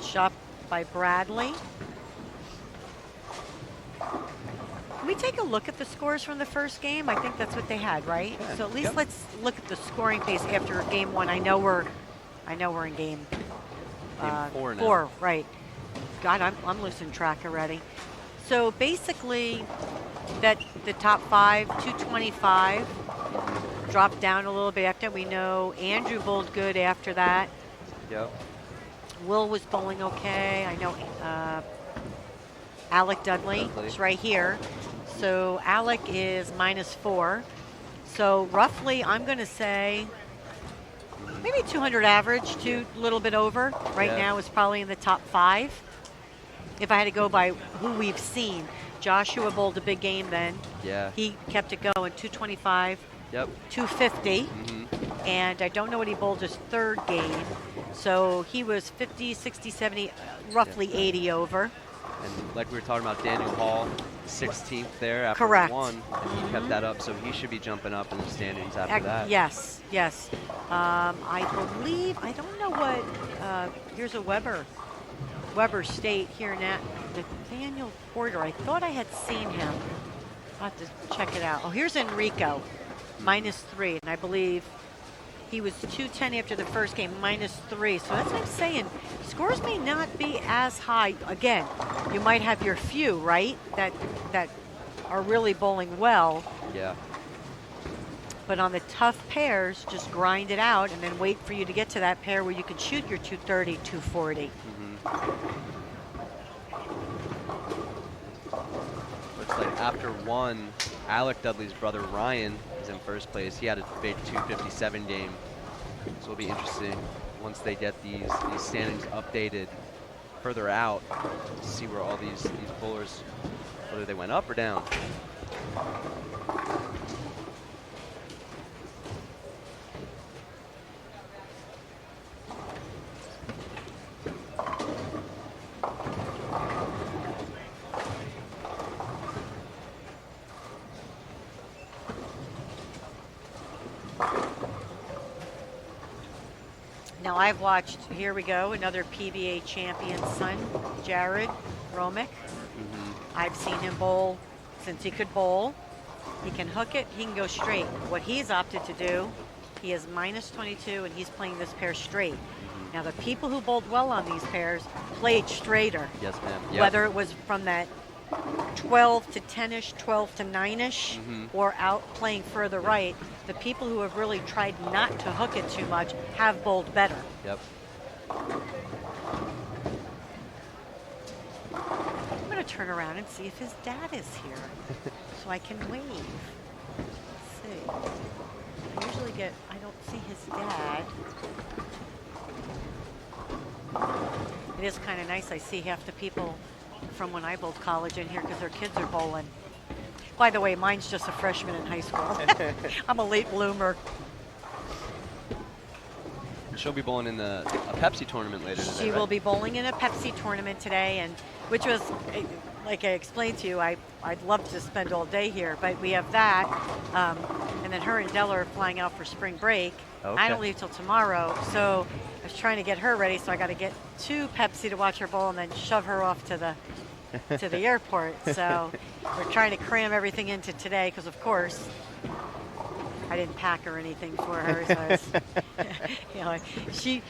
Shot by Bradley. Can we take a look at the scores from the first game? I think that's what they had, right?
Yeah.
So at least let's look at the scoring pace after game 1. I know we're in game
4 now.
4, right? God, I'm losing track already. So basically, that the top 5, 225, dropped down a little bit after. We know Andrew bowled good after that.
Yep.
Will was bowling okay. I know Alec Dudley is right here. So Alec is -4. So roughly, I'm going to say maybe 200 average, a little bit over. Right now is probably in the top 5. If I had to go by who we've seen. Joshua bowled a big game then.
Yeah.
He kept it going, 225,
Yep.
250. And I don't know what he bowled his 3rd game. So he was 50, 60, 70, roughly 80 over.
And like we were talking about, Daniel Hall, 16th there after
Correct.
1. And he kept that up, so he should be jumping up in the standings after that.
Yes, yes. I believe, I don't know what, here's a Weber State here now. Nathaniel Porter, I thought I had seen him. I'll have to check it out. Oh, here's Enrico, -3, and I believe he was 210 after the first game, -3. So that's what I'm saying. Scores may not be as high. Again, you might have your few, right, that are really bowling well.
Yeah.
But on the tough pairs, just grind it out and then wait for you to get to that pair where you can shoot your 230, 240.
Looks like after 1, Alec Dudley's brother Ryan is in first place. He had a big 257 game. So it'll be interesting once they get these standings updated further out to see where all these bowlers, whether they went up or down.
Now I've watched, here we go, another PBA champion son, Jared Romick. I've seen him bowl since he could bowl. He can hook it, he can go straight. What he's opted to do, he is -22 and he's playing this pair straight. Now the people who bowled well on these pairs played straighter.
Yes, ma'am. Yep.
Whether it was from that 12 to 10-ish, 12 to 9-ish, or out playing further right, the people who have really tried not to hook it too much have bowled better.
Yep.
I'm going to turn around and see if his dad is here so I can wave. Let's see. I usually get, I don't see his dad. It is kind of nice. I see half the people from when I bowled college in here because their kids are bowling. By the way, mine's just a freshman in high school. I'm a late bloomer.
she'll be bowling in a Pepsi tournament later today,
She
right?
will be bowling in a Pepsi tournament today, and which was, like I explained to you, I'd love to spend all day here, but we have that, and then her and Della are flying out for spring break.
Okay.
I don't leave till tomorrow, so I was trying to get her ready, so I got to get to Pepsi to watch her bowl and then shove her off to the airport. So we're trying to cram everything into today because, of course, I didn't pack or anything for her. So I was,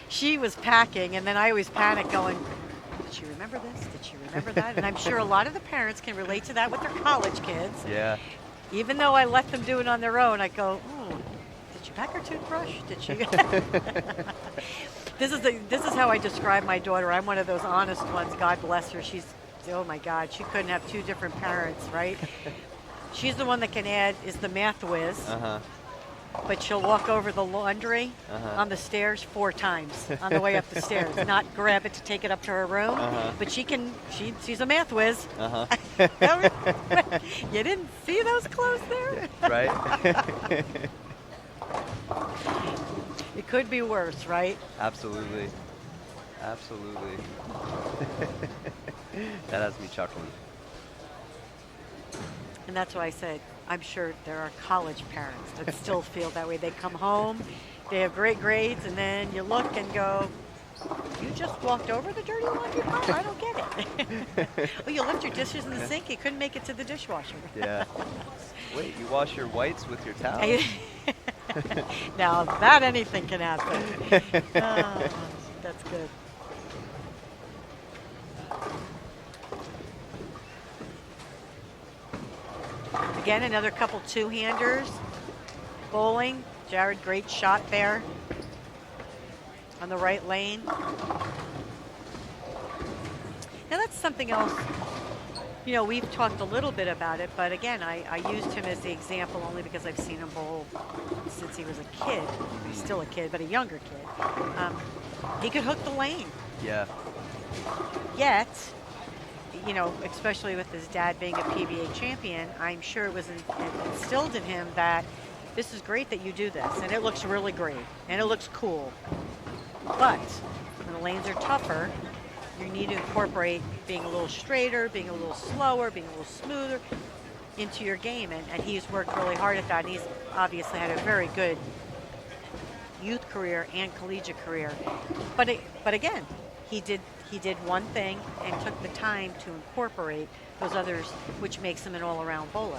she was packing, and then I always panic going, did she remember this? Did she remember that? And I'm sure a lot of the parents can relate to that with their college kids.
Yeah.
Even though I let them do it on their own, I go, did she pack her toothbrush? Did she? This is how I describe my daughter. I'm one of those honest ones. God bless her. She's, oh my God, she couldn't have two different parents, right? She's the one that can add, is the math whiz. But she'll walk over the laundry on the stairs 4 times on the way up the stairs, not grab it to take it up to her room. But she's a math whiz. You didn't see those clothes there?
Right?
It could be worse, right?
Absolutely. Absolutely. That has me chuckling.
And that's why I said, I'm sure there are college parents that still feel that way. They come home, they have great grades, and then you look and go, you just walked over the dirty laundry pile? I don't get it. Well, you left your dishes in the sink, you couldn't make it to the dishwasher.
Yeah. Wait, you wash your whites with your towel?
Now, that anything can happen. That's good. Again, another couple two-handers. Bowling. Jared, great shot there on the right lane. Now that's something else. You know, we've talked a little bit about it, but again, I used him as the example only because I've seen him bowl since he was a kid. He's still a kid, but a younger kid. He could hook the lane.
Yeah.
Yet, you know, especially with his dad being a PBA champion, I'm sure it was instilled in him that this is great that you do this, and it looks really great, and it looks cool. But when the lanes are tougher, you need to incorporate being a little straighter, being a little slower, being a little smoother into your game, and he's worked really hard at that, and he's obviously had a very good youth career and collegiate career. But again, he did one thing and took the time to incorporate those others, which makes him an all-around bowler.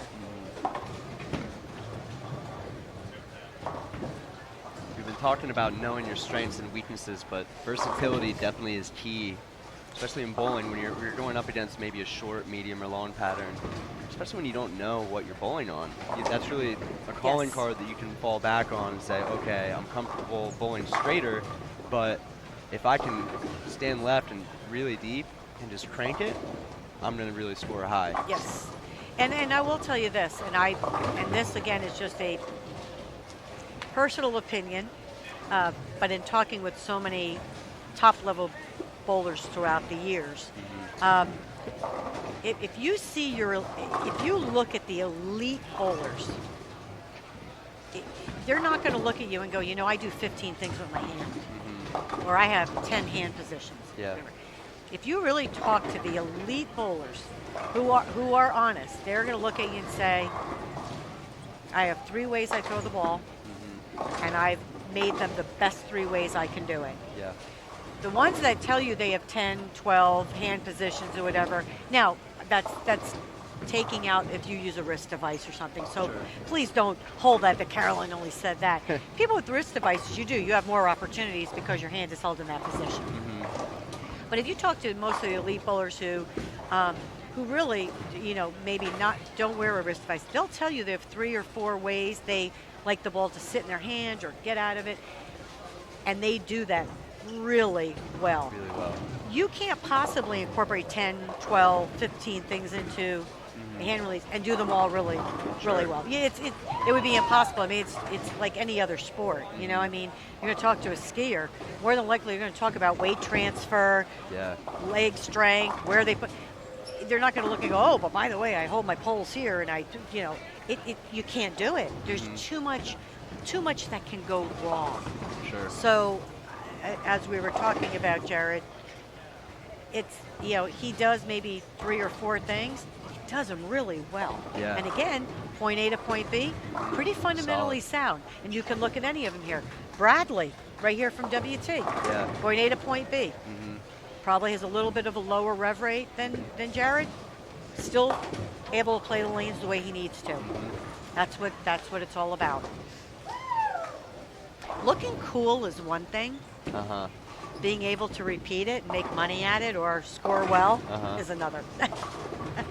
We've been talking about knowing your strengths and weaknesses, but versatility definitely is key, especially in bowling when you're going up against maybe a short, medium, or long pattern, especially when you don't know what you're bowling on. That's really a calling card that you can fall back on and say, okay, I'm comfortable bowling straighter, but if I can stand left and really deep and just crank it, I'm going to really score high.
Yes. And I will tell you this, and this again is just a personal opinion, but in talking with so many top-level bowlers throughout the years, if you look at the elite bowlers, they're not going to look at you and go, you know, I do 15 things with my hand, or I have 10 hand positions.
Yeah.
If you really talk to the elite bowlers who are honest, they're going to look at you and say, I have 3 ways I throw the ball, and I've made them the best 3 ways I can do it.
Yeah.
The ones that tell you they have 10, 12 hand positions or whatever, now that's taking out if you use a wrist device or something. So
Sure.
Please don't hold that Carolyn only said that. People with wrist devices, you have more opportunities because your hand is held in that position. But if you talk to most of the elite bowlers who really, you know, maybe don't wear a wrist device, they'll tell you they have 3 or 4 ways they like the ball to sit in their hand or get out of it, and they do that really well.
Really well.
You can't possibly incorporate 10, 12, 15 things into a hand release and do them all really well. Yeah, it would be impossible. I mean, it's like any other sport. You know, I mean, you're going to talk to a skier, more than likely you're going to talk about weight transfer, leg strength, where they put. They're not going to look and go, oh, but by the way, I hold my poles here, and you can't do it. There's too much that can go wrong.
Sure.
So as we were talking about, Jared, it's, he does maybe 3 or 4 things. He does them really well.
Yeah.
And again, point A to point B, pretty fundamentally
Solid.
sound. And you can look at any of them here. Bradley, right here from WT.
Yeah.
Point A to point B.
Mm-hmm.
Probably has a little bit of a lower rev rate than Jared. Still able to play the lanes the way he needs to. That's what it's all about. Looking cool is one thing.
Uh-huh.
Being able to repeat it and make money at it or score well is another.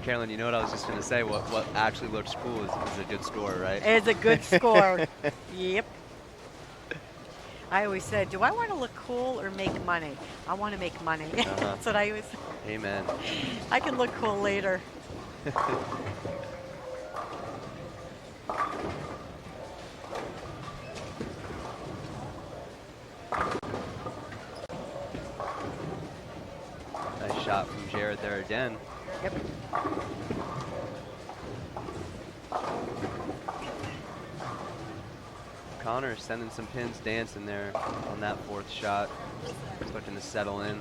Carolyn, you know what I was just going to say? What actually looks cool is a good score, right?
It's a good score. Yep. I always said, do I want to look cool or make money? I want to make money. That's what I always say.
Amen.
I can look cool later.
Nice shot from Jared there again.
Yep.
Connor sending some pins dancing there on that 4th shot. He's looking to settle in.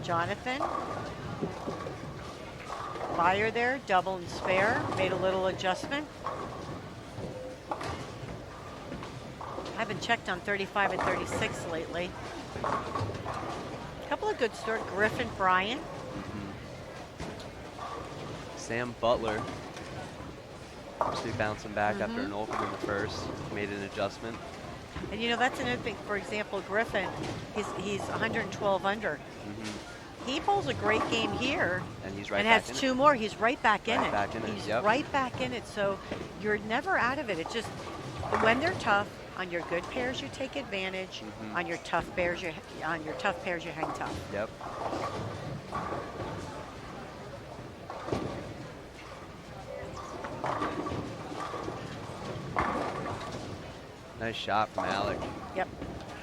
Jonathan. Fire there, double and spare. Made a little adjustment. I haven't checked on 35 and 36 lately. A couple of good starts. Griffin, Bryan.
Sam Butler. Actually bouncing back after an open in the 1st. Made an adjustment.
And that's another thing. For example, Griffin, he's 112 under. He bowls a great game here.
And he's right
and
back
has
in
2 more. He's right back in it.
Back in it.
He's
Yep.
right back in it. So you're never out of it. It's just when they're tough. On your good pairs, you take advantage. On your tough pairs, you hang tough.
Yep. Nice shot from Alec.
Yep.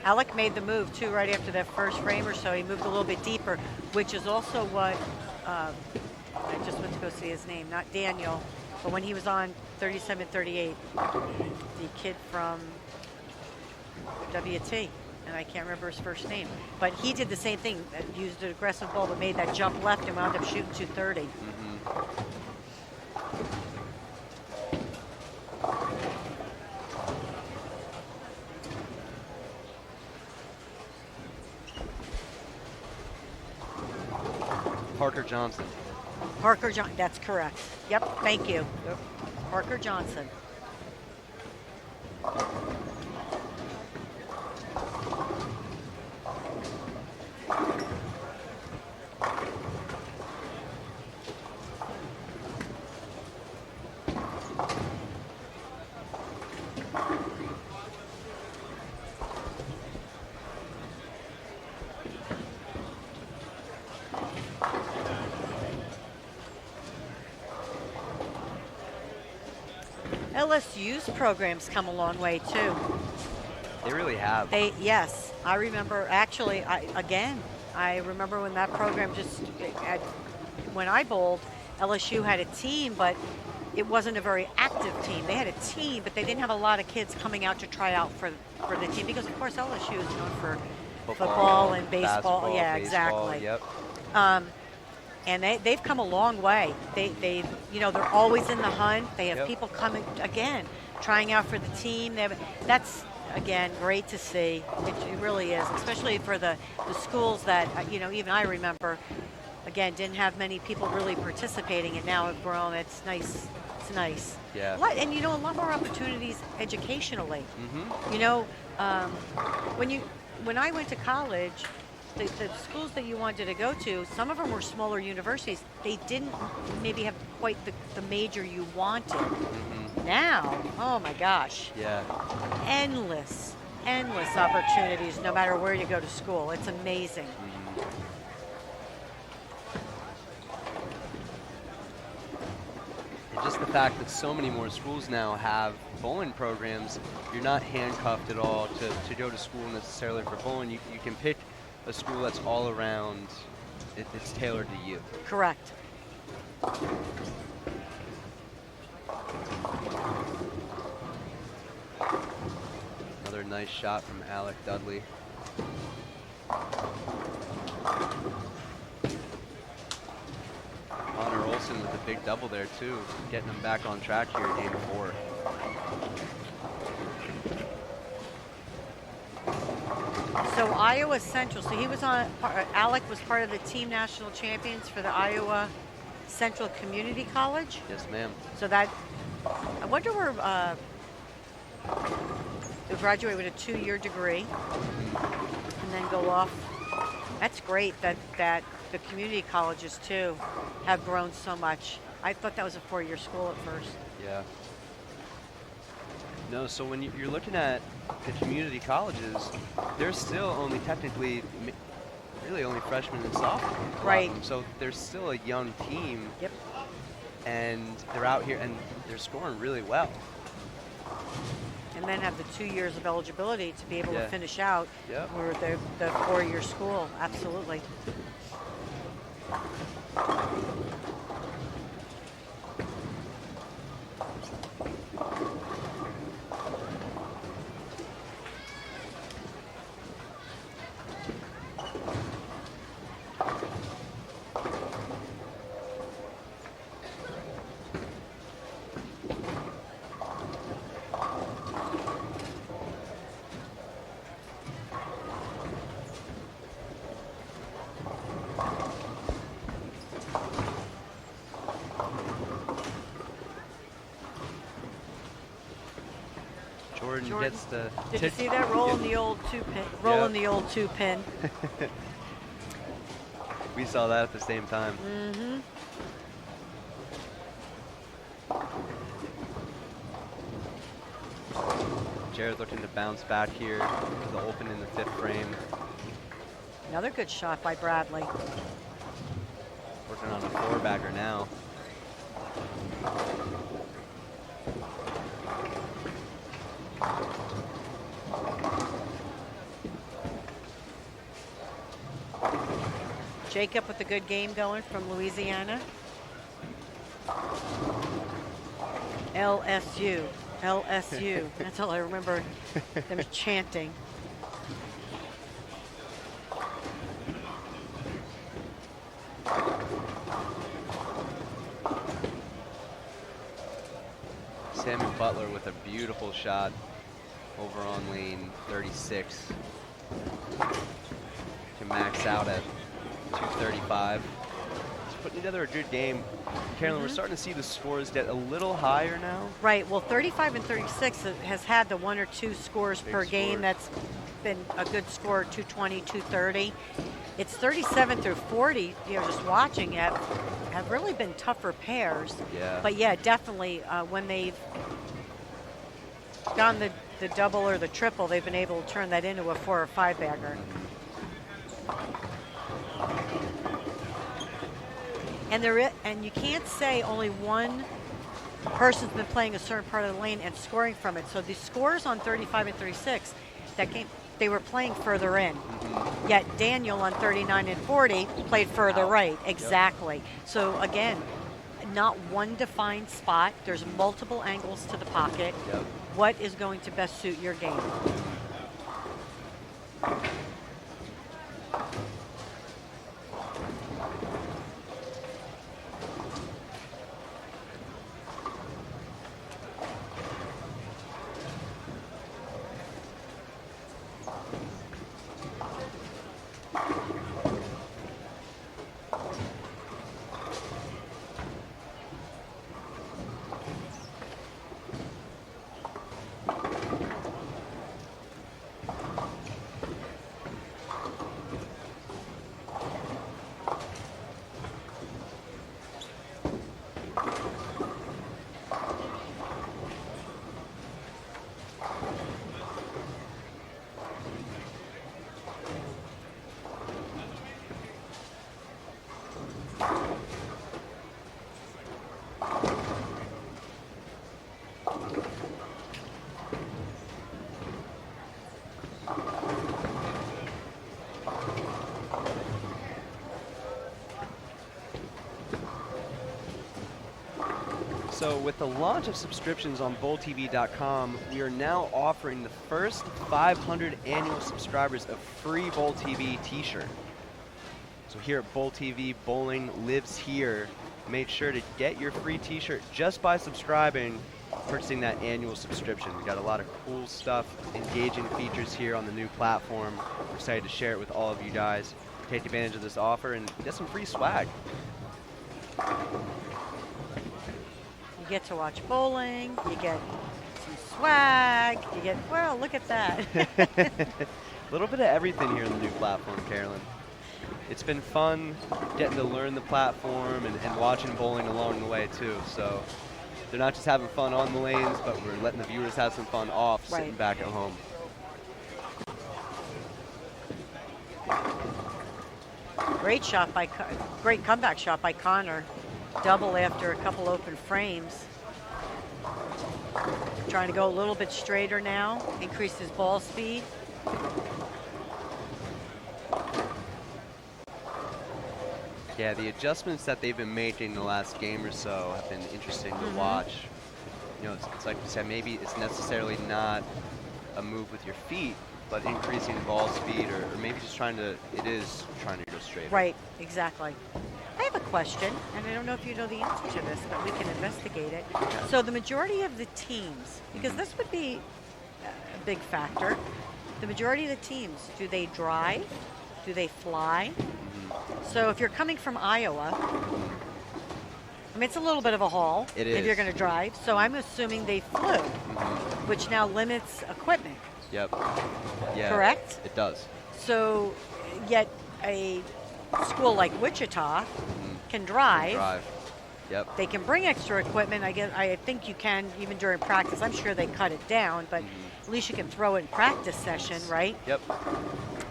Alec made the move too right after that first frame or so. He moved a little bit deeper, which is also what I just went to go see his name, not Daniel, but when he was on 37-38, the kid from WT, and I can't remember his first name, but he did the same thing, used an aggressive ball, but made that jump left and wound up shooting 230.
Parker Johnson.
Parker Johnson, that's correct. Yep, thank you. Yep. Parker Johnson. LSU's programs come a long way too.
They really have.
Yes, I remember. Actually, I remember when that program when I bowled, LSU had a team, but it wasn't a very active team. They had a team, but they didn't have a lot of kids coming out to try out for the team because, of course, LSU is known for football and baseball. Yeah,
baseball,
exactly.
Yep.
And they've come a long way. They're always in the hunt. They have people coming again, trying out for the team. That's again great to see. It really is, especially for the schools that even I remember. Again, didn't have many people really participating, and now have grown. It's nice. It's nice.
Yeah.
And a lot more opportunities educationally. When I went to college. The schools that you wanted to go to, some of them were smaller universities. They didn't maybe have quite the major you wanted. Now, oh my gosh.
Yeah.
Endless opportunities no matter where you go to school. It's amazing.
And just the fact that so many more schools now have bowling programs, you're not handcuffed at all to go to school necessarily for bowling. You can pick a school that's all around it's tailored to you.
Correct.
Another nice shot from Alec Dudley. Connor Olson with a big double there too, getting him back on track here in game 4.
So Iowa Central, so he was on, Alec was part of the team national champions for the Iowa Central Community College.
Yes, ma'am.
So that, I wonder where, they'll graduate with a 2-year degree and then go off. That's great that the community colleges too have grown so much. I thought that was a 4-year school at first.
Yeah. No, so when you're looking at the community colleges, they're still only technically, really only freshmen and sophomores. a lot of
Right.
them. So they're still a young team.
Yep.
And they're out here and they're scoring really well.
And then have the 2 years of eligibility to be able
Yeah.
to finish out
Yep.
or the 4-year school. Absolutely.
Jordan gets the.
Did you see that rolling the old 2-pin? Rolling the old 2-pin.
We saw that at the same time.
Mm-hmm.
Jared looking to bounce back here to the open in the 5th frame.
Another good shot by Bradley.
Working on a 4-bagger now.
Jacob with a good game going from Louisiana. LSU. LSU. That's all I remember them chanting.
Samuel Butler with a beautiful shot over on lane 36 to max out at 235. He's putting together a good game. Carolyn, we're starting to see the scores get a little higher now.
Right. Well, 35 and 36 has had the 1 or 2 scores
Big
per
score.
game. That's been a good score, 220, 230. It's 37 through 40, just watching it, have really been tougher pairs.
Yeah.
But yeah, definitely when they've gone the double or the triple, they've been able to turn that into a 4 or 5 bagger. And you can't say only one person's been playing a certain part of the lane and scoring from it. So the scores on 35 and 36, that game, they were playing further in. Yet Daniel on 39 and 40 played further right. Exactly. So again, not one defined spot. There's multiple angles to the pocket.
Yep.
What is going to best suit your game?
So with the launch of subscriptions on BowlTV.com, we are now offering the first 500 annual subscribers a free Bowl TV t-shirt. So here at Bowl TV, bowling lives here. Make sure to get your free t-shirt just by subscribing, purchasing that annual subscription. We got a lot of cool stuff, engaging features here on the new platform. We're excited to share it with all of you guys. Take advantage of this offer and get some free swag.
You get to watch bowling, you get some swag, you get, well, look at that.
A little bit of everything here on the new platform, Carolyn. It's been fun getting to learn the platform and watching bowling along the way too. So they're not just having fun on the lanes, but we're letting the viewers have some fun off, sitting back at home.
Great shot by, great comeback shot by Connor. Double after a couple open frames. Trying to go a little bit straighter now, increase his ball speed.
Yeah, the adjustments that they've been making the last game or so have been interesting to watch. You know, it's like you said, maybe it's necessarily not a move with your feet, but increasing ball speed, or maybe just trying to go straight.
Right, exactly. I have a question, and I don't know if you know the answer to this, but we can investigate it.
Okay.
So the majority of the teams, because this would be a big factor, the majority of the teams, do they drive? Do they fly? So if you're coming from Iowa, I mean, it's a little bit of a haul if you're going to drive. So I'm assuming they flew, which now limits equipment.
Yep. Yeah.
Correct?
It does.
So yet a school like Wichita can drive.
Yep.
They can bring extra equipment. I think you can even during practice. I'm sure they cut it down, but at least you can throw it in practice session, right?
Yep.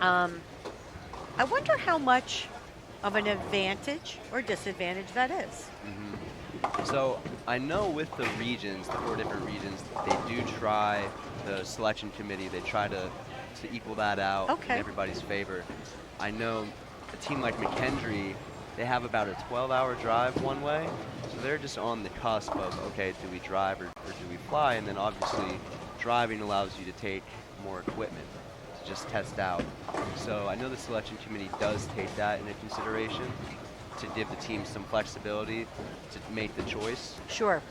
I wonder how much of an advantage or disadvantage that is.
So I know with the regions, the 4 different regions, they do try, the selection committee, they try to equal that out in everybody's favor. I know a team like McKendree, they have about a 12-hour drive one way, so they're just on the cusp of, okay, do we drive or do we fly? And then obviously driving allows you to take more equipment to just test out. So I know the selection committee does take that into consideration to give the team some flexibility to make the choice.
Sure.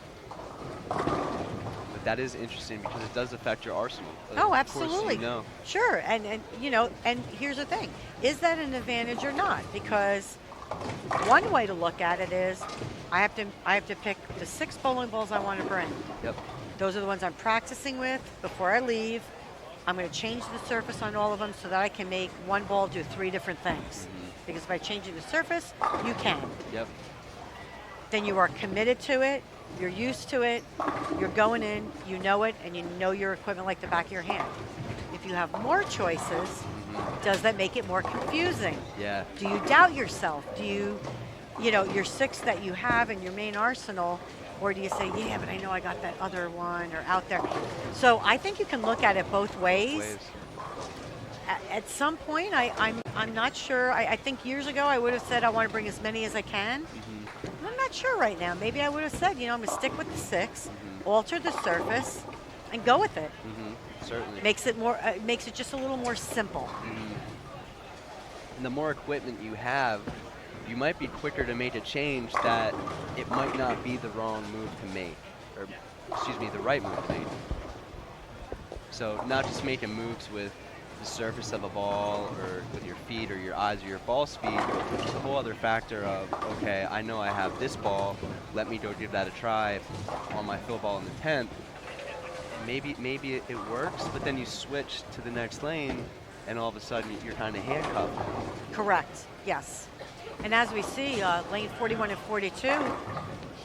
But that is interesting because it does affect your arsenal.
Oh,
Of course,
absolutely.
you know.
Sure, and you know, and here's the thing: is that an advantage or not? Because one way to look at it is, I have to pick the 6 bowling balls I want to bring.
Yep.
Those are the ones I'm practicing with before I leave. I'm going to change the surface on all of them so that I can make one ball do 3 different things. Because by changing the surface, you can.
Yep.
Then you are committed to it, you're used to it, you're going in, you know it, and you know your equipment like the back of your hand. If you have more choices, does that make it more confusing?
Yeah.
Do you doubt yourself? Do you know, your 6 that you have in your main arsenal, or do you say, yeah, but I know I got that other one or out there? So I think you can look at it both ways. At some point, I'm not sure. I think years ago I would have said I want to bring as many as I can. I'm not sure right now. Maybe I would have said, you know, I'm going to stick with the 6, alter the surface, and go with it.
Certainly.
Makes it just a little more simple.
And the more equipment you have, you might be quicker to make a change that it might not be the wrong move to make, or excuse me, the right move to make. So not just making moves with the surface of a ball or with your feet or your eyes or your ball speed. There's a whole other factor of, okay, I know I have this ball, let me go give that a try on my fill ball in the 10th. Maybe it works, but then you switch to the next lane and all of a sudden you're kind of handcuffed.
Correct, yes. And as we see, lane 41 and 42,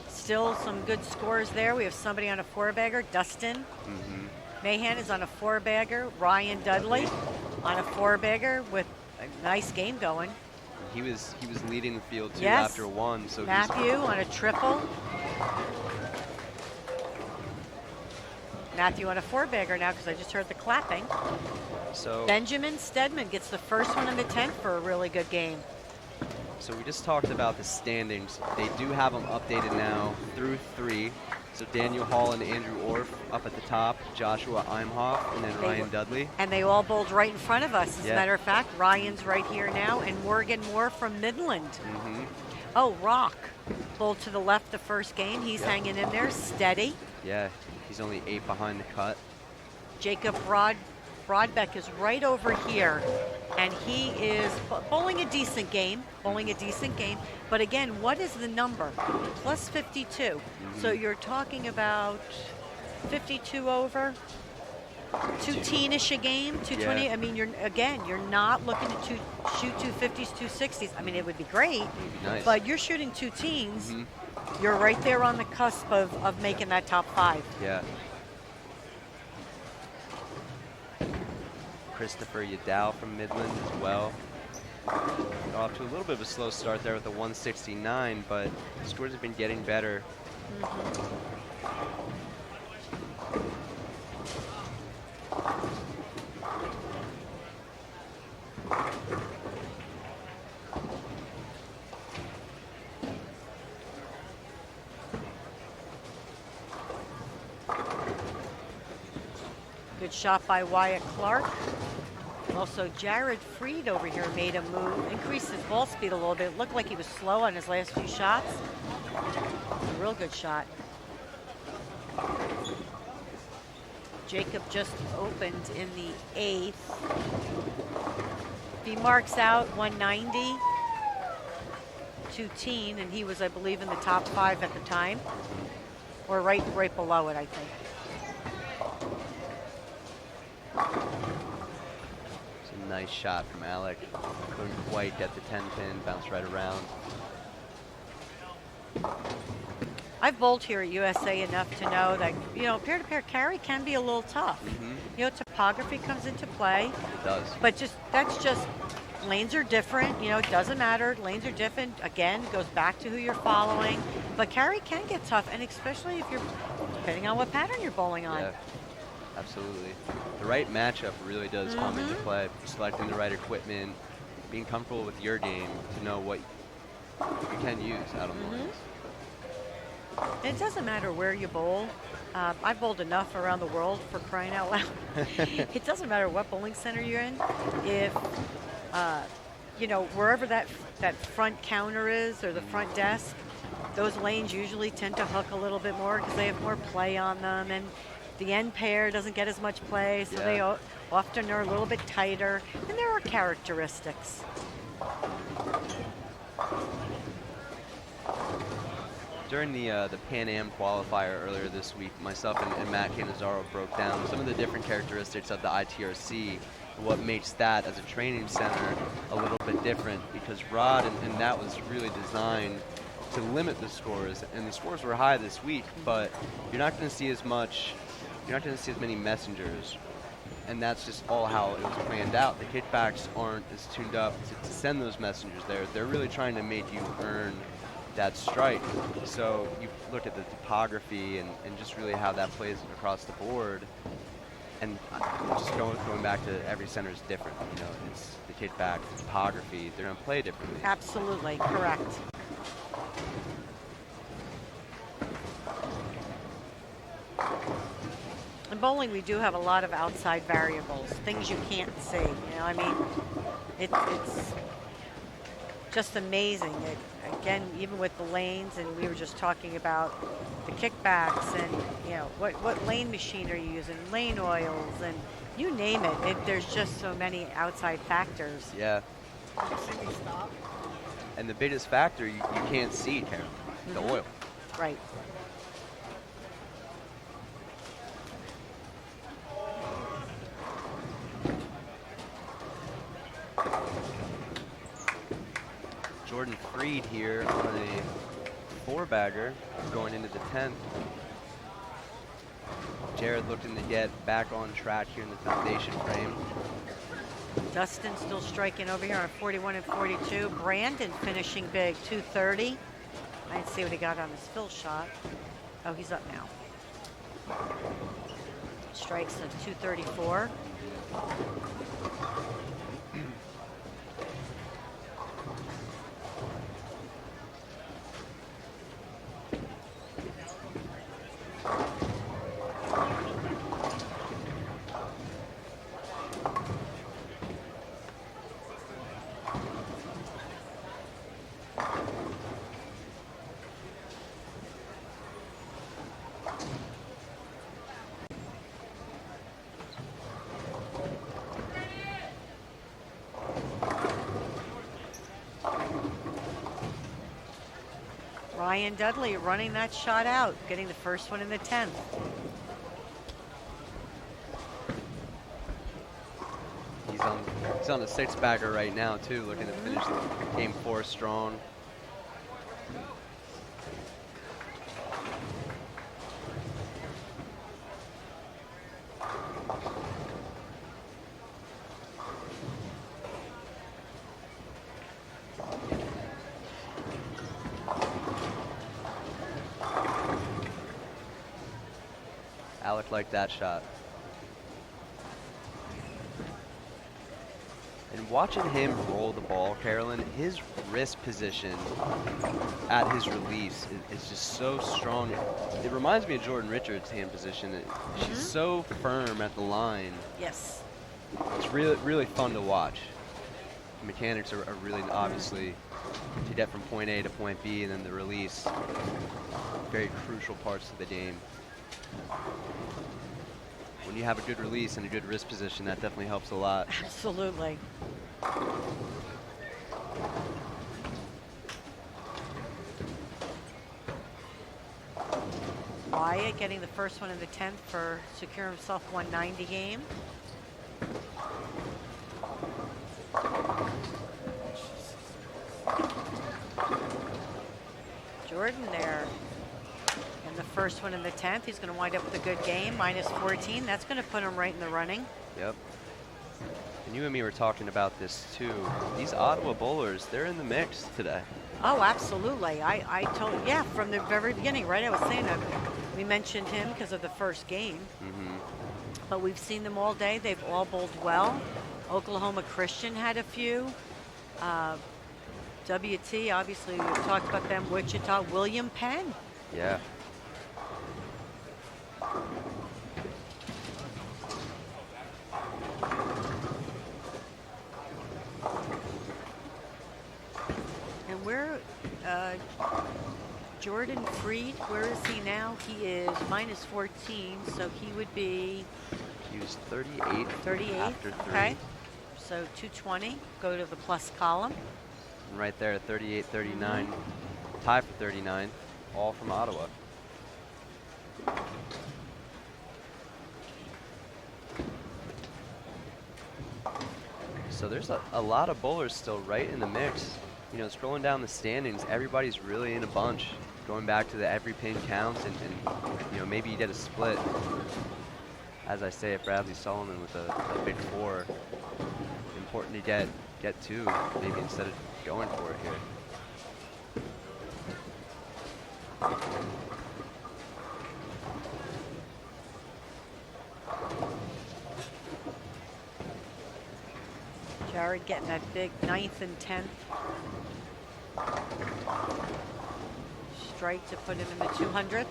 still some good scores there. We have somebody on a 4-bagger, Dustin. Mahan is on a 4-bagger. Ryan Dudley on a 4-bagger with a nice game going.
He was leading the field too
Yes.
after 1. So
Matthew on a triple. Matthew on a 4-bagger now because I just heard the clapping.
So
Benjamin Stedman gets the first one in the 10th for a really good game.
So we just talked about the standings. They do have them updated now through 3. So Daniel Hall and Andrew Orff up at the top, Joshua Imhoff, and then Ryan Dudley.
And they all bowled right in front of us. As
Yeah.
a matter of fact, Ryan's right here now, and Morgan Moore from Midland.
Mm-hmm.
Oh, Rock bowled to the left the first game. He's
Yep.
hanging in there, steady.
Yeah, he's only 8 behind the cut.
Jacob Broadbeck is right over here, and he is bowling a decent game, But again, what is the number? Plus 52. So you're talking about 52 over, 210-ish a game, 220.
Yeah.
I mean, you're not looking to shoot 250s, 260s. I mean, it would be great,
Nice.
but you're shooting 2 teens.
Mhm.
You're right there on the cusp of making that top 5.
Yeah. Christopher Yadal from Midland as well. Got off to a little bit of a slow start there with a 169, but the scores have been getting better.
Good shot by Wyatt Clark. Also, Jared Freed over here made a move, increased his ball speed a little bit. It looked like he was slow on his last few shots. A real good shot. Jacob just opened in the 8th. He marks out 190, 210, and he was, I believe, in the top 5 at the time, or right below it, I think.
It's a nice shot from Alec. Couldn't quite get the 10 pin, bounced right around.
I've bowled here at USA enough to know that, pair-to-pair carry can be a little tough. Topography comes into play.
It does.
But that's just, lanes are different, it doesn't matter. Lanes are different. Again, it goes back to who you're following. But carry can get tough, and especially if you're, depending on what pattern you're bowling on.
Yeah, absolutely. The right matchup really does come into play. Selecting the right equipment, being comfortable with your game to know what you can use out on the lanes.
It doesn't matter where you bowl. I've bowled enough around the world, for crying out loud. It doesn't matter what bowling center you're in. If, wherever that front counter is or the front desk, those lanes usually tend to hook a little bit more because they have more play on them. And the end pair doesn't get as much play, so they often are a little bit tighter. And there are characteristics.
During the Pan Am qualifier earlier this week, myself and Matt Canizaro broke down some of the different characteristics of the ITRC, what makes that as a training center a little bit different, because Rod and that was really designed to limit the scores, and the scores were high this week, but you're not going to see as many messengers, and that's just all how it was planned out. The kickbacks aren't as tuned up to send those messengers there. They're really trying to make you earn that strike. So you look at the topography and just really how that plays across the board. And just going back to every center is different. It's the kickback, the topography, they're going to play differently.
Absolutely, correct. In bowling, we do have a lot of outside variables, things you can't see. It's just amazing. Again, even with the lanes, and we were just talking about the kickbacks and, what lane machine are you using, lane oils, and you name it. There's just so many outside factors.
Yeah. And the biggest factor you can't see, Karen, the oil.
Right.
Jordan Freed here on a 4-bagger going into the 10th. Jared looking to get back on track here in the foundation frame.
Dustin still striking over here on 41 and 42. Brandon finishing big, 230. I didn't see what he got on his fill shot. Oh, he's up now. Strikes at 234. Ryan Dudley running that shot out, getting the first one in the 10th.
He's on a 6-bagger right now too, looking to finish game 4 strong. Alec liked that shot. And watching him roll the ball, Carolyn, his wrist position at his release is just so strong. It reminds me of Jordan Richards' hand position. She's so firm at the line.
Yes.
It's really, really fun to watch. The mechanics are really obviously to get from point A to point B, and then the release, very crucial parts of the game. When you have a good release and a good wrist position, that definitely helps a lot.
Absolutely. Wyatt getting the first one in the 10th for secure himself 190 game. Jordan there. And the first one in the 10th, he's going to wind up with a good game, minus 14. That's going to put him right in the running. Yep.
And you and me were talking about this too. These Ottawa bowlers, they're in the mix today.
Oh, absolutely. I told, yeah, from the very beginning, right? I was saying that we mentioned him because of the first game. But we've seen them all day. They've all bowled well. Oklahoma Christian had a few. WT, obviously, we've talked about them. Wichita, William Penn.
Yeah.
And where, Jordan Freed, where is he now? He is minus 14, so he would be...
He was 38.
38,
after 3.
Okay. So 220, go to the plus column.
And right there, 38, 39, tie for 39, all from Ottawa. So there's a lot of bowlers still right in the mix. You know, scrolling down the standings, everybody's really in a bunch. Going back to the every pin counts, and you know, maybe you get a split. As I say, if Bradley Solomon with a big 4, important to get 2, maybe instead of going for it here.
Jared getting that big 9th and 10th strike to put him in the 200s.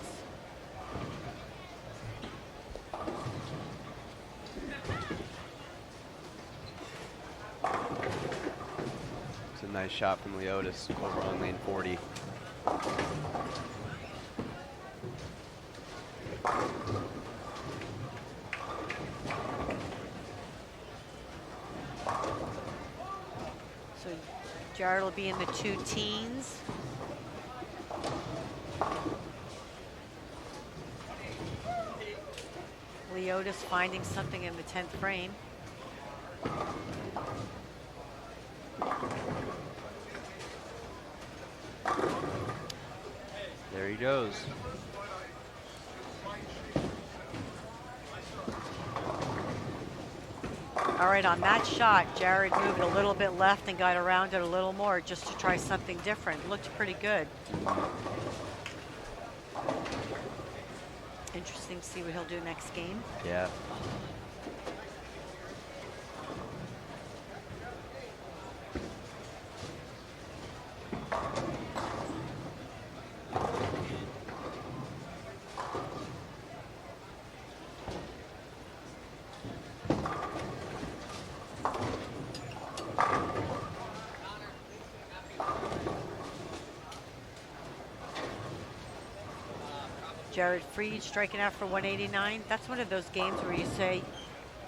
It's a nice shot from Leotis over on lane 40.
So Jared will be in the 2 teens. Leotis finding something in the 10th frame.
There he goes.
All right, on that shot, Jared moved a little bit left and got around it a little more just to try something different. Looked pretty good. Interesting to see what he'll do next game.
Yeah.
Jared Freed striking out for 189. That's one of those games where you say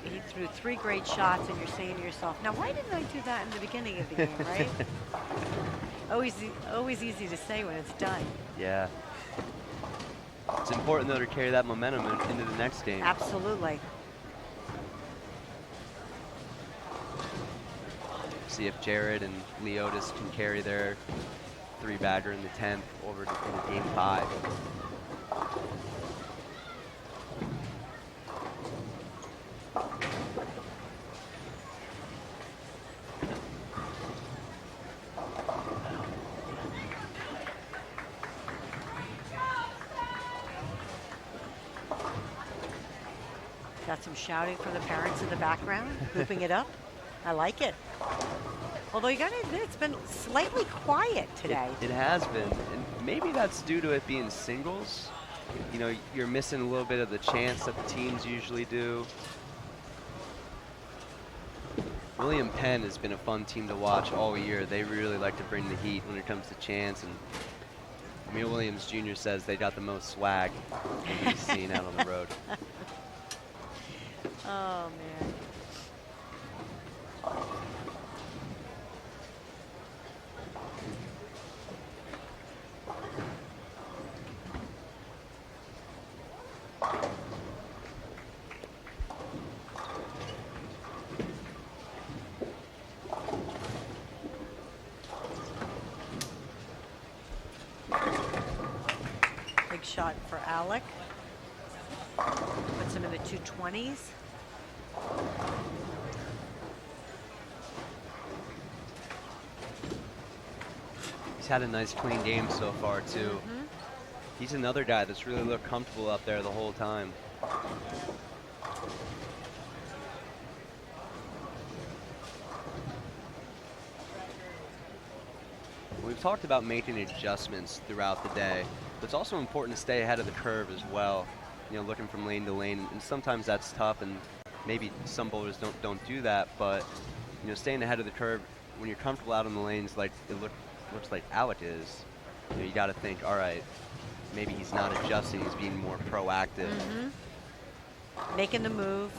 he threw 3 great shots and you're saying to yourself, now why didn't I do that in the beginning of the game, right? Always easy to say when it's done.
Yeah. It's important, though, to carry that momentum into the next game.
Absolutely.
See if Jared and Leotis can carry their three-bagger in the 10th over into game 5.
Got some shouting from the parents in the background, hooping it up. I like it. Although you gotta admit, it's been slightly quiet today.
It has been, and maybe that's due to it being singles. You know, you're missing a little bit of the chance that the teams usually do. William Penn has been a fun team to watch all year. They really like to bring the heat when it comes to chance, and Emil Williams Jr. says they got the most swag that he's seen out on the road.
Oh, man. Big shot for Alec. Puts him in the 220s.
He's had a nice clean game so far too. He's another guy that's really looked comfortable up there the whole time. We've talked about making adjustments throughout the day, but it's also important to stay ahead of the curve as well. You know, looking from lane to lane, and sometimes that's tough, and maybe some bowlers don't do that. But you know, staying ahead of the curve when you're comfortable out on the lanes, like looks like Alec is. You know, you got to think, all right, maybe he's not adjusting; he's being more proactive.
Making the move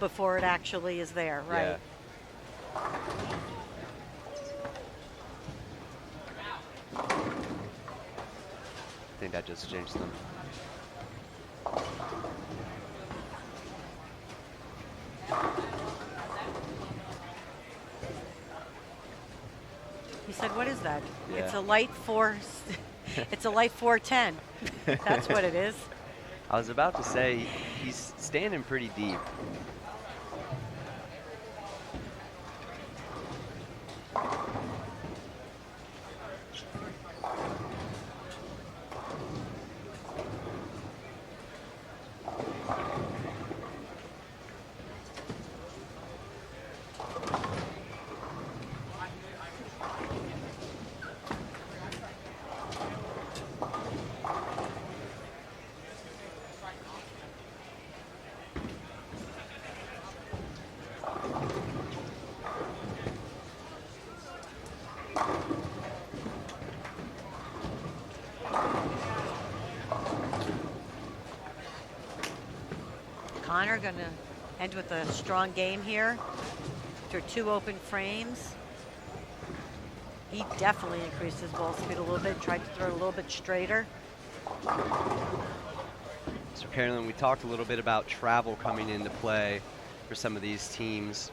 before it actually is there, right?
Yeah. I think that just changed them.
He said, "What is that?"
Yeah.
It's a light 4. It's a light 410. That's what it is.
I was about to say he's standing pretty deep.
Connor going to end with a strong game here after 2 open frames. He definitely increased his ball speed a little bit, tried to throw it a little bit straighter.
So Carolyn, we talked a little bit about travel coming into play for some of these teams.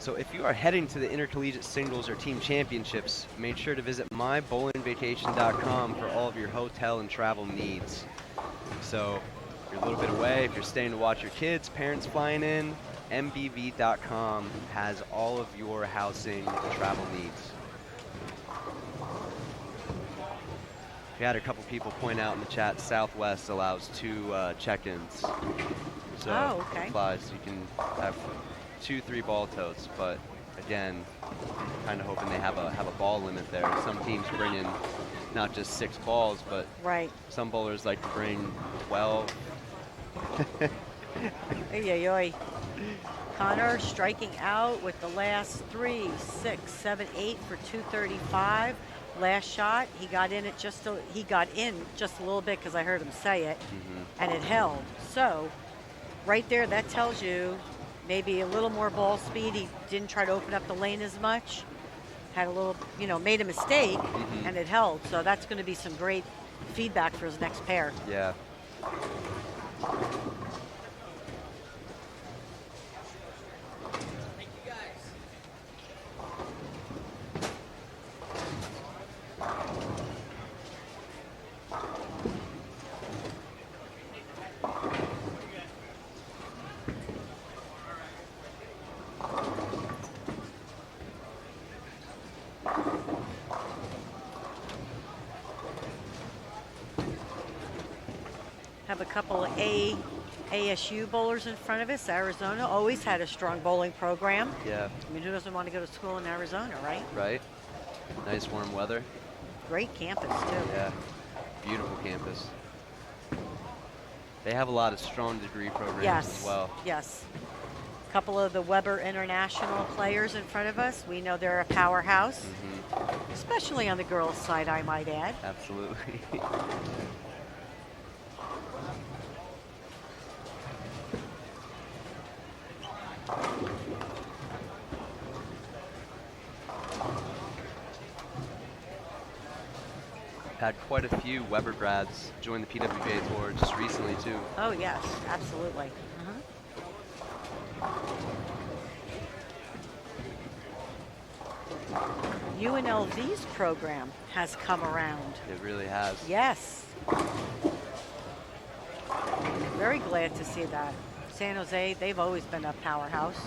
So if you are heading to the intercollegiate singles or team championships, make sure to visit mybowlingvacation.com for all of your hotel and travel needs. So if you're a little bit away, if you're staying to watch your kids, parents flying in, mbv.com has all of your housing and travel needs. We had a couple people point out in the chat, Southwest allows 2 check-ins. So
okay.
applies. You can have 2-3 ball totes, but again, kind of hoping they have a ball limit there. Some teams bring in not just 6 balls, but some bowlers like to bring 12.
Oy. Connor striking out with the last 3, 6, 7, 8 for 235. Last shot, he got in just a little bit because I heard him say it, and it held. So, right there, that tells you maybe a little more ball speed. He didn't try to open up the lane as much. had a little, made a mistake,
Mhm.
and it held. So that's going to be some great feedback for his next pair.
Yeah.
Have a couple of ASU bowlers in front of us. Arizona always had a strong bowling program.
Yeah.
I mean, who doesn't want to go to school in Arizona, right?
Right. Nice warm weather.
Great campus, too.
Yeah. Beautiful campus. They have a lot of strong degree programs
Yes.
as well.
Yes. A couple of the Weber International players in front of us. We know they're a powerhouse, especially on the girls' side, I might add.
Absolutely. Had quite a few Weber grads join the PWBA tour just recently too.
Oh, yes, absolutely. UNLV's program has come around.
It really has.
Yes. Very glad to see that. San Jose, they've always been a powerhouse.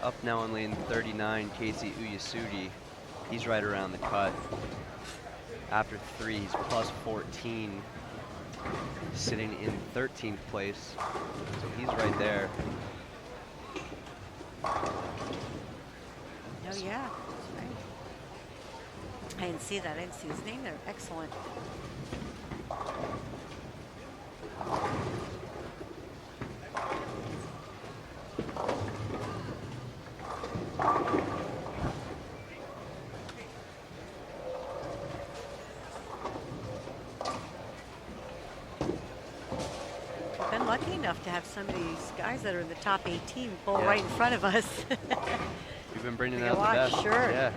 Up now in lane 39, Casey Uyasugi. He's right around the cut. After 3, he's plus 14, sitting in 13th place. So he's right there.
Oh, yeah, that's right. I didn't see that. I didn't see his name there. Excellent. We've been lucky enough to have some of these guys that are in the top 18 bowl
Yeah.
right in front of us.
You've been bringing
Take a
out the
watch,
best.
sure.
Yeah.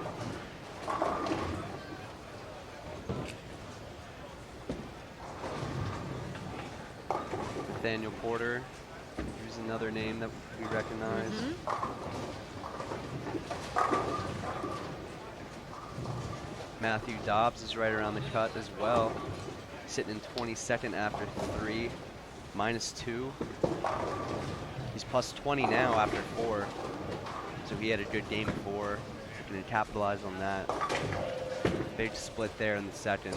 Nathaniel Porter. Here's another name that we recognize. Matthew Dobbs is right around the cut as well. Sitting in 22nd after 3, minus 2. He's plus 20 now after 4. So he had a good game 4. Going to capitalize on that. Big split there in the second.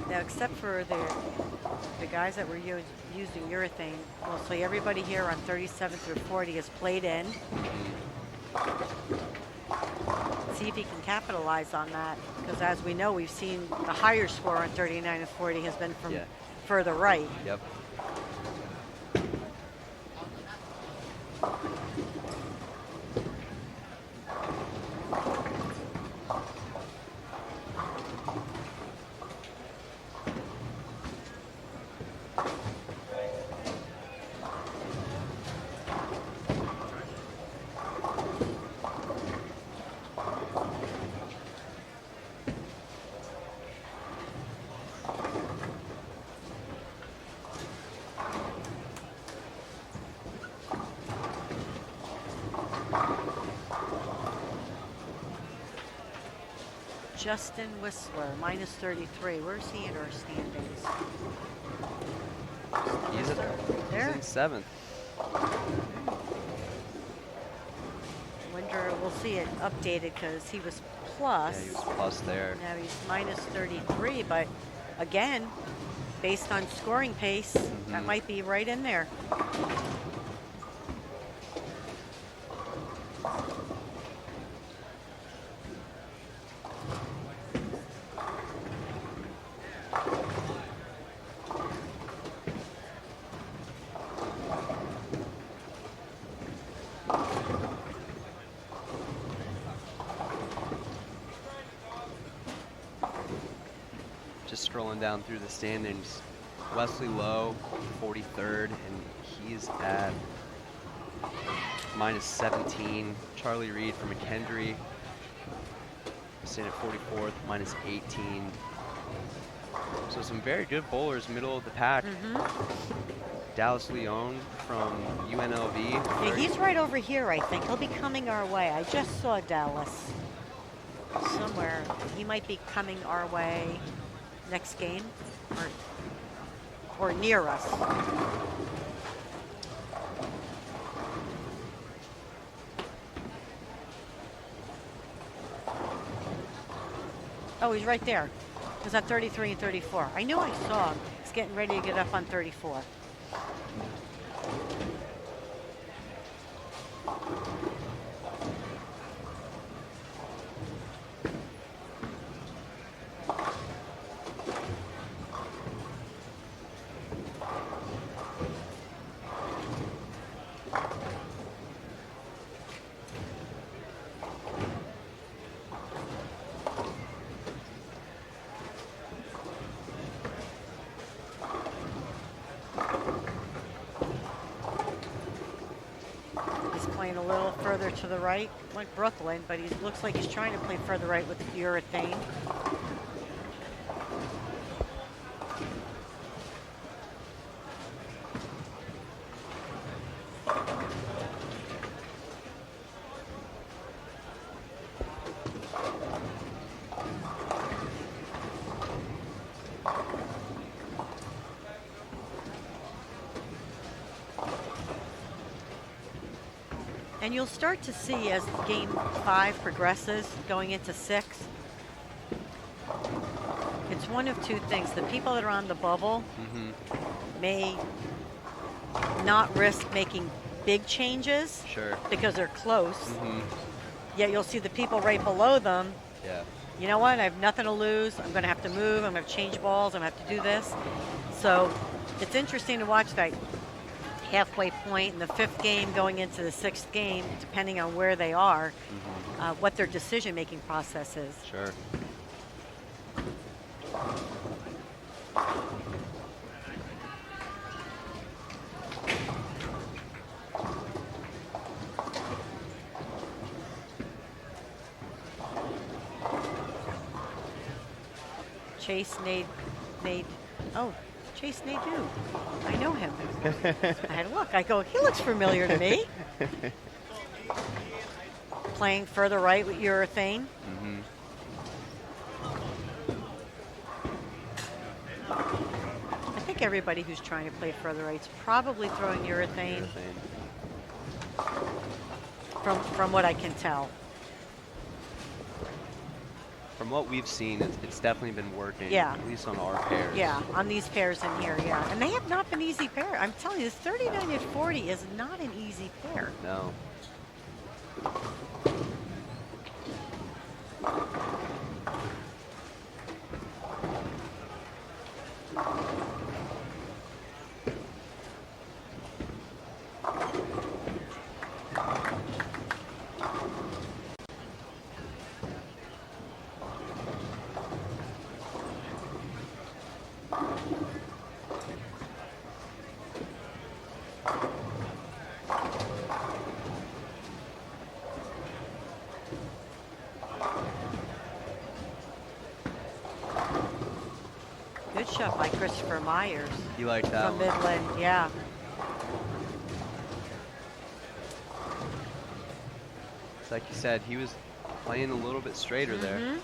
Now, except for the guys that were using urethane, mostly everybody here on 37 through 40 is played in. See if he can capitalize on that, because as we know, we've seen the higher score on 39 and 40 has been from further right.
Yep.
Justin Whistler, minus 33. Where's he in our standings?
He's
There.
in 7th.
Wonder after we'll see it updated because he was plus.
Yeah, he was plus there.
Now he's minus 33, but again, based on scoring pace, that might be right in there.
Just scrolling down through the standings, Wesley Lowe, 43rd, and he's at minus 17. Charlie Reed from McKendree, sitting at 44th, minus 18. So some very good bowlers, middle of the pack. Dallas Leon from UNLV.
Yeah, he's right over here, I think. He'll be coming our way. I just saw Dallas somewhere. He might be coming our way next game or near us. Oh, he's right there. He's at 33 and 34. I knew I saw him. He's getting ready to get up on 34. Playing a little further to the right, like Brooklyn, but he looks like he's trying to play further right with urethane. And you'll start to see as game 5 progresses, going into 6, it's one of two things. The people that are on the bubble may not risk making big changes because they're close. Yet you'll see the people right below them. You know what? I have nothing to lose. I'm going to have to move. I'm going to change balls. I'm going to have to do this. So it's interesting to watch that halfway point in the 5th game going into the 6th game, depending on where they are, what their decision-making process is. Chase Nade. Oh, Chase Nadeau. I know him. I had a look. I go, he looks familiar to me. Playing further right with urethane. I think everybody who's trying to play further right's probably throwing urethane. From what I can tell.
From what we've seen, it's definitely been working, at least on our pairs.
Yeah, on these pairs in here, And they have not been easy pair. I'm telling you, this 39 and 40 is not an easy pair.
No.
Good shot by Christopher Myers.
You like that
from
one?
Midland, yeah.
It's like you said, he was playing a little bit straighter there.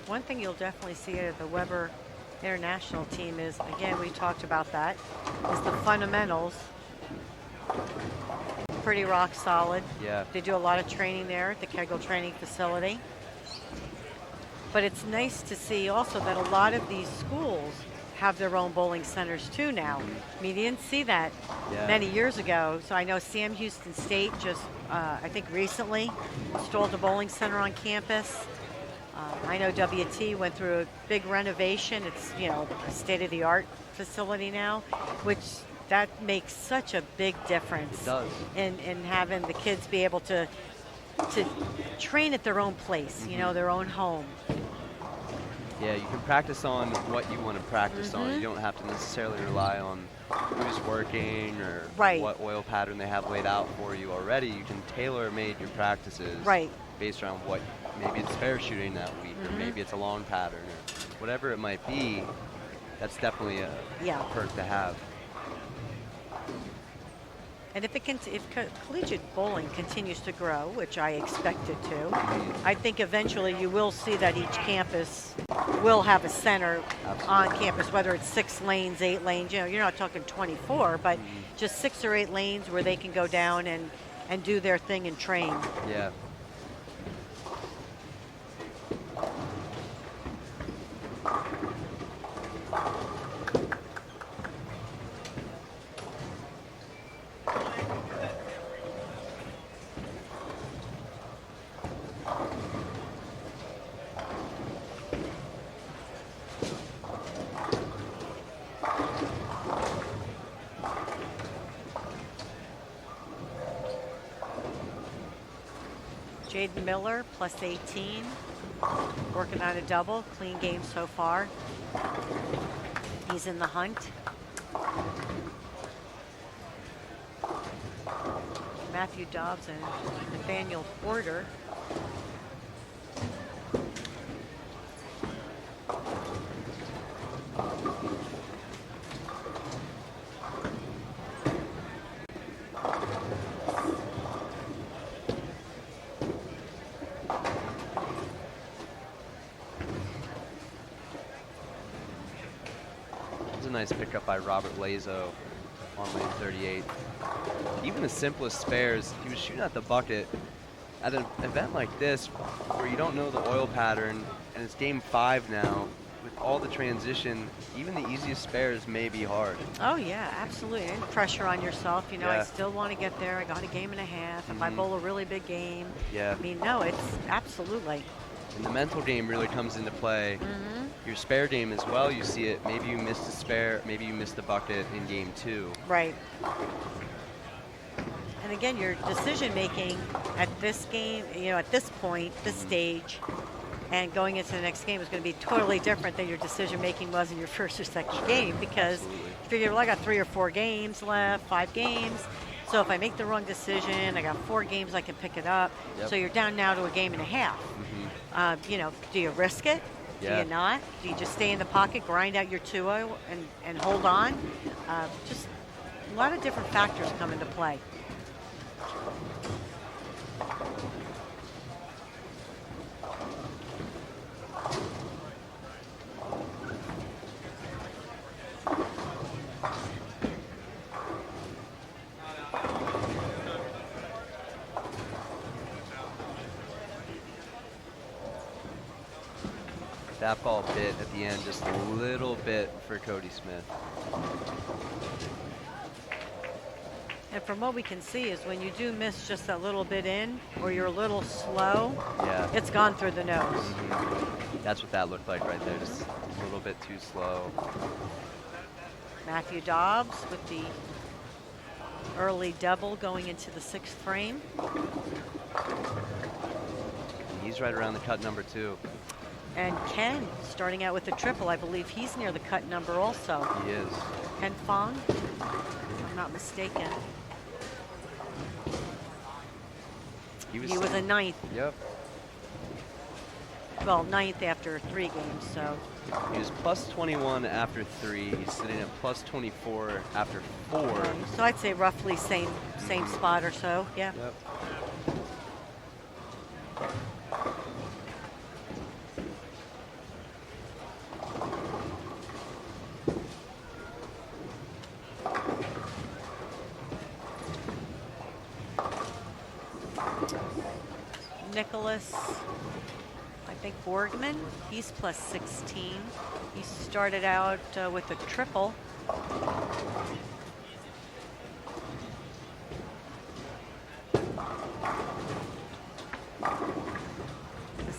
One thing you'll definitely see at the Weber International team is, again, we talked about that, is the fundamentals. Pretty rock solid.
Yeah.
They do a lot of training there at the Kegel training facility. But it's nice to see also that a lot of these schools have their own bowling centers too now. I mean, you didn't see that many years ago. So I know Sam Houston State just, I think recently, installed a bowling center on campus. I know WT went through a big renovation. It's, you know, a state-of-the-art facility now, which that makes such a big difference.
It does.
In having the kids be able to train at their own place, you know, their own home.
Yeah, you can practice on what you want to practice on. You don't have to necessarily rely on who's working or what oil pattern they have laid out for you already. You can tailor-made your practices based around what, maybe it's spare shooting that week, or maybe it's a long pattern, or whatever it might be. That's definitely a perk to have.
And if collegiate bowling continues to grow, which I expect it to, I think eventually you will see that each campus will have a center on campus, whether it's 6 lanes, 8 lanes. You know, you're not talking 24, but just 6 or 8 lanes where they can go down and do their thing and train.
Yeah.
Jaden Miller, plus 18, working on a double. Clean game so far. He's in the hunt. Matthew Dobbs and Nathaniel Porter. Nice pickup by Robert Lazo on lane 38. Even the simplest spares, he was shooting at the bucket. At an event like this, where you don't know the oil pattern, and it's game 5 now, with all the transition, even the easiest spares may be hard. Oh yeah, absolutely. And pressure on yourself. You know, I still want to get there. I got a game and a half. If I bowl a really big game.
Yeah.
I mean, no, it's absolutely.
And the mental game really comes into play. Your spare game as well, you see it. Maybe you missed a spare, maybe you missed the bucket in game 2.
Right. And again, your decision making at this game, you know, at this point, this stage, and going into the next game is going to be totally different than your decision making was in your first or second game, because you figure, well, I got 3 or 4 games left, 5 games. So if I make the wrong decision, I got 4 games, I can pick it up. So you're down now to a game and a half. You know, do you risk it? Do you not? Do you just stay in the pocket, grind out your 2-0 and hold on? Just a lot of different factors come into play.
That ball bit at the end just a little bit for Cody Smith.
And from what we can see is when you do miss just a little bit in, or you're a little slow, it's gone through the nose.
That's what that looked like right there, just a little bit too slow.
Matthew Dobbs with the early double going into the 6th frame.
And he's right around the cut number 2.
And Ken starting out with the triple. I believe he's near the cut number also.
He is.
Ken Fong, if I'm not mistaken. He was a 9th.
Yep.
Well, 9th after 3 games, so.
He was plus 21 after 3. He's sitting at plus 24 after 4.
So I'd say roughly same spot or so, yeah.
Yep.
Nicholas, I think Borgman, he's plus 16. He started out with a triple.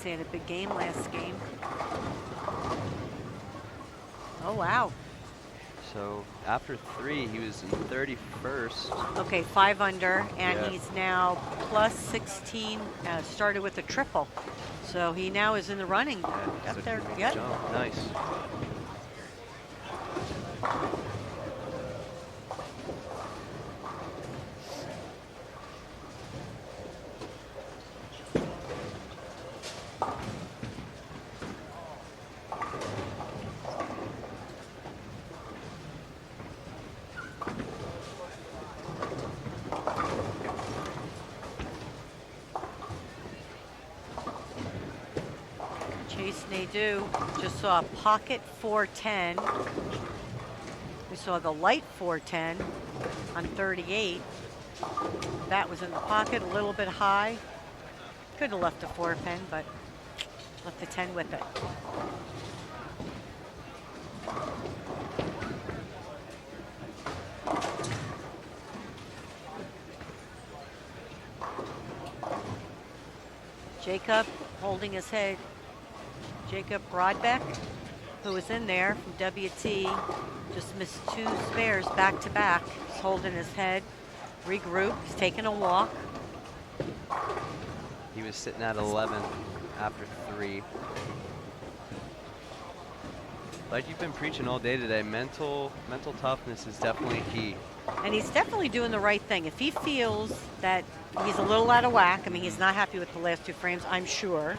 He had a big game last game. Oh, wow.
So after 3, he was in 31st.
Okay, 5 under, and
Yeah.
he's now plus 16, started with a triple. So he now is in the running.
Yeah,
Up
so
there,
he made the
yep.
jump. Nice.
Chase Nadeau just saw a pocket 410. We saw the light 410 on 38. That was in the pocket, a little bit high. Could have left a 4-pin, but left the 10 with it. Jacob holding his head. Jacob Rodbeck, who was in there from WT, just missed 2 spares back to back. He's holding his head, regroup, he's taking a walk.
He was sitting at 11 after 3. Like you've been preaching all day today, mental toughness is definitely key.
And he's definitely doing the right thing. If he feels that he's a little out of whack, I mean, he's not happy with the last 2 frames, I'm sure.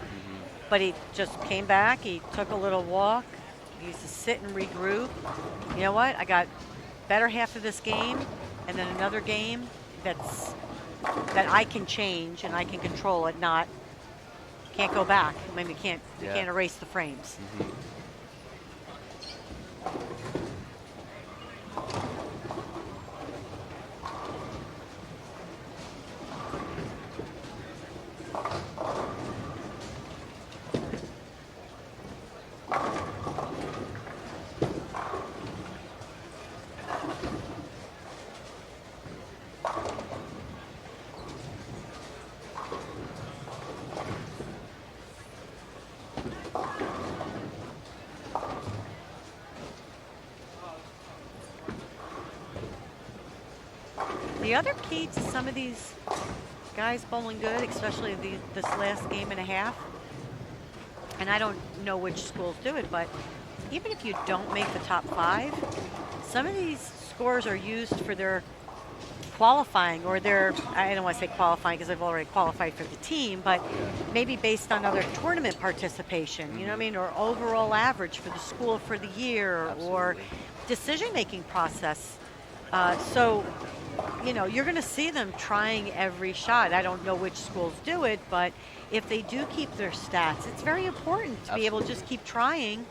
But he just came back, he took a little walk, he used to sit and regroup. You know what, I got better half of this game, and then another game that I can change and I can control it, can't go back. I mean, we can't erase the frames. The other key to some of these guys bowling good, especially this last game and a half, and I don't know which schools do it, but even if you don't make the top 5, some of these scores are used for their qualifying, or their, I don't want to say qualifying because they've already qualified for the team, but maybe based on other tournament participation, you know what I mean, or overall average for the school for the year, or decision-making process. So, you know, you're going to see them trying every shot. I don't know which schools do it, but if they do keep their stats, it's very important to be able to just keep trying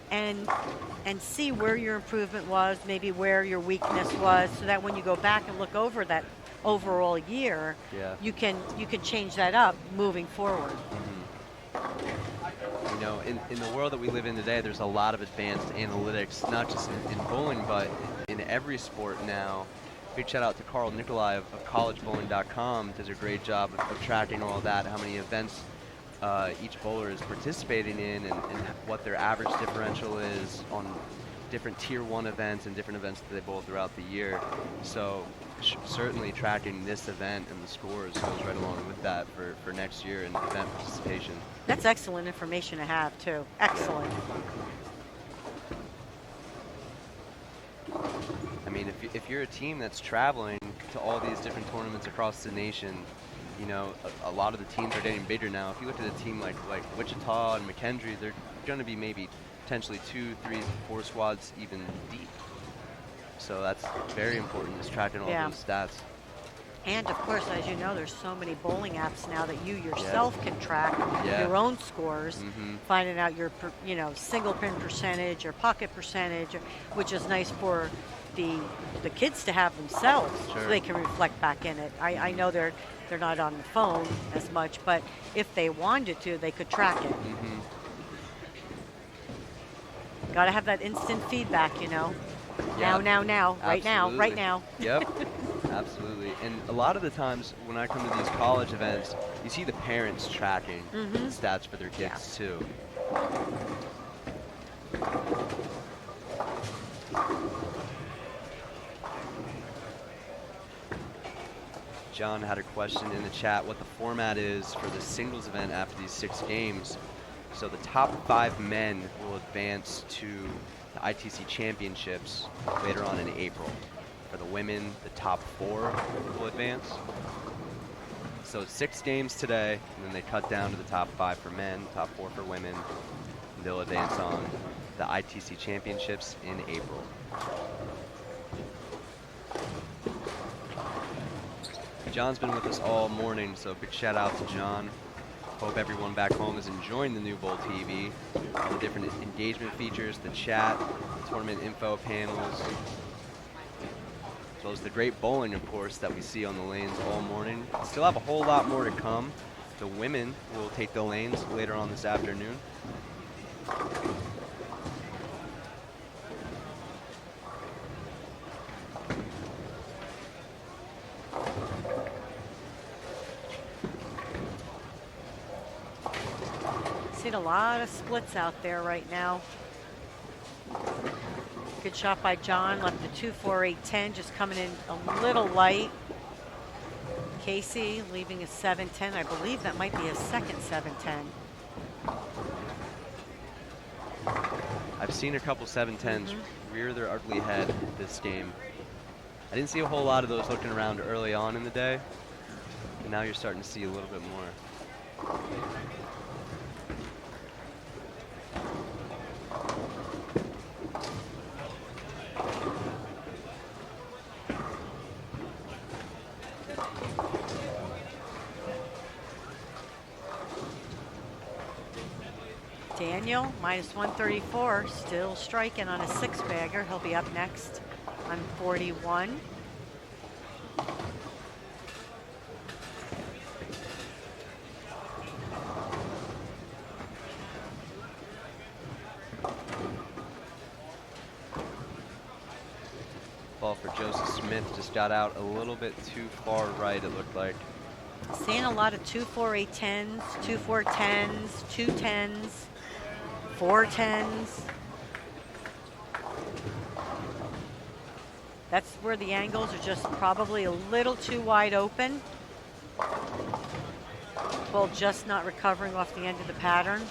and see where your improvement was, maybe where your weakness was, so that when you go back and look over that overall year, you can change that up moving forward.
You know, in the world that we live in today, there's a lot of advanced analytics, not just in bowling, but in every sport now. Big shout out to Carl Nikolai of collegebowling.com. Does a great job of tracking all that, how many events each bowler is participating in, and what their average differential is on different tier 1 events and different events that they bowl throughout the year. So certainly tracking this event and the scores goes right along with that for next year and event participation.
That's excellent information to have too. Excellent.
I mean, if you're a team that's traveling to all these different tournaments across the nation, you know, a lot of the teams are getting bigger now. If you look at a team like Wichita and McKendree, they're going to be maybe potentially 2, 3, 4 squads even deep. So that's very important, is tracking all those stats.
And of course, as you know, there's so many bowling apps now that you yourself can track your own scores, finding out your, single pin percentage or pocket percentage, which is nice for the kids to have themselves,
Sure.
so they can reflect back in it. I know they're not on the phone as much, but if they wanted to, they could track it.
Mm-hmm.
Got to have that instant feedback, you know.
Yeah.
Now, right now, right
Absolutely.
now.
Yep, absolutely. And a lot of the times when I come to these college events, you see the parents tracking the stats for their kids too. John had a question in the chat what the format is for the singles event after these 6 games. So the top 5 men will advance to the ITC championships later on in April. For the women, the top 4 will advance. So 6 games today, and then they cut down to the top 5 for men, top 4 for women. And they'll advance on the ITC championships in April. John's been with us all morning, so big shout out to John. Hope everyone back home is enjoying the new Bowl TV, all the different engagement features, the chat, the tournament info panels, as well as the great bowling, of course, that we see on the lanes all morning. Still have a whole lot more to come. The women will take the lanes later on this afternoon.
Seen a lot of splits out there right now. Good shot by John, left the 2-4-8-10, just coming in a little light. Casey leaving a 7-10. I believe that might be a second 7-10.
I've seen a couple 7-10s rear their ugly head this game. I didn't see a whole lot of those looking around early on in the day, but now you're starting to see a little bit more.
Daniel, minus 134, still striking on a 6-bagger. He'll be up next on 41.
Ball for Joseph Smith just got out a little bit too far right, it looked like.
Seeing a lot of 2-4-8-10s, 2-4-10s, 2-10s, 4-10s. That's where the angles are just probably a little too wide open. Ball just not recovering off the end of the pattern.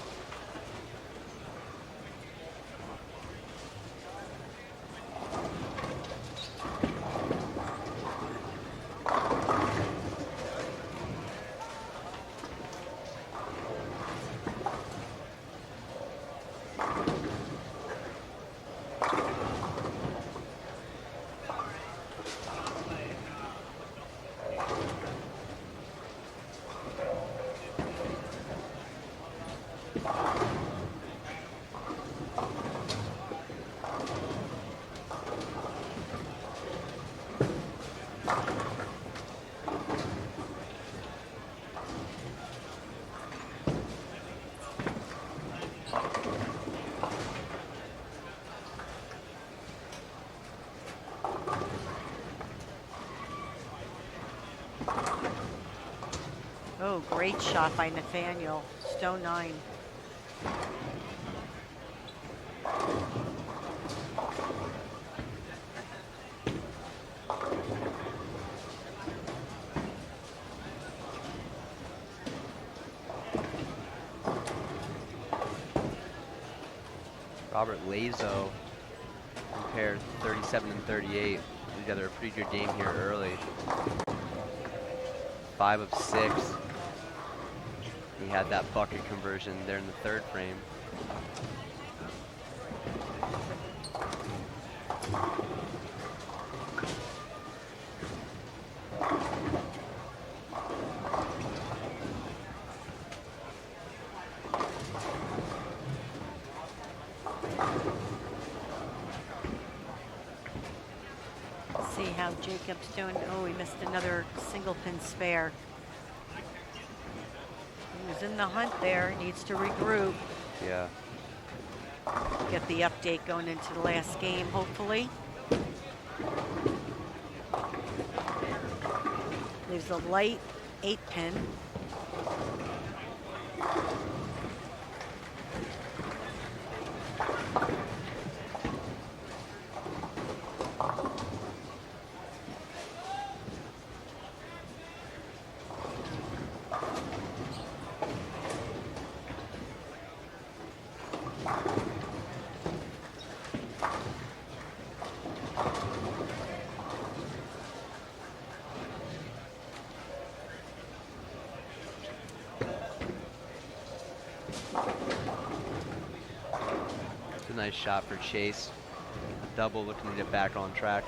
Oh, great shot by Nathaniel. Stone 9.
Robert Lazo compared 37 and 38. Together a pretty good game here early. 5 of 6. He had that bucket conversion there in the 3rd frame.
now Jacob's doing, oh, he missed another single pin spare. He was in the hunt there, needs to regroup.
Yeah.
Get the update going into the last game, hopefully. There's a light 8-pin.
It's a nice shot for Chase. A double, looking to get back on track.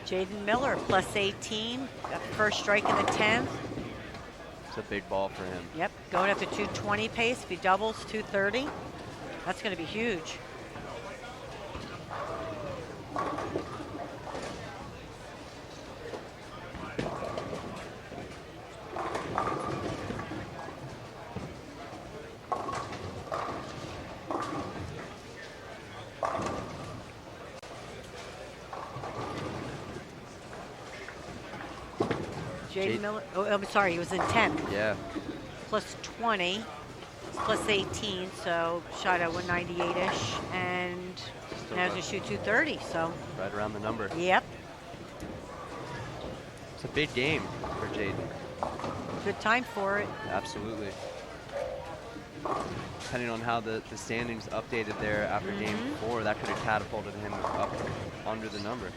Jaden Miller, plus 18, got the first strike in the 10th.
It's a big ball for him.
Yep, going up to 220 pace. If he doubles, 230. That's going to be huge. Jaden Miller, oh, I'm sorry, he was in 10th.
Yeah.
Plus 20, plus 18, so shot at 198-ish, and
Still
now
right.
to shoot 230, so.
Right around the number.
Yep,
It's a big game for Jaden.
good time for it.
Absolutely. Depending on how the standings updated there after game 4, that could have catapulted him up under the number.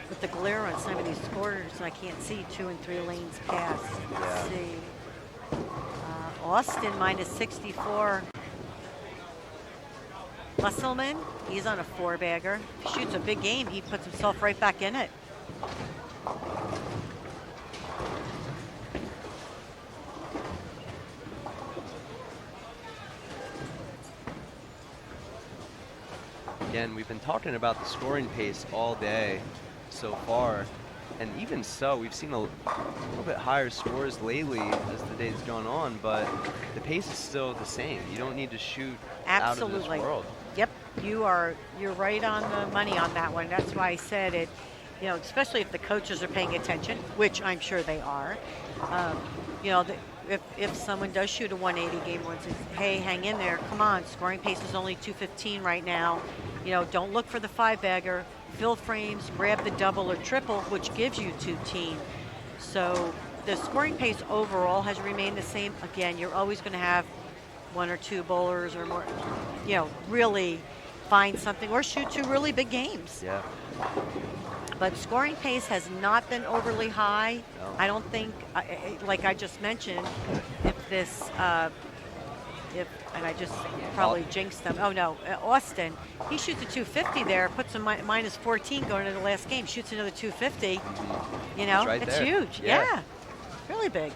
With the glare on some of these scorers, I can't see 2 and 3 lanes past. Let's
Yeah.
see. Austin minus 64. Musselman, he's on a 4-bagger. If he shoots a big game, he puts himself right back in it.
Again, we've been talking about the scoring pace all day so far, and even so, we've seen a little bit higher scores lately as the day's gone on, but the pace is still the same. You don't need to shoot out of
Absolutely.
this world.
Yep, you're right on the money on that one. That's why I said it, you know, especially if the coaches are paying attention, which I'm sure they are. You know, if someone does shoot a 180 game one says, hey, hang in there, come on, scoring pace is only 215 right now. You know, don't look for the 5-bagger, fill frames, grab the double or triple, which gives you 2-teen. So the scoring pace overall has remained the same. Again, you're always going to have 1 or 2 bowlers or more, you know, really find something or shoot 2 really big games.
Yeah.
But scoring pace has not been overly high.
No.
I don't think, like I just mentioned, if this, and I just probably jinxed them. Oh no, Austin, he shoots a 250 there, puts a minus 14 going into the last game, shoots another 250. You know,
right
it's
there.
huge.
Yeah.
Yeah, really big.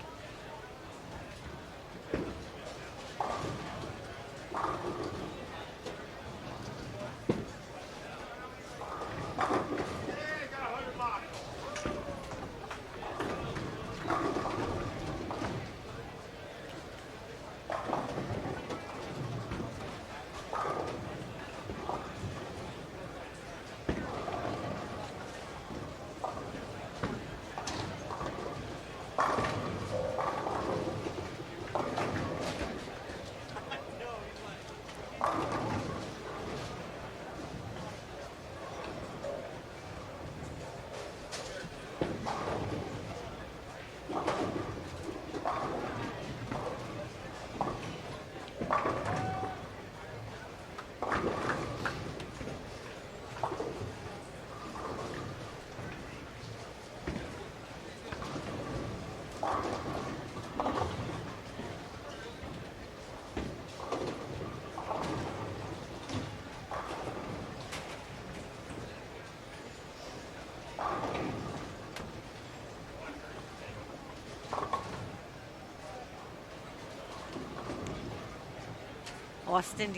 Austin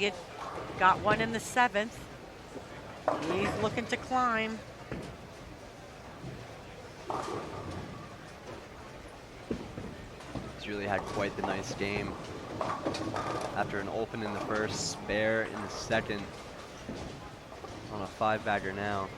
got one in the 7th. He's looking to climb.
He's really had quite the nice game. After an open in the first, spare in the second. On a 5-bagger now.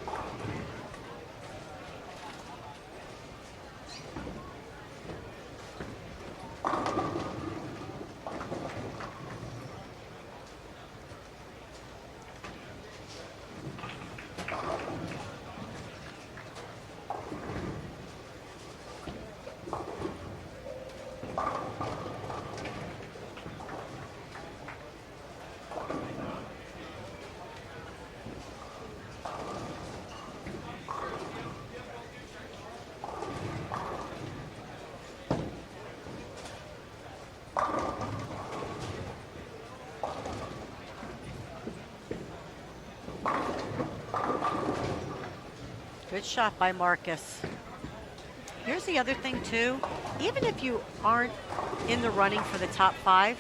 Good shot by Marcus. Here's the other thing too. Even if you aren't in the running for the top 5,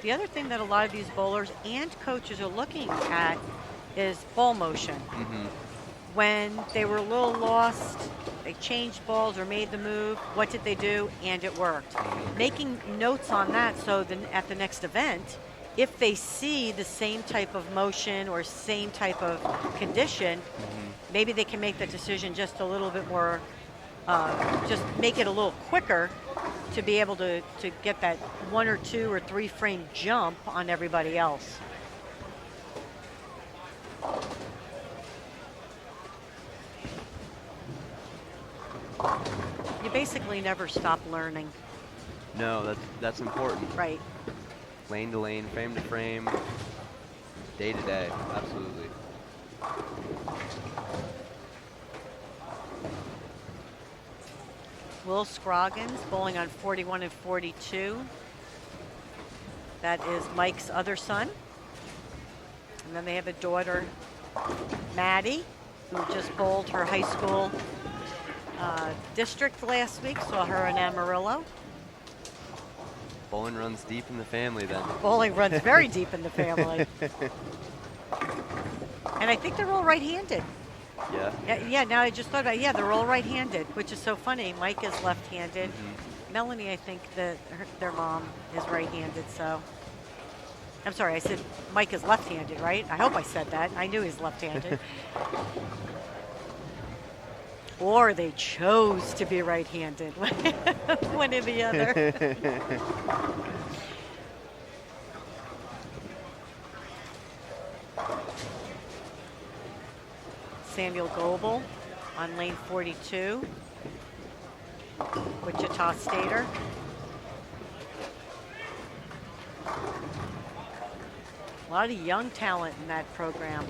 the other thing that a lot of these bowlers and coaches are looking at is ball motion. When they were a little lost, they changed balls or made the move. What did they do? And it worked. Making notes on that so then at the next event, if they see the same type of motion or same type of condition, maybe they can make the decision just a little bit more, just make it a little quicker to be able to get that 1 or 2 or 3 frame jump on everybody else. You basically never stop learning.
No, that's important.
Right.
Lane to lane, frame to frame, day to day, absolutely.
Will Scroggins bowling on 41 and 42. That is Mike's other son. And then they have a daughter, Maddie, who just bowled her high school district last week. Saw her in Amarillo.
Bowling runs deep in the family then.
Bowling runs very deep in the family. And I think they're all right-handed.
Yeah.
Yeah, now I just thought about it. Yeah, they're all right-handed, which is so funny. Mike is left-handed. Melanie, I think their mom is right-handed, so. I'm sorry, I said Mike is left-handed, right? I hope I said that. I knew he's left-handed. Or they chose to be right-handed. One or the other. Samuel Goebel on lane 42. Wichita Stater. A lot of young talent in that program.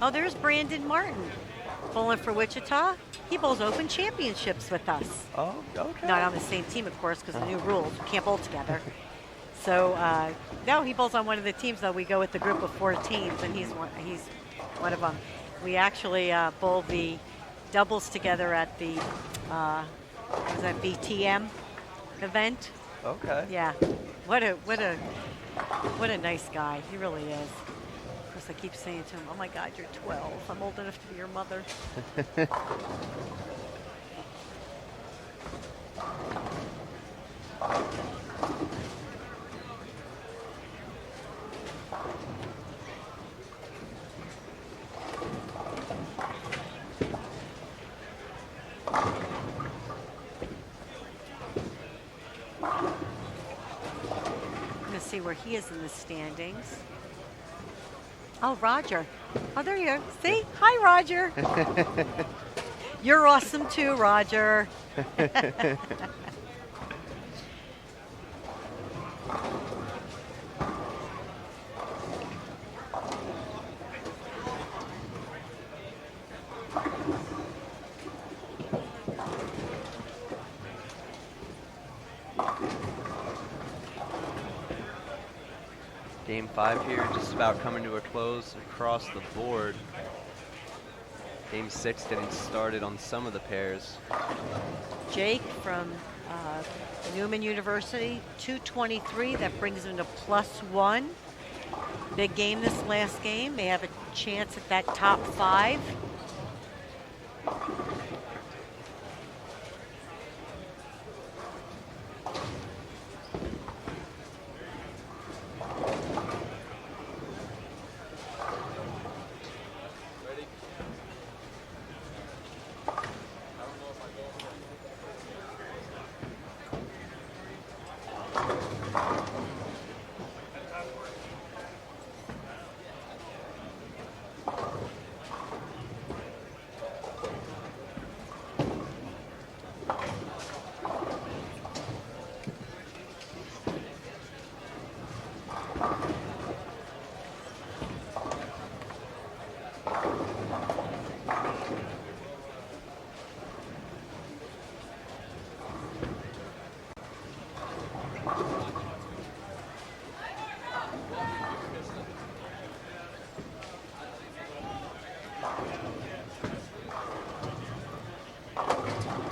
Oh, there's Brandon Martin bowling for Wichita. He bowls open championships with us.
Oh, okay.
Not on the same team, of course, because the new rules. We can't bowl together. So, no, he bowls on one of the teams, though. We go with the group of 4 teams, and he's one of them. We actually bowl the doubles together at the was that BTM event.
Okay.
Yeah. What a nice guy. He really is. Of course, I keep saying to him, "Oh my God, you're 12. I'm old enough to be your mother." See where he is in the standings. Oh, Roger. Oh, there you are. See? Hi, Roger. You're awesome too, Roger.
Game 5 here, just about coming to a close across the board. Game 6 getting started on some of the pairs.
Jake from Newman University, 223. That brings him to +1. Big game this last game. They have a chance at that top 5.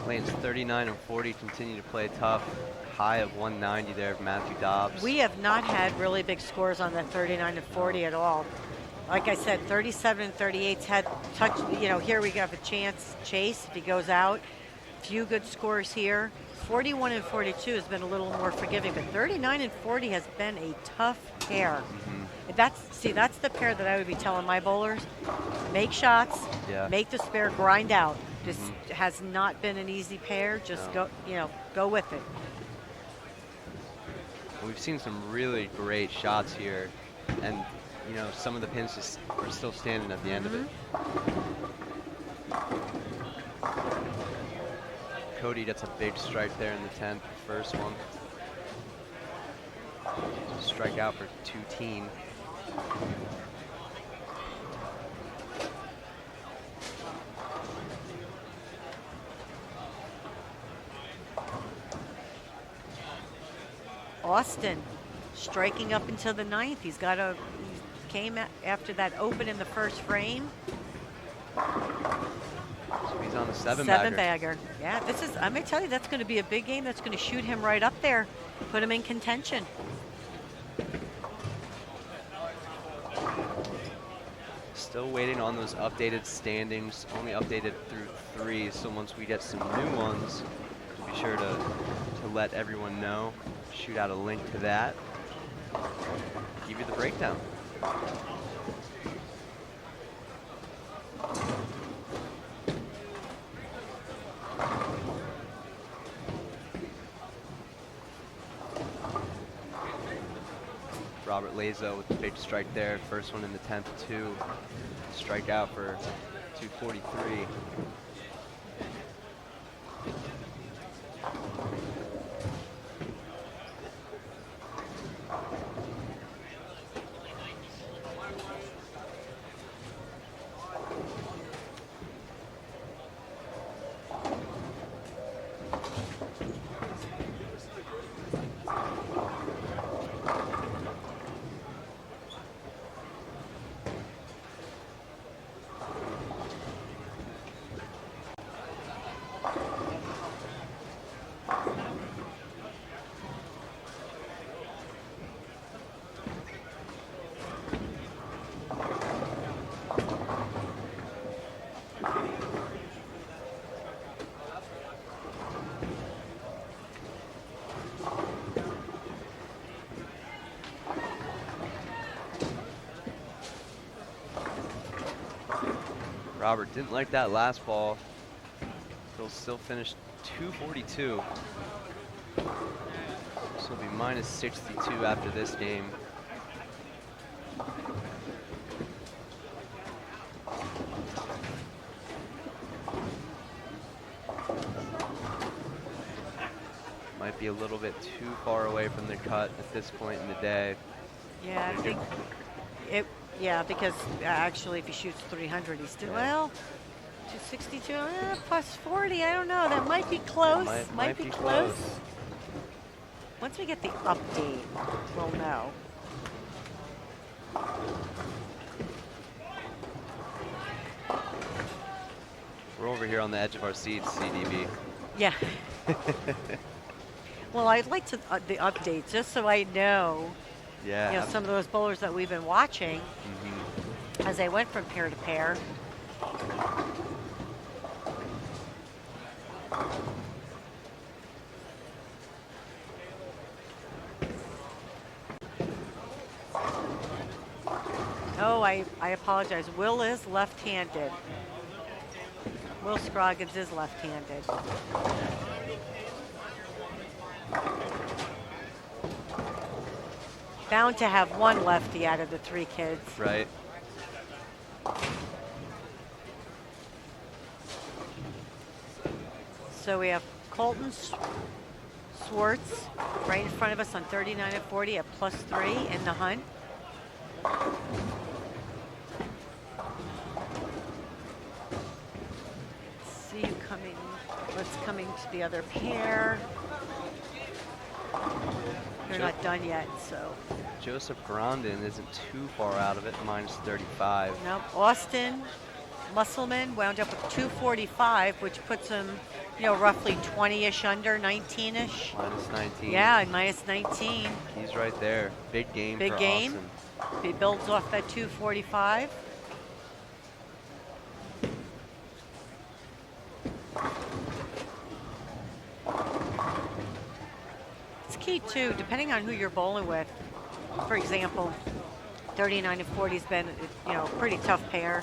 Lanes 39 and 40 continue to play tough. High of 190 there of Matthew Dobbs.
We have not had really big scores on that 39 and 40 at all. Like I said, 37 and 38's had touch, here we have a chance. Chase, if he goes out, few good scores here. 41 and 42 has been a little more forgiving, but 39 and 40 has been a tough pair. That's the pair that I would be telling my bowlers. Make shots, make the spare, grind out. This has not been an easy pair. Just go with it.
We've seen some really great shots here, and some of the pins just are still standing at the end of it. Cody gets a big strike there in the 10th, first one. Strike out for 2-teen.
Austin striking up until the 9th. He came after that open in the first frame.
So he's on the 7-bagger.
7-bagger. Yeah, I'm going to tell you, that's going to be a big game. That's going to shoot him right up there, put him in contention.
Still waiting on those updated standings, only updated through 3, so once we get some new ones, be sure to let everyone know. Shoot out a link to that. Give you the breakdown. Robert Lazo with the big strike there. First one in the 10th, 2. Strike out for 243. Robert didn't like that last ball. He'll still finish 242. This will be minus 62 after this game. Might be a little bit too far away from the cut at this point in the day.
Yeah, I think because actually if he shoots 300, he's still, 262, plus 40, I don't know. That might be close. Might be close. Once we get the update, we'll know.
We're over here on the edge of our seats, CDB.
Yeah. Well, I'd like to the updates just so I know,
Yeah.
you know, some of those bowlers that we've been watching
Mhm.
as they went from pair to pair. Oh, I apologize. Will is left-handed. Will Scroggins is left-handed. Bound to have one lefty out of the 3 kids.
Right.
So we have Colton Swartz right in front of us on 39 and 40 at +3 in the hunt. See you coming. Let's coming to the other pair. They're not done yet, so.
Joseph Grondin isn't too far out of it, -35.
Nope. Austin Musselman wound up with 245, which puts him, you know, roughly 20-ish under, 19-ish.
-19.
Yeah, -19.
He's right there. Big game
Big
for
game.
Austin.
He builds off that 245. It's key too, depending on who you're bowling with. For example, 39 and 40 has been, you know, a pretty tough pair.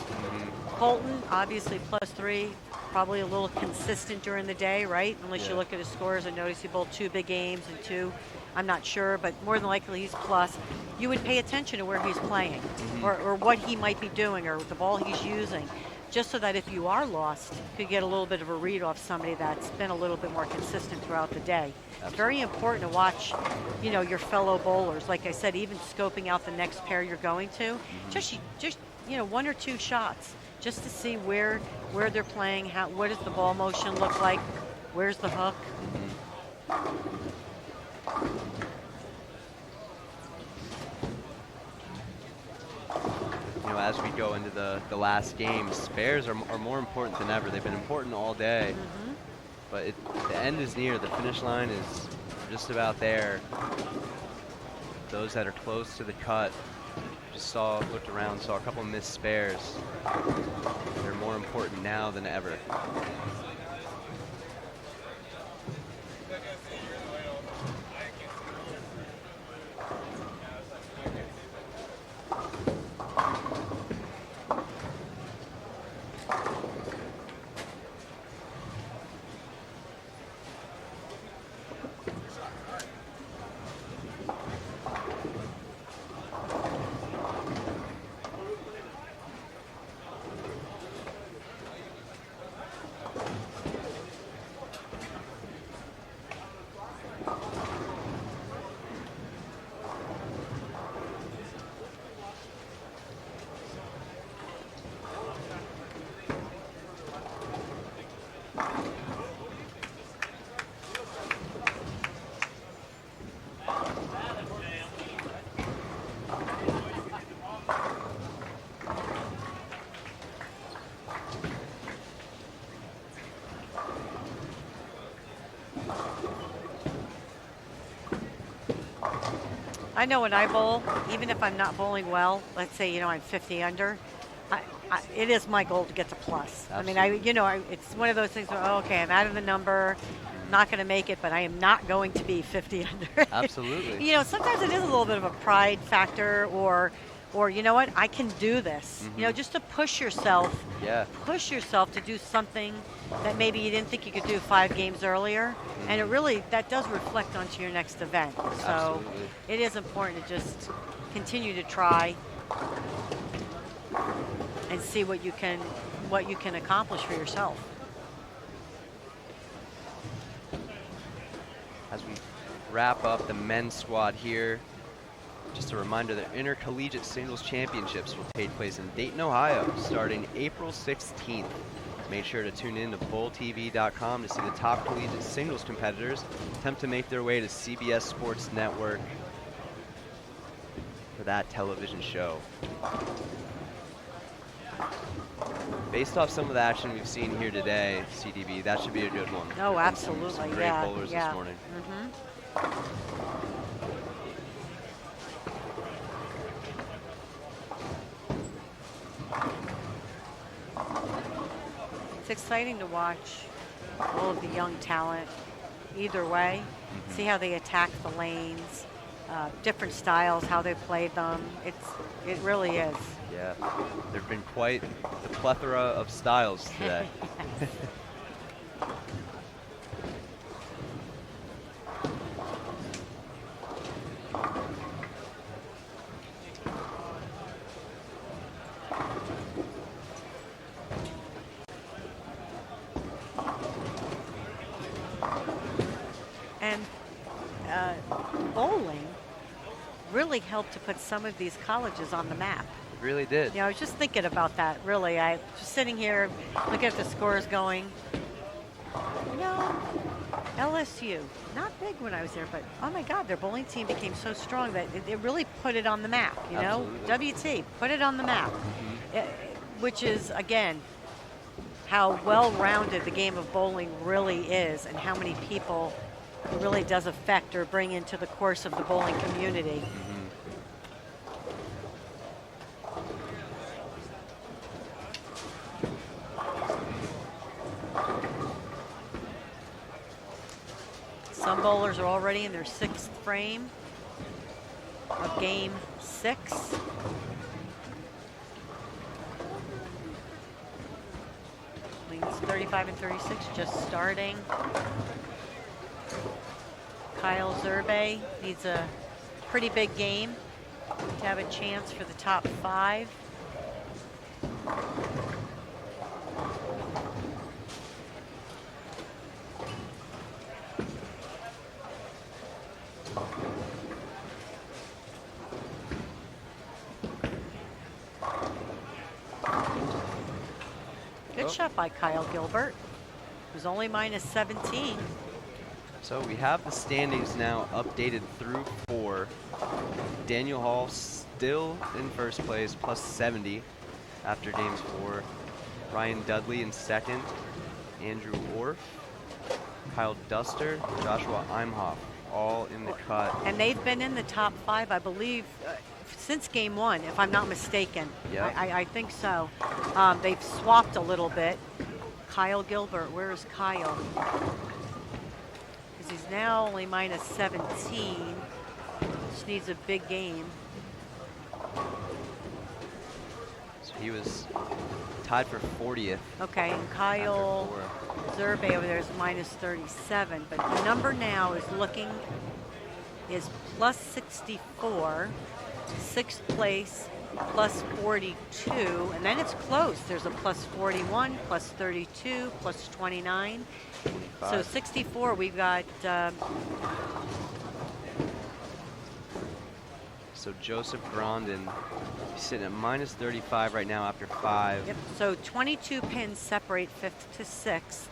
Colton, obviously +3, probably a little consistent during the day, right? Unless you look at his scores and notice he bowled 2 big games and 2. I'm not sure, but more than likely he's plus. You would pay attention to where he's playing or what he might be doing or the ball he's using, just so that if you are lost, you could get a little bit of a read off somebody that's been a little bit more consistent throughout the day. It's very important to watch, you know, your fellow bowlers. Like I said, even scoping out the next pair you're going to, just you know, 1 or 2 shots, just to see where they're playing, what does the ball motion look like, where's the hook.
You know, as we go into the last game, spares are more important than ever. They've been important all day, but the end is near. The finish line is just about there. Those that are close to the cut, looked around, saw a couple missed spares. They're more important now than ever.
I know when I bowl, even if I'm not bowling well, let's say, you know, I'm 50 under, it is my goal to get to plus.
Absolutely.
I mean, it's one of those things where, oh, okay, I'm out of the number, not going to make it, but I am not going to be 50 under.
Absolutely.
You know, sometimes it is a little bit of a pride factor or you know what, I can do this. You know, just to push yourself.
Yeah.
Push yourself to do something that maybe you didn't think you could do 5 games earlier. And it really, that does reflect onto your next event. So
Absolutely.
it is important to just continue to try and see what you can accomplish for yourself.
As we wrap up the men's squad here, just a reminder that Intercollegiate Singles Championships will take place in Dayton, Ohio, starting April 16th. Make sure to tune in to BowlTV.com to see the top collegiate singles competitors attempt to make their way to CBS Sports Network. The that television show. Based off some of the action we've seen here today, CDB, that should be a good one.
Oh,
There's been
absolutely.
some great
Yeah.
bowlers
Yeah.
this morning.
It's exciting to watch all of the young talent either way. See how they attack the lanes, different styles, how they play them. It really is.
Yeah, there've been quite the plethora of styles today.
And bowling really helped to put some of these colleges on the map.
It really did.
You know, I was just thinking about that, really. I was just sitting here, looking at the scores going, you know, LSU, not big when I was there, but oh my God, their bowling team became so strong that it really put it on the map, you know?
Absolutely.
WT, put it on the map, which is, again, how well-rounded the game of bowling really is and how many people it really does affect or bring into the course of the bowling community. Some bowlers are already in their 6th frame of game 6. Lanes 35 and 36 just starting. Kyle Zerbe needs a pretty big game to have a chance for the top 5. Good shot by Kyle Gilbert, who's only minus 17.
So we have the standings now updated through 4. Daniel Hall still in first place, plus 70 after games 4. Ryan Dudley in 2nd. Andrew Orff, Kyle Duster, Joshua Imhoff, all in the cut.
And they've been in the top 5, I believe, since game 1, if I'm not mistaken.
Yeah.
I think so. They've swapped a little bit. Kyle Gilbert, where is Kyle? Because he's now only minus 17. Just needs a big game.
So he was tied for 40th.
Okay, and Kyle Zerbe over there is minus 37. But the number now is plus 64. 6th place, plus 42, and then it's close. There's a plus 41, plus 32, plus 29.
25.
So 64, we've got...
So Joseph Grondin, he's sitting at minus 35 right now after 5.
Yep, so 22 pins separate 5th to 6th.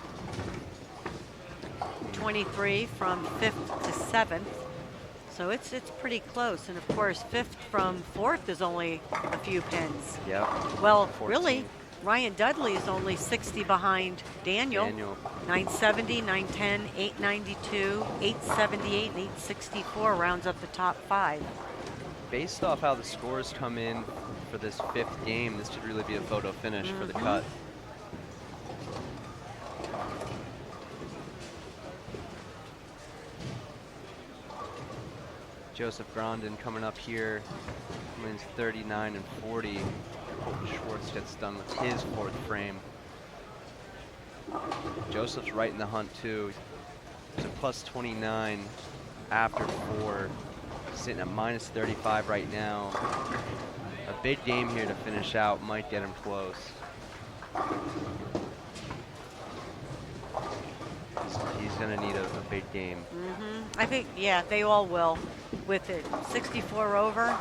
23 from 5th to 7th. So it's pretty close, and of course 5th from 4th is only a few pins.
Yep.
Well,
14.
really, Ryan Dudley is only 60 behind Daniel. 970, 910, 892, 878, and 864 rounds up the top 5.
Based off how the scores come in for this 5th game, this should really be a photo finish for the cut. Joseph Grondin coming up here, wins 39 and 40. Colton Schwartz gets done with his 4th frame. Joseph's right in the hunt too. He's a plus 29 after 4, sitting at minus 35 right now. A big game here to finish out, might get him close. He's gonna need a big game.
I think, yeah, they all will with it. 64 over.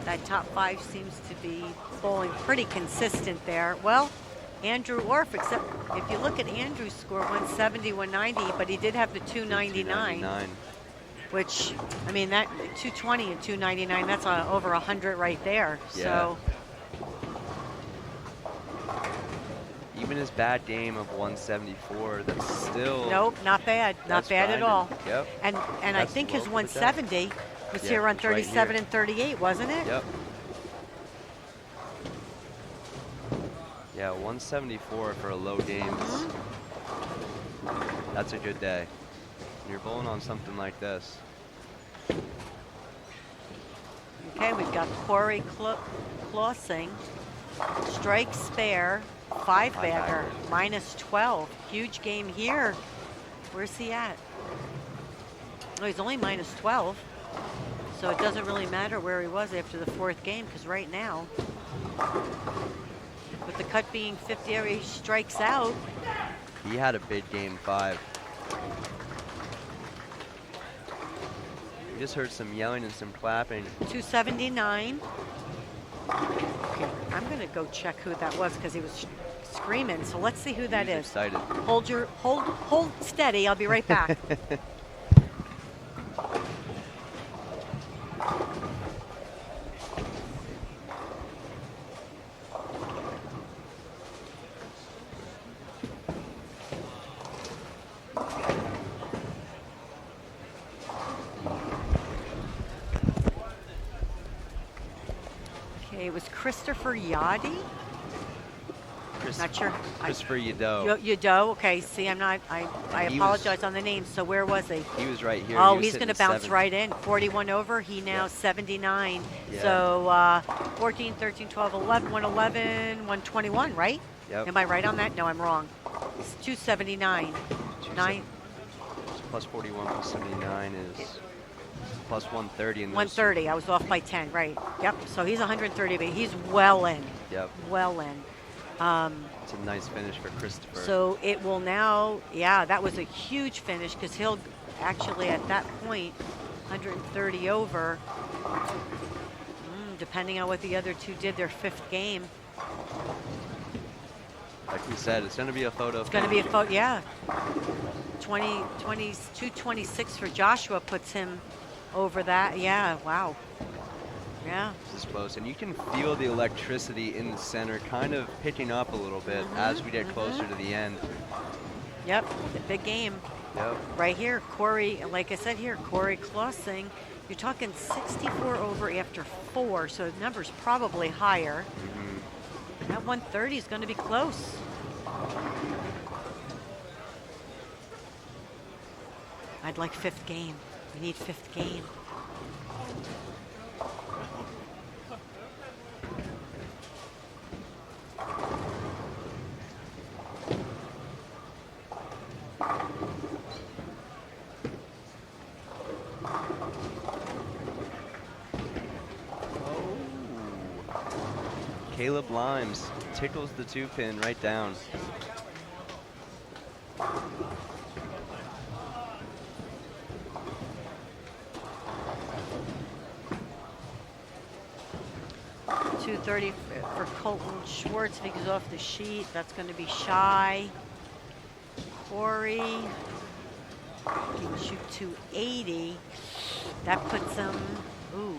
That top 5 seems to be bowling pretty consistent there. Well, Andrew Orff, except if you look at Andrew's score, 170, 190, but he did have the 299. which, I mean, that 220 and 299, that's over 100 right there.
Yeah.
So
even his bad game of 174, that's still.
nope, not bad, not
that's
bad at
grinding.
all.
Yep.
And I
That's
think his
low for the day.
170 was
Yeah,
here on
it's right
37
here.
and 38, wasn't it?
Yep. Yeah, 174 for a low game. That's a good day. When you're bowling on something like this.
Okay, we've got Corey Clausing, strike spare, five bagger, minus 12. Huge game here. Where's he at? Oh, he's only minus 12. So it doesn't really matter where he was after the fourth game, because right now, with the cut being 50, he strikes out.
He had a big game 5. We just heard some yelling and some clapping.
279. Okay, I'm gonna go check who that was because he was screaming. So let's see who that
He's
is.
excited.
Hold steady. I'll be right back. Okay, it was Christopher Yachty. Not sure.
Christopher Yadeau.
Yadeau. Okay. See, I'm not. I
He
apologize on the name. So where was he?
He was right here.
Oh,
He was
he's
sitting
going to
at
bounce
7.
right in. 41 over. He now
Yeah.
79.
Yeah.
So 14, 13, 12, 11, 111, 121, right?
Yep.
Am I right on that? No, I'm wrong. It's 279. 9.
Plus 41 plus 79 is plus 130. And
130. I was off by 10, right. Yep. So he's 130, but he's well in.
Yep.
Well in.
It's a nice finish for Christopher.
So it will now, yeah, that was a huge finish because he'll actually at that point, 130 over, depending on what the other two did, their 5th game.
Like we said, it's going to be a photo.
It's going to be a photo, yeah. 226 for Joshua puts him over that. Yeah, wow. Yeah.
This is close, and you can feel the electricity in the center kind of picking up a little bit as we get closer to the end.
Yep, the big game.
Yep.
Right here, Corey, like I said here, Corey Clausing, you're talking 64 over after 4, so the number's probably higher. That 130 is going to be close. I'd like 5th game. We need 5th game.
Caleb Limes tickles the 2-pin right down.
.230 for Colton Schwartz if he goes off the sheet. That's going to be shy. Corey, he can shoot 280. That puts him,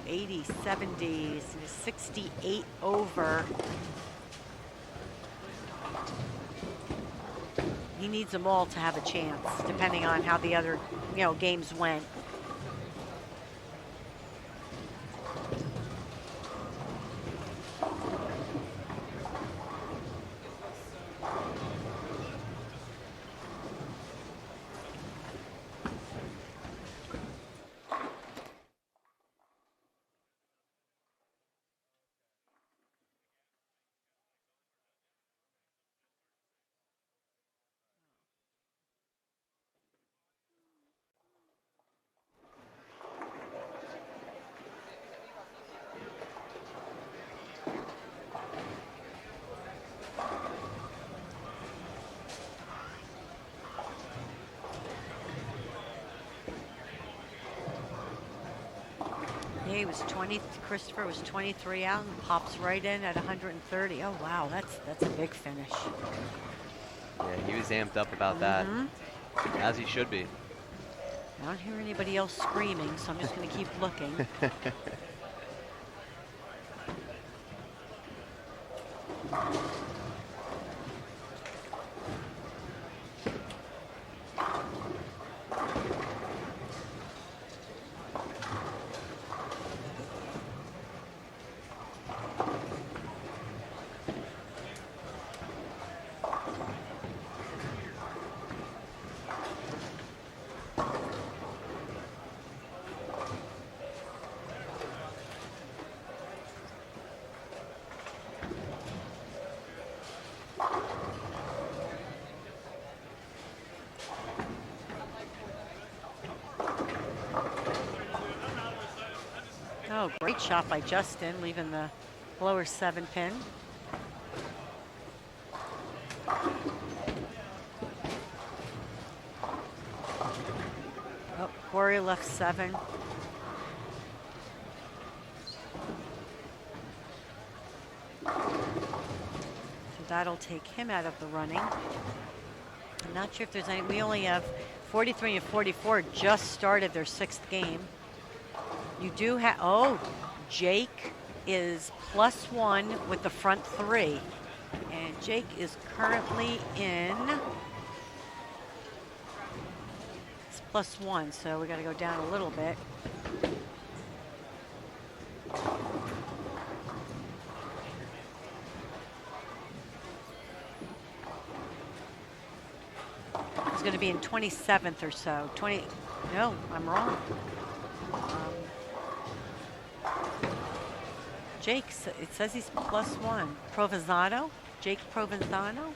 80, 70s, 68 over. He needs them all to have a chance, depending on how the other, games went. He was 20. Christopher was 23 out and pops right in at 130. Oh wow, that's a big finish.
Yeah, he was amped up about that, as he should be.
I don't hear anybody else screaming, so I'm just going to keep looking. Oh, great shot by Justin, leaving the lower 7 pin. Oh, Corey left 7. So that'll take him out of the running. I'm not sure if there's any, we only have 43 and 44 just started their 6th game. You do have, oh, Jake is +1 with the front 3. And Jake is currently in, it's +1, so we got to go down a little bit. He's going to be in 27th or so. No, I'm wrong. Jake, it says he's +1. Provenzano? Jake Provenzano?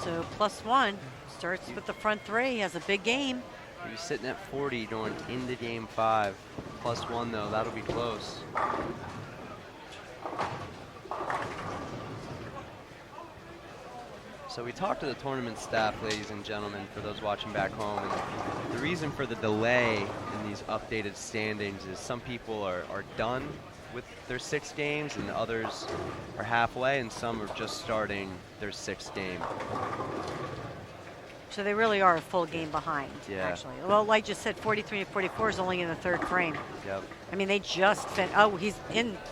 So +1, starts with the front 3, has a big game.
He's sitting at 40 going into game 5. +1 though, that'll be close. So we talked to the tournament staff, ladies and gentlemen, for those watching back home, and the reason for the delay in these updated standings is some people are done with their 6 games and others are halfway and some are just starting their 6th game.
So they really are a full game behind, actually. Well, like just said, 43 and 44 is only in the 3rd frame.
Yep.
I mean, they just oh, he's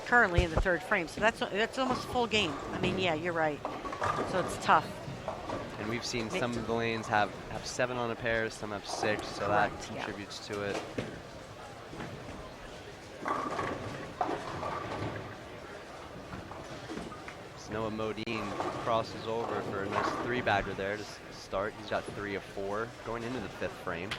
currently in the 3rd frame, so that's almost a full game. I mean, yeah, you're right. So it's tough.
And we've seen some of the lanes have 7 on a pair, some have 6, so that contributes to it. Noah Modine crosses over for a nice 3-bagger there to start. He's got 3 of 4 going into the 5th frame.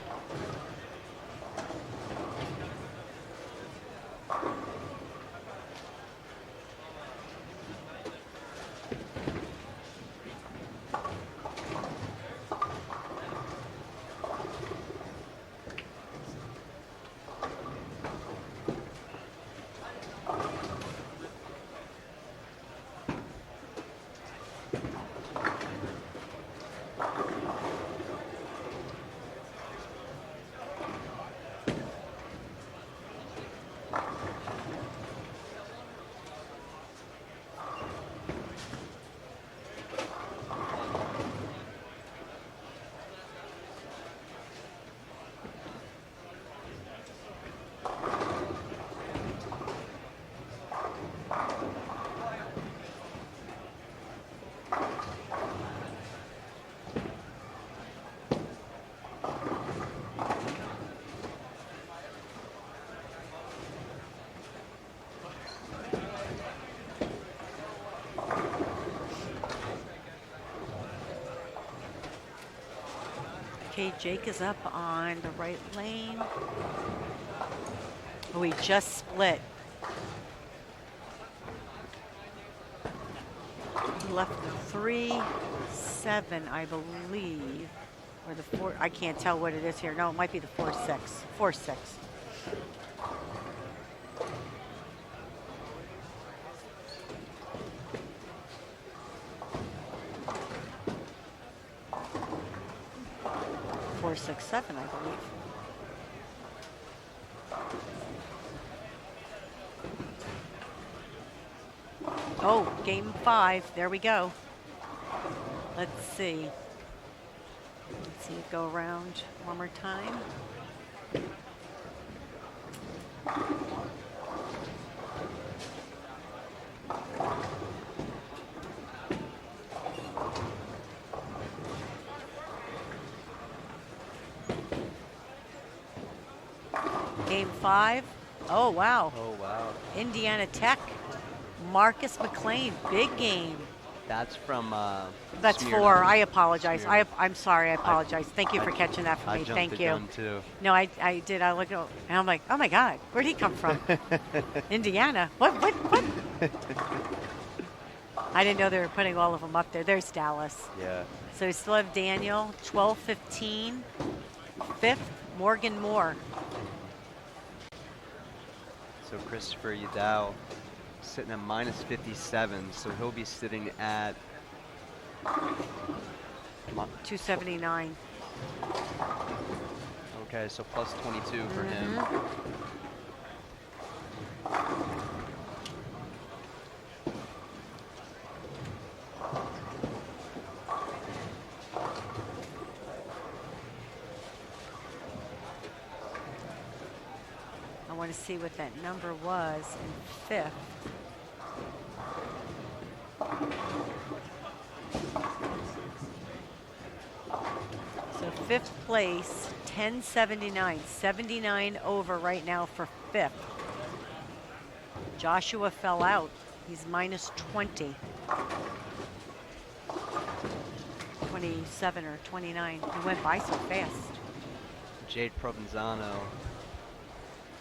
Okay, Jake is up on the right lane. Oh, he just split. He left the 3-7, I believe, or the 4. I can't tell what it is here. No, it might be the 4-6. 4-6. Four, 6, 7, I believe. Oh, game 5. There we go. Let's see.
Let's see it go around one more time. Game 5. Oh, wow.
Oh, wow.
Indiana Tech. Marcus McLean, big game.
That's from
That's
Smyrna.
4. I apologize.
Smyrna.
I'm sorry. I apologize. Thank you for catching that for
I
me.
jumped
Thank
the
you.
gun too.
No, I did. I looked and I'm like, oh my God, where'd he come from? Indiana. What? I didn't know they were putting all of them up there. There's Dallas.
Yeah.
So we still have Daniel, 12-15. 5th, Morgan Moore.
So Christopher Yadao sitting at minus 57, so he'll be sitting at
279.
Okay, so plus 22 for him.
I want to see what that number was in 5th. So 5th place, 1079, 79 over right now for 5th. Joshua fell out. He's minus 20. 27 or 29. He went by so fast.
Jade Provenzano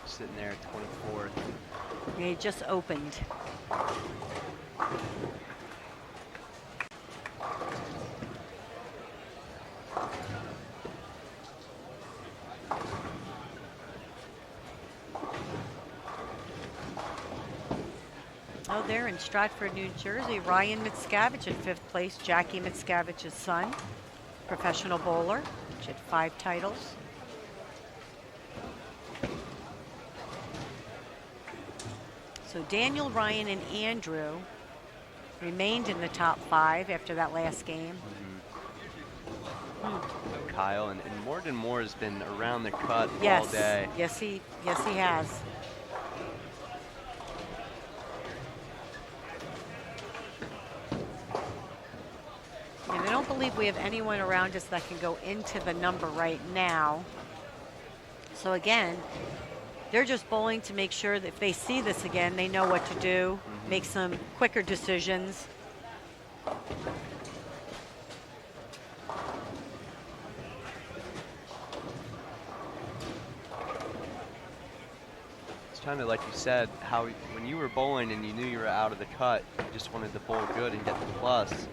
sitting there at 24th.
Yeah, he just opened. Oh, there in Stratford, New Jersey, Ryan Mitscavige in 5th place. Jackie Mitscavige's son, professional bowler, which had 5 titles. So Daniel, Ryan, and Andrew remained in the top 5 after that last game.
Kyle and Morgan Moore has been around the cut
Yes.
all day.
Yes, he has. And I don't believe we have anyone around us that can go into the number right now. So again, they're just bowling to make sure that if they see this again, they know what to do, make some quicker decisions.
It's kind of like you said, how when you were bowling and you knew you were out of the cut, you just wanted to bowl good and get the plus.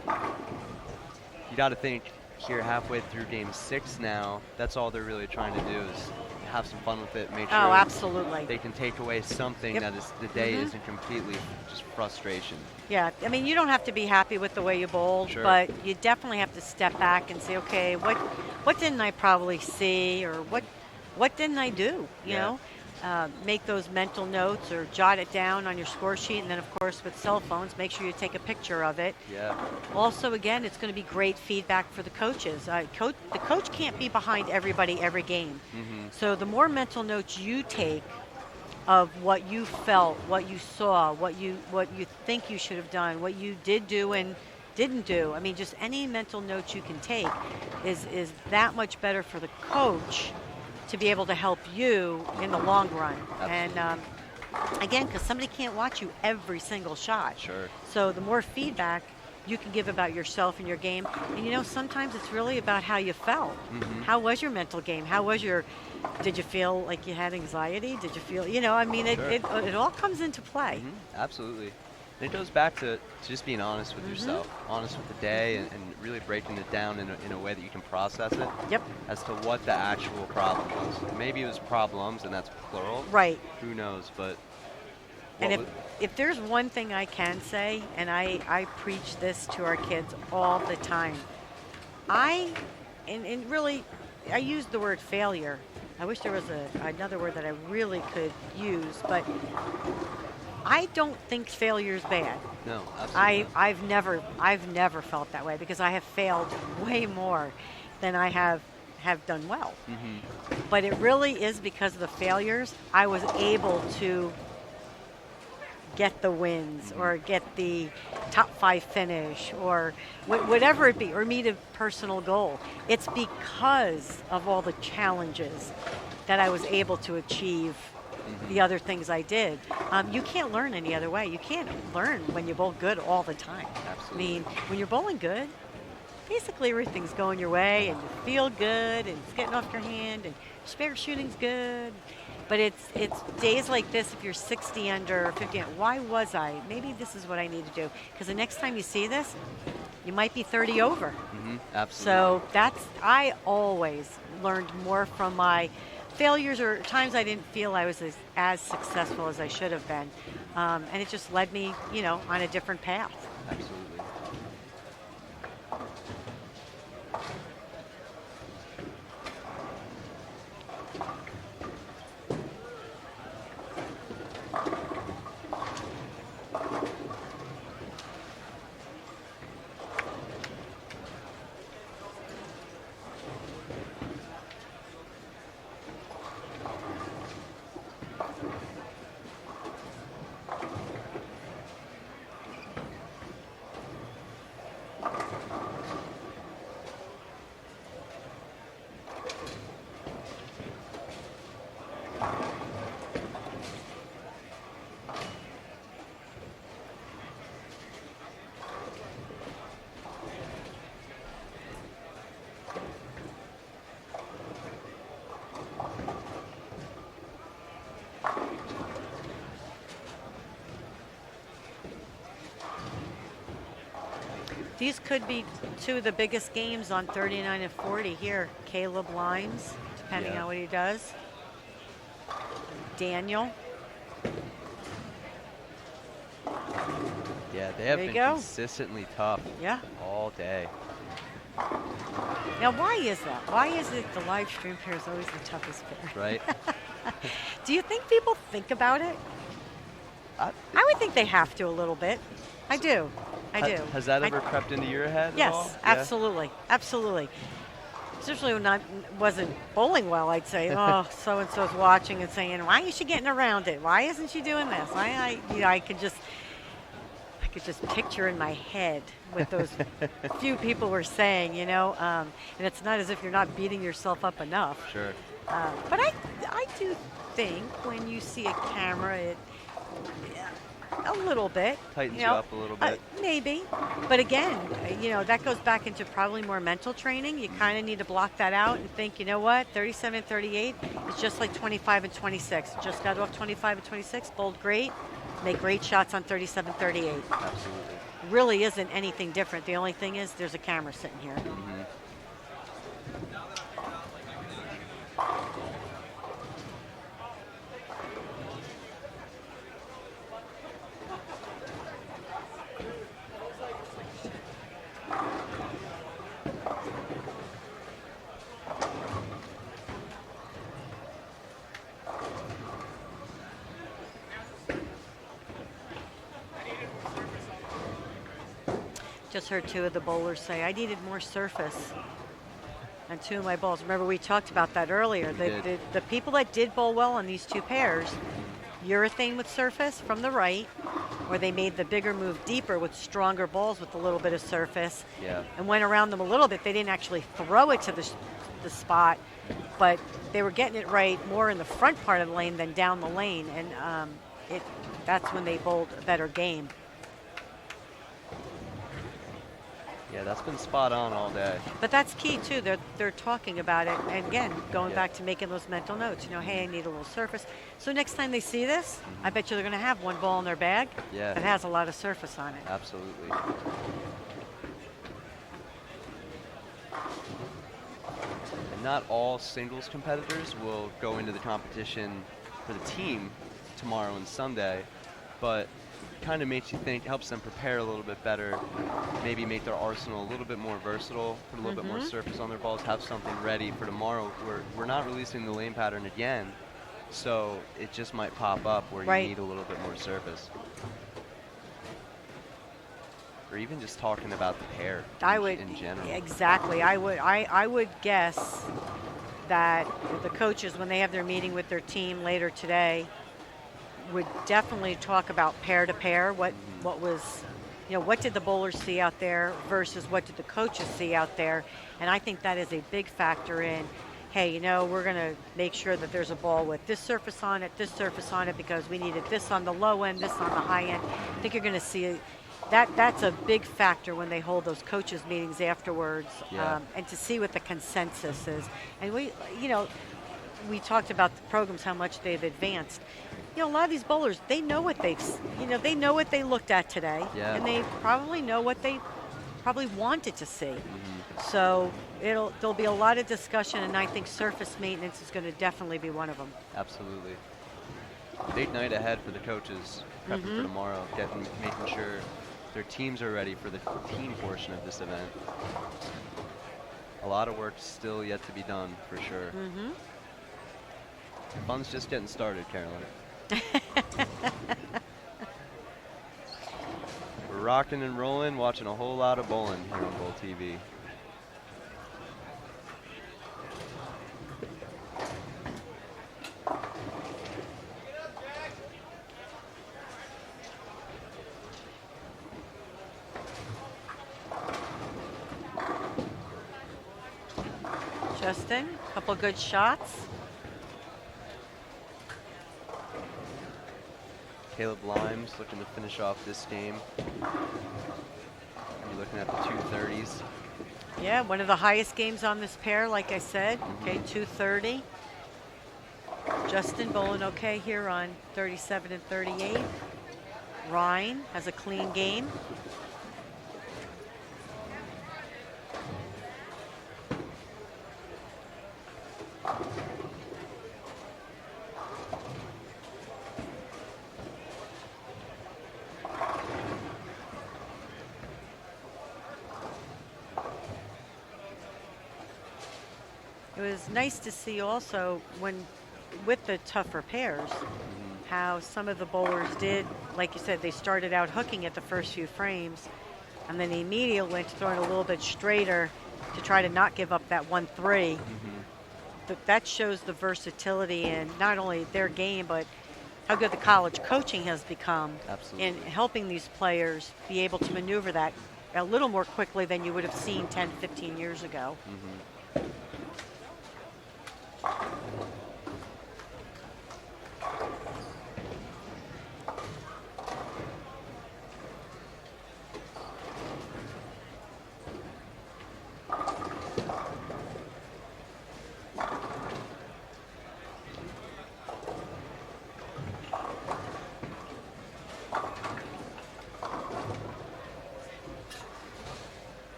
You got to think here halfway through game 6 now, that's all they're really trying to do is have some fun with it, make sure
Oh, absolutely.
they can take away something
Yep.
that is the day isn't completely just frustration.
Yeah, I mean, you don't have to be happy with the way you bowled,
Sure.
but you definitely have to step back and say, okay, what didn't I probably see, or what didn't I do? You know, make those mental notes or jot it down on your score sheet, and then of course with cell phones, make sure you take a picture of it.
Yeah.
Also, again, it's going to be great feedback for the coaches. The coach can't be behind everybody every game. So the more mental notes you take of what you felt, what you saw, what you think you should have done, what you did do and didn't do. I mean, just any mental notes you can take is that much better for the coach to be able to help you in the long run.
Absolutely.
And again, because somebody can't watch you every single shot.
Sure.
So the more feedback you can give about yourself and your game, and you know, sometimes it's really about how you felt. How was your mental game? Did you feel like you had anxiety? Did you feel, you know, I mean,
Sure.
it all comes into play.
Absolutely. And it goes back to just being honest with yourself, honest with the day, and really breaking it down in a way that you can process it.
Yep.
As to what the actual problem was. Maybe it was problems, and that's plural.
Right.
Who knows? But
And if there's one thing I can say, and I preach this to our kids all the time, and really, I use the word failure. I wish there was another word that I really could use, but I don't think failure is bad.
no, absolutely.
I've never felt that way because I have failed way more. then I have done well. But it really is because of the failures I was able to get the wins or get the top 5 finish or whatever it be, or meet a personal goal. It's because of all the challenges that I was able to achieve the other things I did. You can't learn any other way. You can't learn when you bowl good all the time.
Absolutely.
I mean, when you're bowling good, basically everything's going your way and you feel good and it's getting off your hand and spare shooting's good. But it's days like this, if you're 60 under or 50 under, why was I? Maybe this is what I need to do. Because the next time you see this, you might be 30 over.
Absolutely.
So I always learned more from my failures or times I didn't feel I was as successful as I should have been. And it just led me, on a different path.
Absolutely.
These could be two of the biggest games on 39 and 40 here. Caleb Limes, depending on what he does. Daniel.
Yeah, they have
There you
been
go.
consistently tough all day.
Now, why is that? Why is it the live stream pair is always the toughest pair?
Right?
Do you think people think about it? I would think they have to a little bit. I do.
Has that ever crept into your head at all?
Yes, absolutely. Absolutely. Especially when I wasn't bowling well, I'd say, oh, so-and-so's watching and saying, why is she getting around it? Why isn't she doing this? I could just picture in my head what those few people were saying, and it's not as if you're not beating yourself up enough.
Sure.
But I do think when you see a camera, it a little bit.
Tightens you up a little bit.
Maybe. But again, that goes back into probably more mental training. You kind of need to block that out and think, you know what, 37 and 38 is just like 25 and 26. Just got off 25 and 26, bowled great, make great shots on 37, 38.
Absolutely.
Really isn't anything different. The only thing is there's a camera sitting here. Just heard two of the bowlers say, I needed more surface on two of my balls. Remember, we talked about that earlier. The people that did bowl well on these two pairs, urethane with surface from the right, or they made the bigger move deeper with stronger balls with a little bit of surface and went around them a little bit. They didn't actually throw it to the spot, but they were getting it right more in the front part of the lane than down the lane, and that's when they bowled a better game.
Yeah, that's been spot on all day.
But that's key too. They're talking about it, and again, going back to making those mental notes. Hey, I need a little surface. So next time they see this, I bet you they're going to have one ball in their bag that has a lot of surface on it.
Absolutely. And not all singles competitors will go into the competition for the team tomorrow and Sunday, but kind of makes you think, helps them prepare a little bit better, maybe make their arsenal a little bit more versatile, put a little bit more surface on their balls, have something ready for tomorrow. We're not releasing the lane pattern again, so it just might pop up where you need a little bit more surface. or even just talking about the pair in general.
Exactly. I would guess that the coaches, when they have their meeting with their team later today, would definitely talk about pair to pair. What was, what did the bowlers see out there versus what did the coaches see out there? And I think that is a big factor in, hey, we're going to make sure that there's a ball with this surface on it, because we needed this on the low end, this on the high end. I think you're going to see that's a big factor when they hold those coaches meetings afterwards, and to see what the consensus is. And we talked about the programs, how much they've advanced. A lot of these bowlers, they know what they know what they looked at today, and they probably know what they probably wanted to see. So there'll be a lot of discussion, and I think surface maintenance is going to definitely be one of them.
Absolutely. Big night ahead for the coaches, prepping for tomorrow, making sure their teams are ready for the team portion of this event. A lot of work still yet to be done, for sure. The fun's just getting started, Carolyn. We're rocking and rolling, watching a whole lot of bowling here on Bowl TV.
Justin, a couple good shots.
Caleb Limes looking to finish off this game. You're looking at the 230s.
Yeah, one of the highest games on this pair, like I said. Okay, 230. Justin bowling okay here on 37 and 38. Ryan has a clean game. It was nice to see also with the tougher pairs, how some of the bowlers did, like you said, they started out hooking at the first few frames, and then they immediately went to throwing a little bit straighter to try to not give up that 1-3. That shows the versatility in not only their game, but how good the college coaching has become in helping these players be able to maneuver that a little more quickly than you would have seen 10, 15 years ago.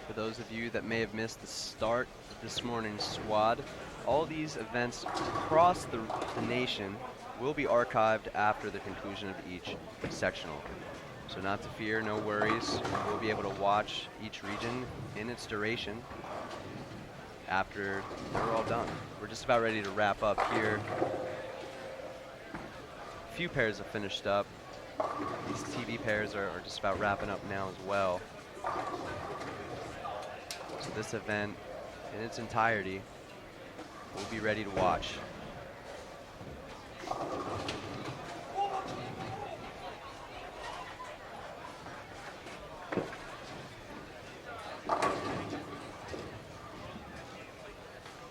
For those of you that may have missed the start of this morning's squad, all these events across the nation will be archived after the conclusion of each sectional. So not to fear, no worries. We'll be able to watch each region in its duration after they're all done. We're just about ready to wrap up here. A few pairs have finished up. These TV pairs are just about wrapping up now as well. So this event in its entirety will be ready to watch.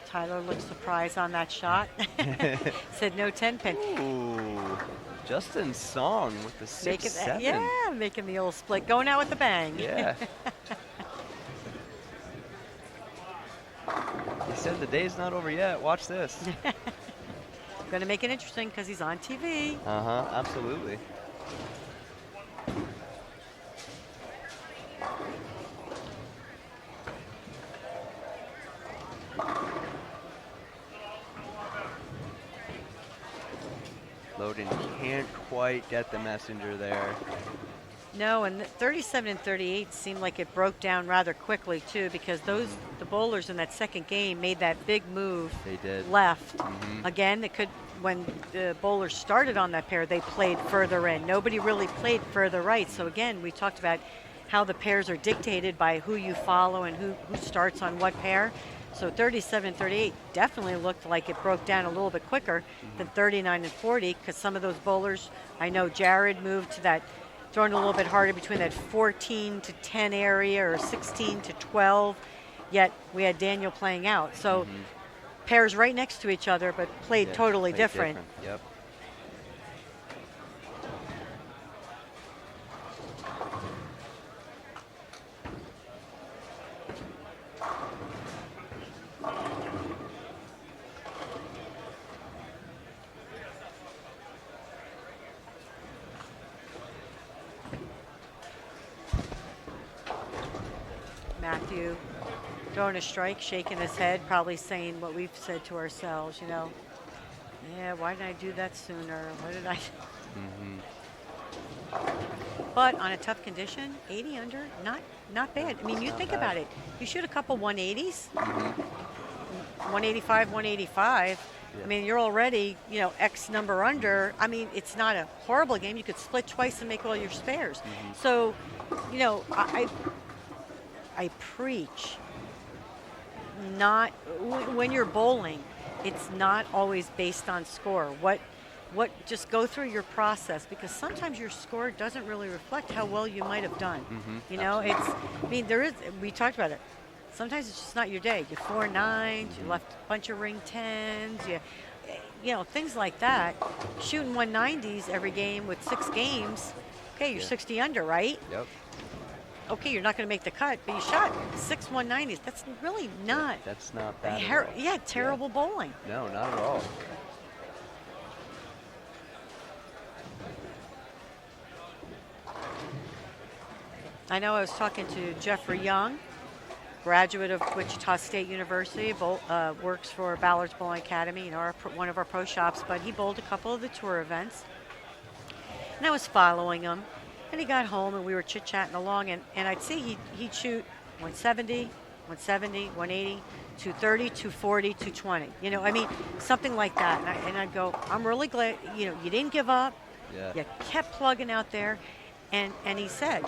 Tyler looked surprised on that shot. Said no 10 pin.
Ooh, Justin Song with the 6-7.
Yeah, making the old split. Going out with a bang.
Yeah. He said the day's not over yet. Watch this.
Going to make it interesting because he's on TV.
Absolutely. Loden can't quite get the messenger there.
No, and 37 and 38 seemed like it broke down rather quickly too, because the bowlers in that second game made that big move.
They did.
Left.
Mhm.
Again, it could when the bowlers started on that pair, they played further in. Nobody really played further right. So again, we talked about how the pairs are dictated by who you follow and who starts on what pair. So 37 and 38 definitely looked like it broke down a little bit quicker than 39 and 40, because some of those bowlers, I know Jared moved to that, throwing a little bit harder between that 14 to 10 area or 16 to 12, yet we had Daniel playing out. So pairs right next to each other, but played totally different.
Yep.
Matthew throwing a strike, shaking his head, probably saying what we've said to ourselves, yeah, why didn't I do that sooner? What did I? But on a tough condition, 80 under, not bad. I mean, you think about it. You shoot a couple 180s, 185, 185.
Yeah.
I mean, you're already, X number under. I mean, it's not a horrible game. You could split twice and make all your spares. So, I preach not when you're bowling, it's not always based on score. What just go through your process, because sometimes your score doesn't really reflect how well you might have done. We talked about it. Sometimes it's just not your day. You 4 9s, you left a bunch of ring 10s, things like that. Shooting 190s every game with 6 games, okay, you're 60 under, right?
Yep.
Okay, you're not going to make the cut, but you shot 6 190s. That's really not.
That's not bad. At all.
Terrible bowling.
No, not at all.
I know I was talking to Jeffrey Young, graduate of Wichita State University, works for Ballard's Bowling Academy, one of our pro shops, but he bowled a couple of the tour events. And I was following him, and he got home, and we were chit-chatting along, and I'd see he'd shoot 170, 170, 180, 230, 240, 220. Something like that. And I'd go, I'm really glad, you didn't give up.
Yeah.
You kept plugging out there. And he said,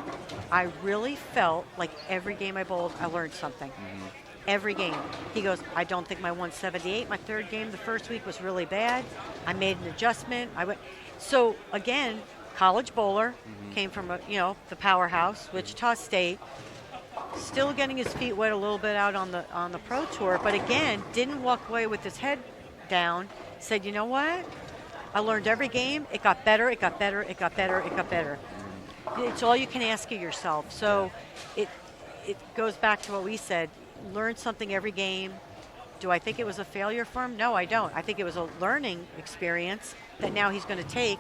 I really felt like every game I bowled, I learned something. Every game. He goes, I don't think my 178, my third game the first week was really bad. I made an adjustment. So again, college bowler, came from the powerhouse, Wichita State, still getting his feet wet a little bit out on the pro tour, but again, didn't walk away with his head down. Said, you know what? I learned every game. It got better. It got better. It got better. It got better. It's all you can ask of yourself. So it goes back to what we said. Learn something every game. Do I think it was a failure for him? No, I don't. I think it was a learning experience that now he's going to take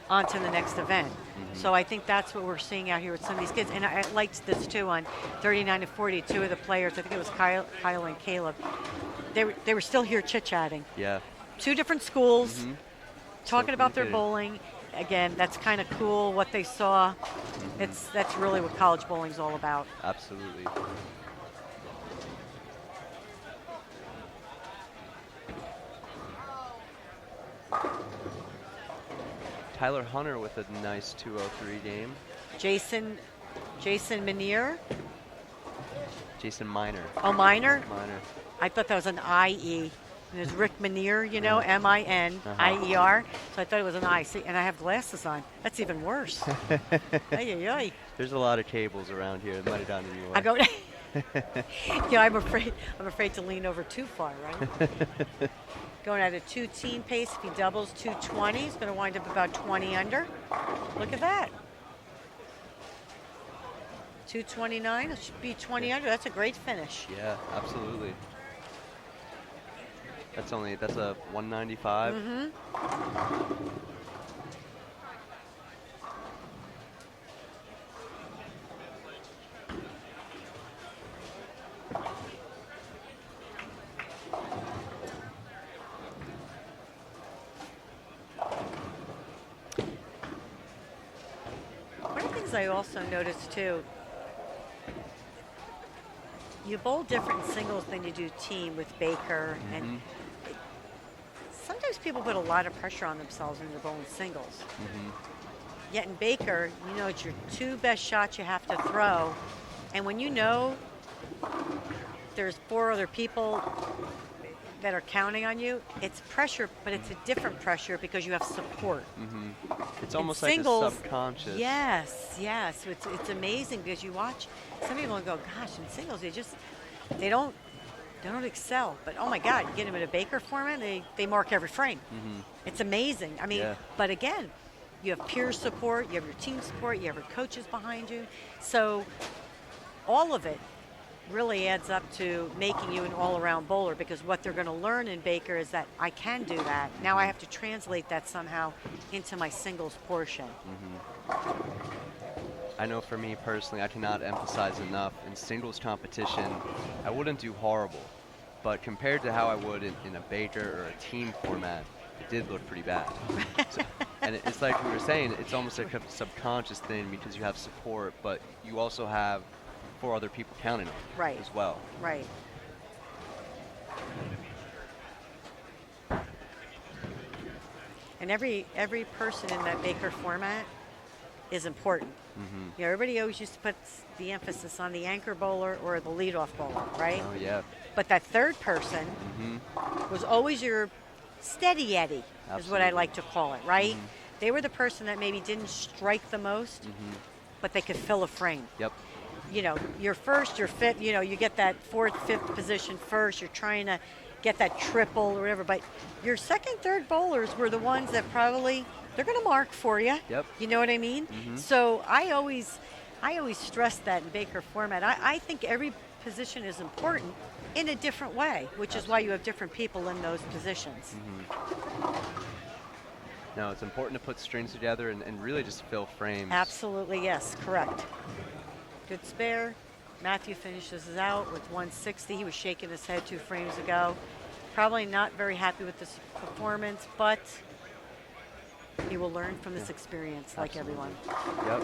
on to the next event. So I think that's what we're seeing out here with some of these kids. And I liked this too on 39 to 42 of the players. I think it was Kyle and Caleb. They were still here chit-chatting.
Yeah.
2 different schools, talking about their
communicating.
bowling. Again, that's kind of cool what they saw. That's really what college bowling's all about.
Absolutely. Tyler Hunter with a nice 203 game.
Jason Minier.
Jason Miner.
Oh, Miner?
Miner.
I thought that was an I-E. And there's Rick Minier, M-I-N-I-E-R. So I thought it was an I. See, and I have glasses on. That's even worse. Ay.
There's a lot of cables around here. It might have done anyway.
I go. I'm afraid to lean over too far, right? Going at a 2-teen pace. If he doubles 220, he's going to wind up about 20 under. Look at that. 229. It should be 20 under. That's a great finish.
Yeah, absolutely. That's a 195.
I also noticed too, you bowl different in singles than you do team with Baker, and sometimes people put a lot of pressure on themselves when they're bowling singles. Yet in Baker, you know it's your 2 best shots you have to throw, and when you know there's 4 other people that are counting on you, it's pressure, but it's a different pressure because you have support.
It's
In
almost
singles,
like a subconscious.
Yes, yes. It's amazing because you watch some people and go, gosh, in singles they don't excel. But oh my God, you get them in a Baker format, they mark every frame. It's amazing. I mean,
Yeah.
but again, you have peer support, you have your team support, you have your coaches behind you. So all of it really adds up to making you an all-around bowler, because what they're going to learn in Baker is that I can do that. Now I have to translate that somehow into my singles portion.
I know for me personally, I cannot emphasize enough, in singles competition, I wouldn't do horrible. But compared to how I would in a Baker or a team format, it did look pretty bad. And it's like we were saying, it's almost like a subconscious thing because you have support, but you also have 4 other people counting on you
Right.
as well.
Right. And every person in that Baker format is important. You know, everybody always used to put the emphasis on the anchor bowler or the leadoff bowler, right?
Oh, yeah.
But that third person was always your steady Eddie, is what I like to call it, right? They were the person that maybe didn't strike the most, but they could fill a frame.
Yep.
You know, your first, your fifth, you know, you get that 4th, 5th position first, you're trying to get that triple or whatever, but your second, third bowlers were the ones that probably, they're going to mark for you.
Yep.
You know what I mean? So I always stress that in Baker format. I think every position is important in a different way, which is why you have different people in those positions.
No, it's important to put strings together and really just fill frames.
Absolutely, yes, correct. Good spare. Matthew finishes us out with 160. He was shaking his head 2 frames ago. Probably not very happy with this performance, but he will learn from this experience like everyone.
Yep.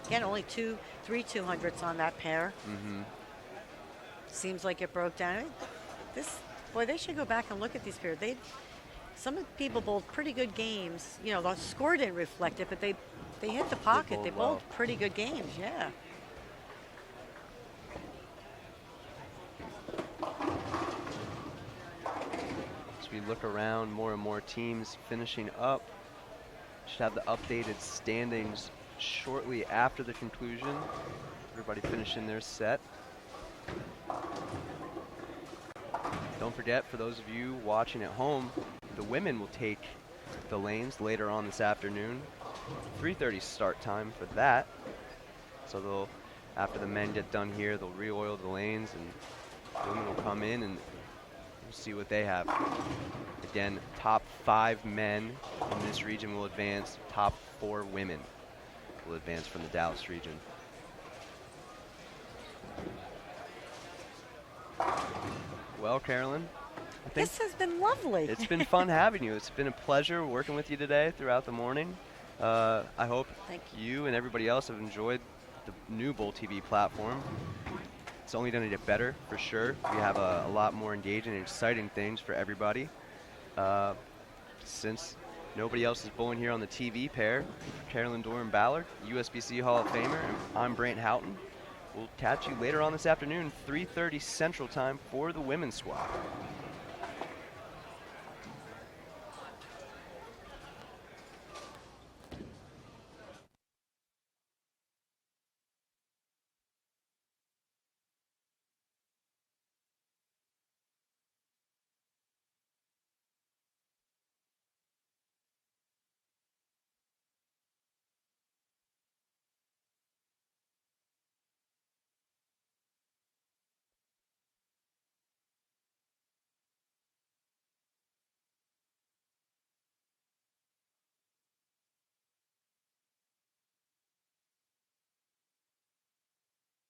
Again, only 3 200s on that pair. Seems like it broke down. Boy, they should go back and look at these pairs. Some of the people bowled pretty good games. You know, the score didn't reflect it, but they hit the pocket. They bowled pretty good games, yeah.
As we look around, more and more teams finishing up. Should have the updated standings shortly after the conclusion. Everybody finishing their set. Don't forget, for those of you watching at home, the women will take the lanes later on this afternoon. 3:30 start time for that. So after the men get done here, they'll re-oil the lanes and the women will come in and we'll see what they have. Again, top 5 men in this region will advance. Top 4 women will advance from the Dallas region. Well, Carolyn, I think
This has been lovely.
it's been fun having you. It's been a pleasure working with you today throughout the morning. I hope
Thank
you and everybody else have enjoyed the new Bowl TV platform. It's only going to get better for sure. We have a lot more engaging and exciting things for everybody. Since nobody else is bowling here on the TV pair, Carolyn Doran-Ballard, USBC Hall of Famer, and I'm Brant Houghton. We'll catch you later on this afternoon, 3:30 Central Time for the women's squad.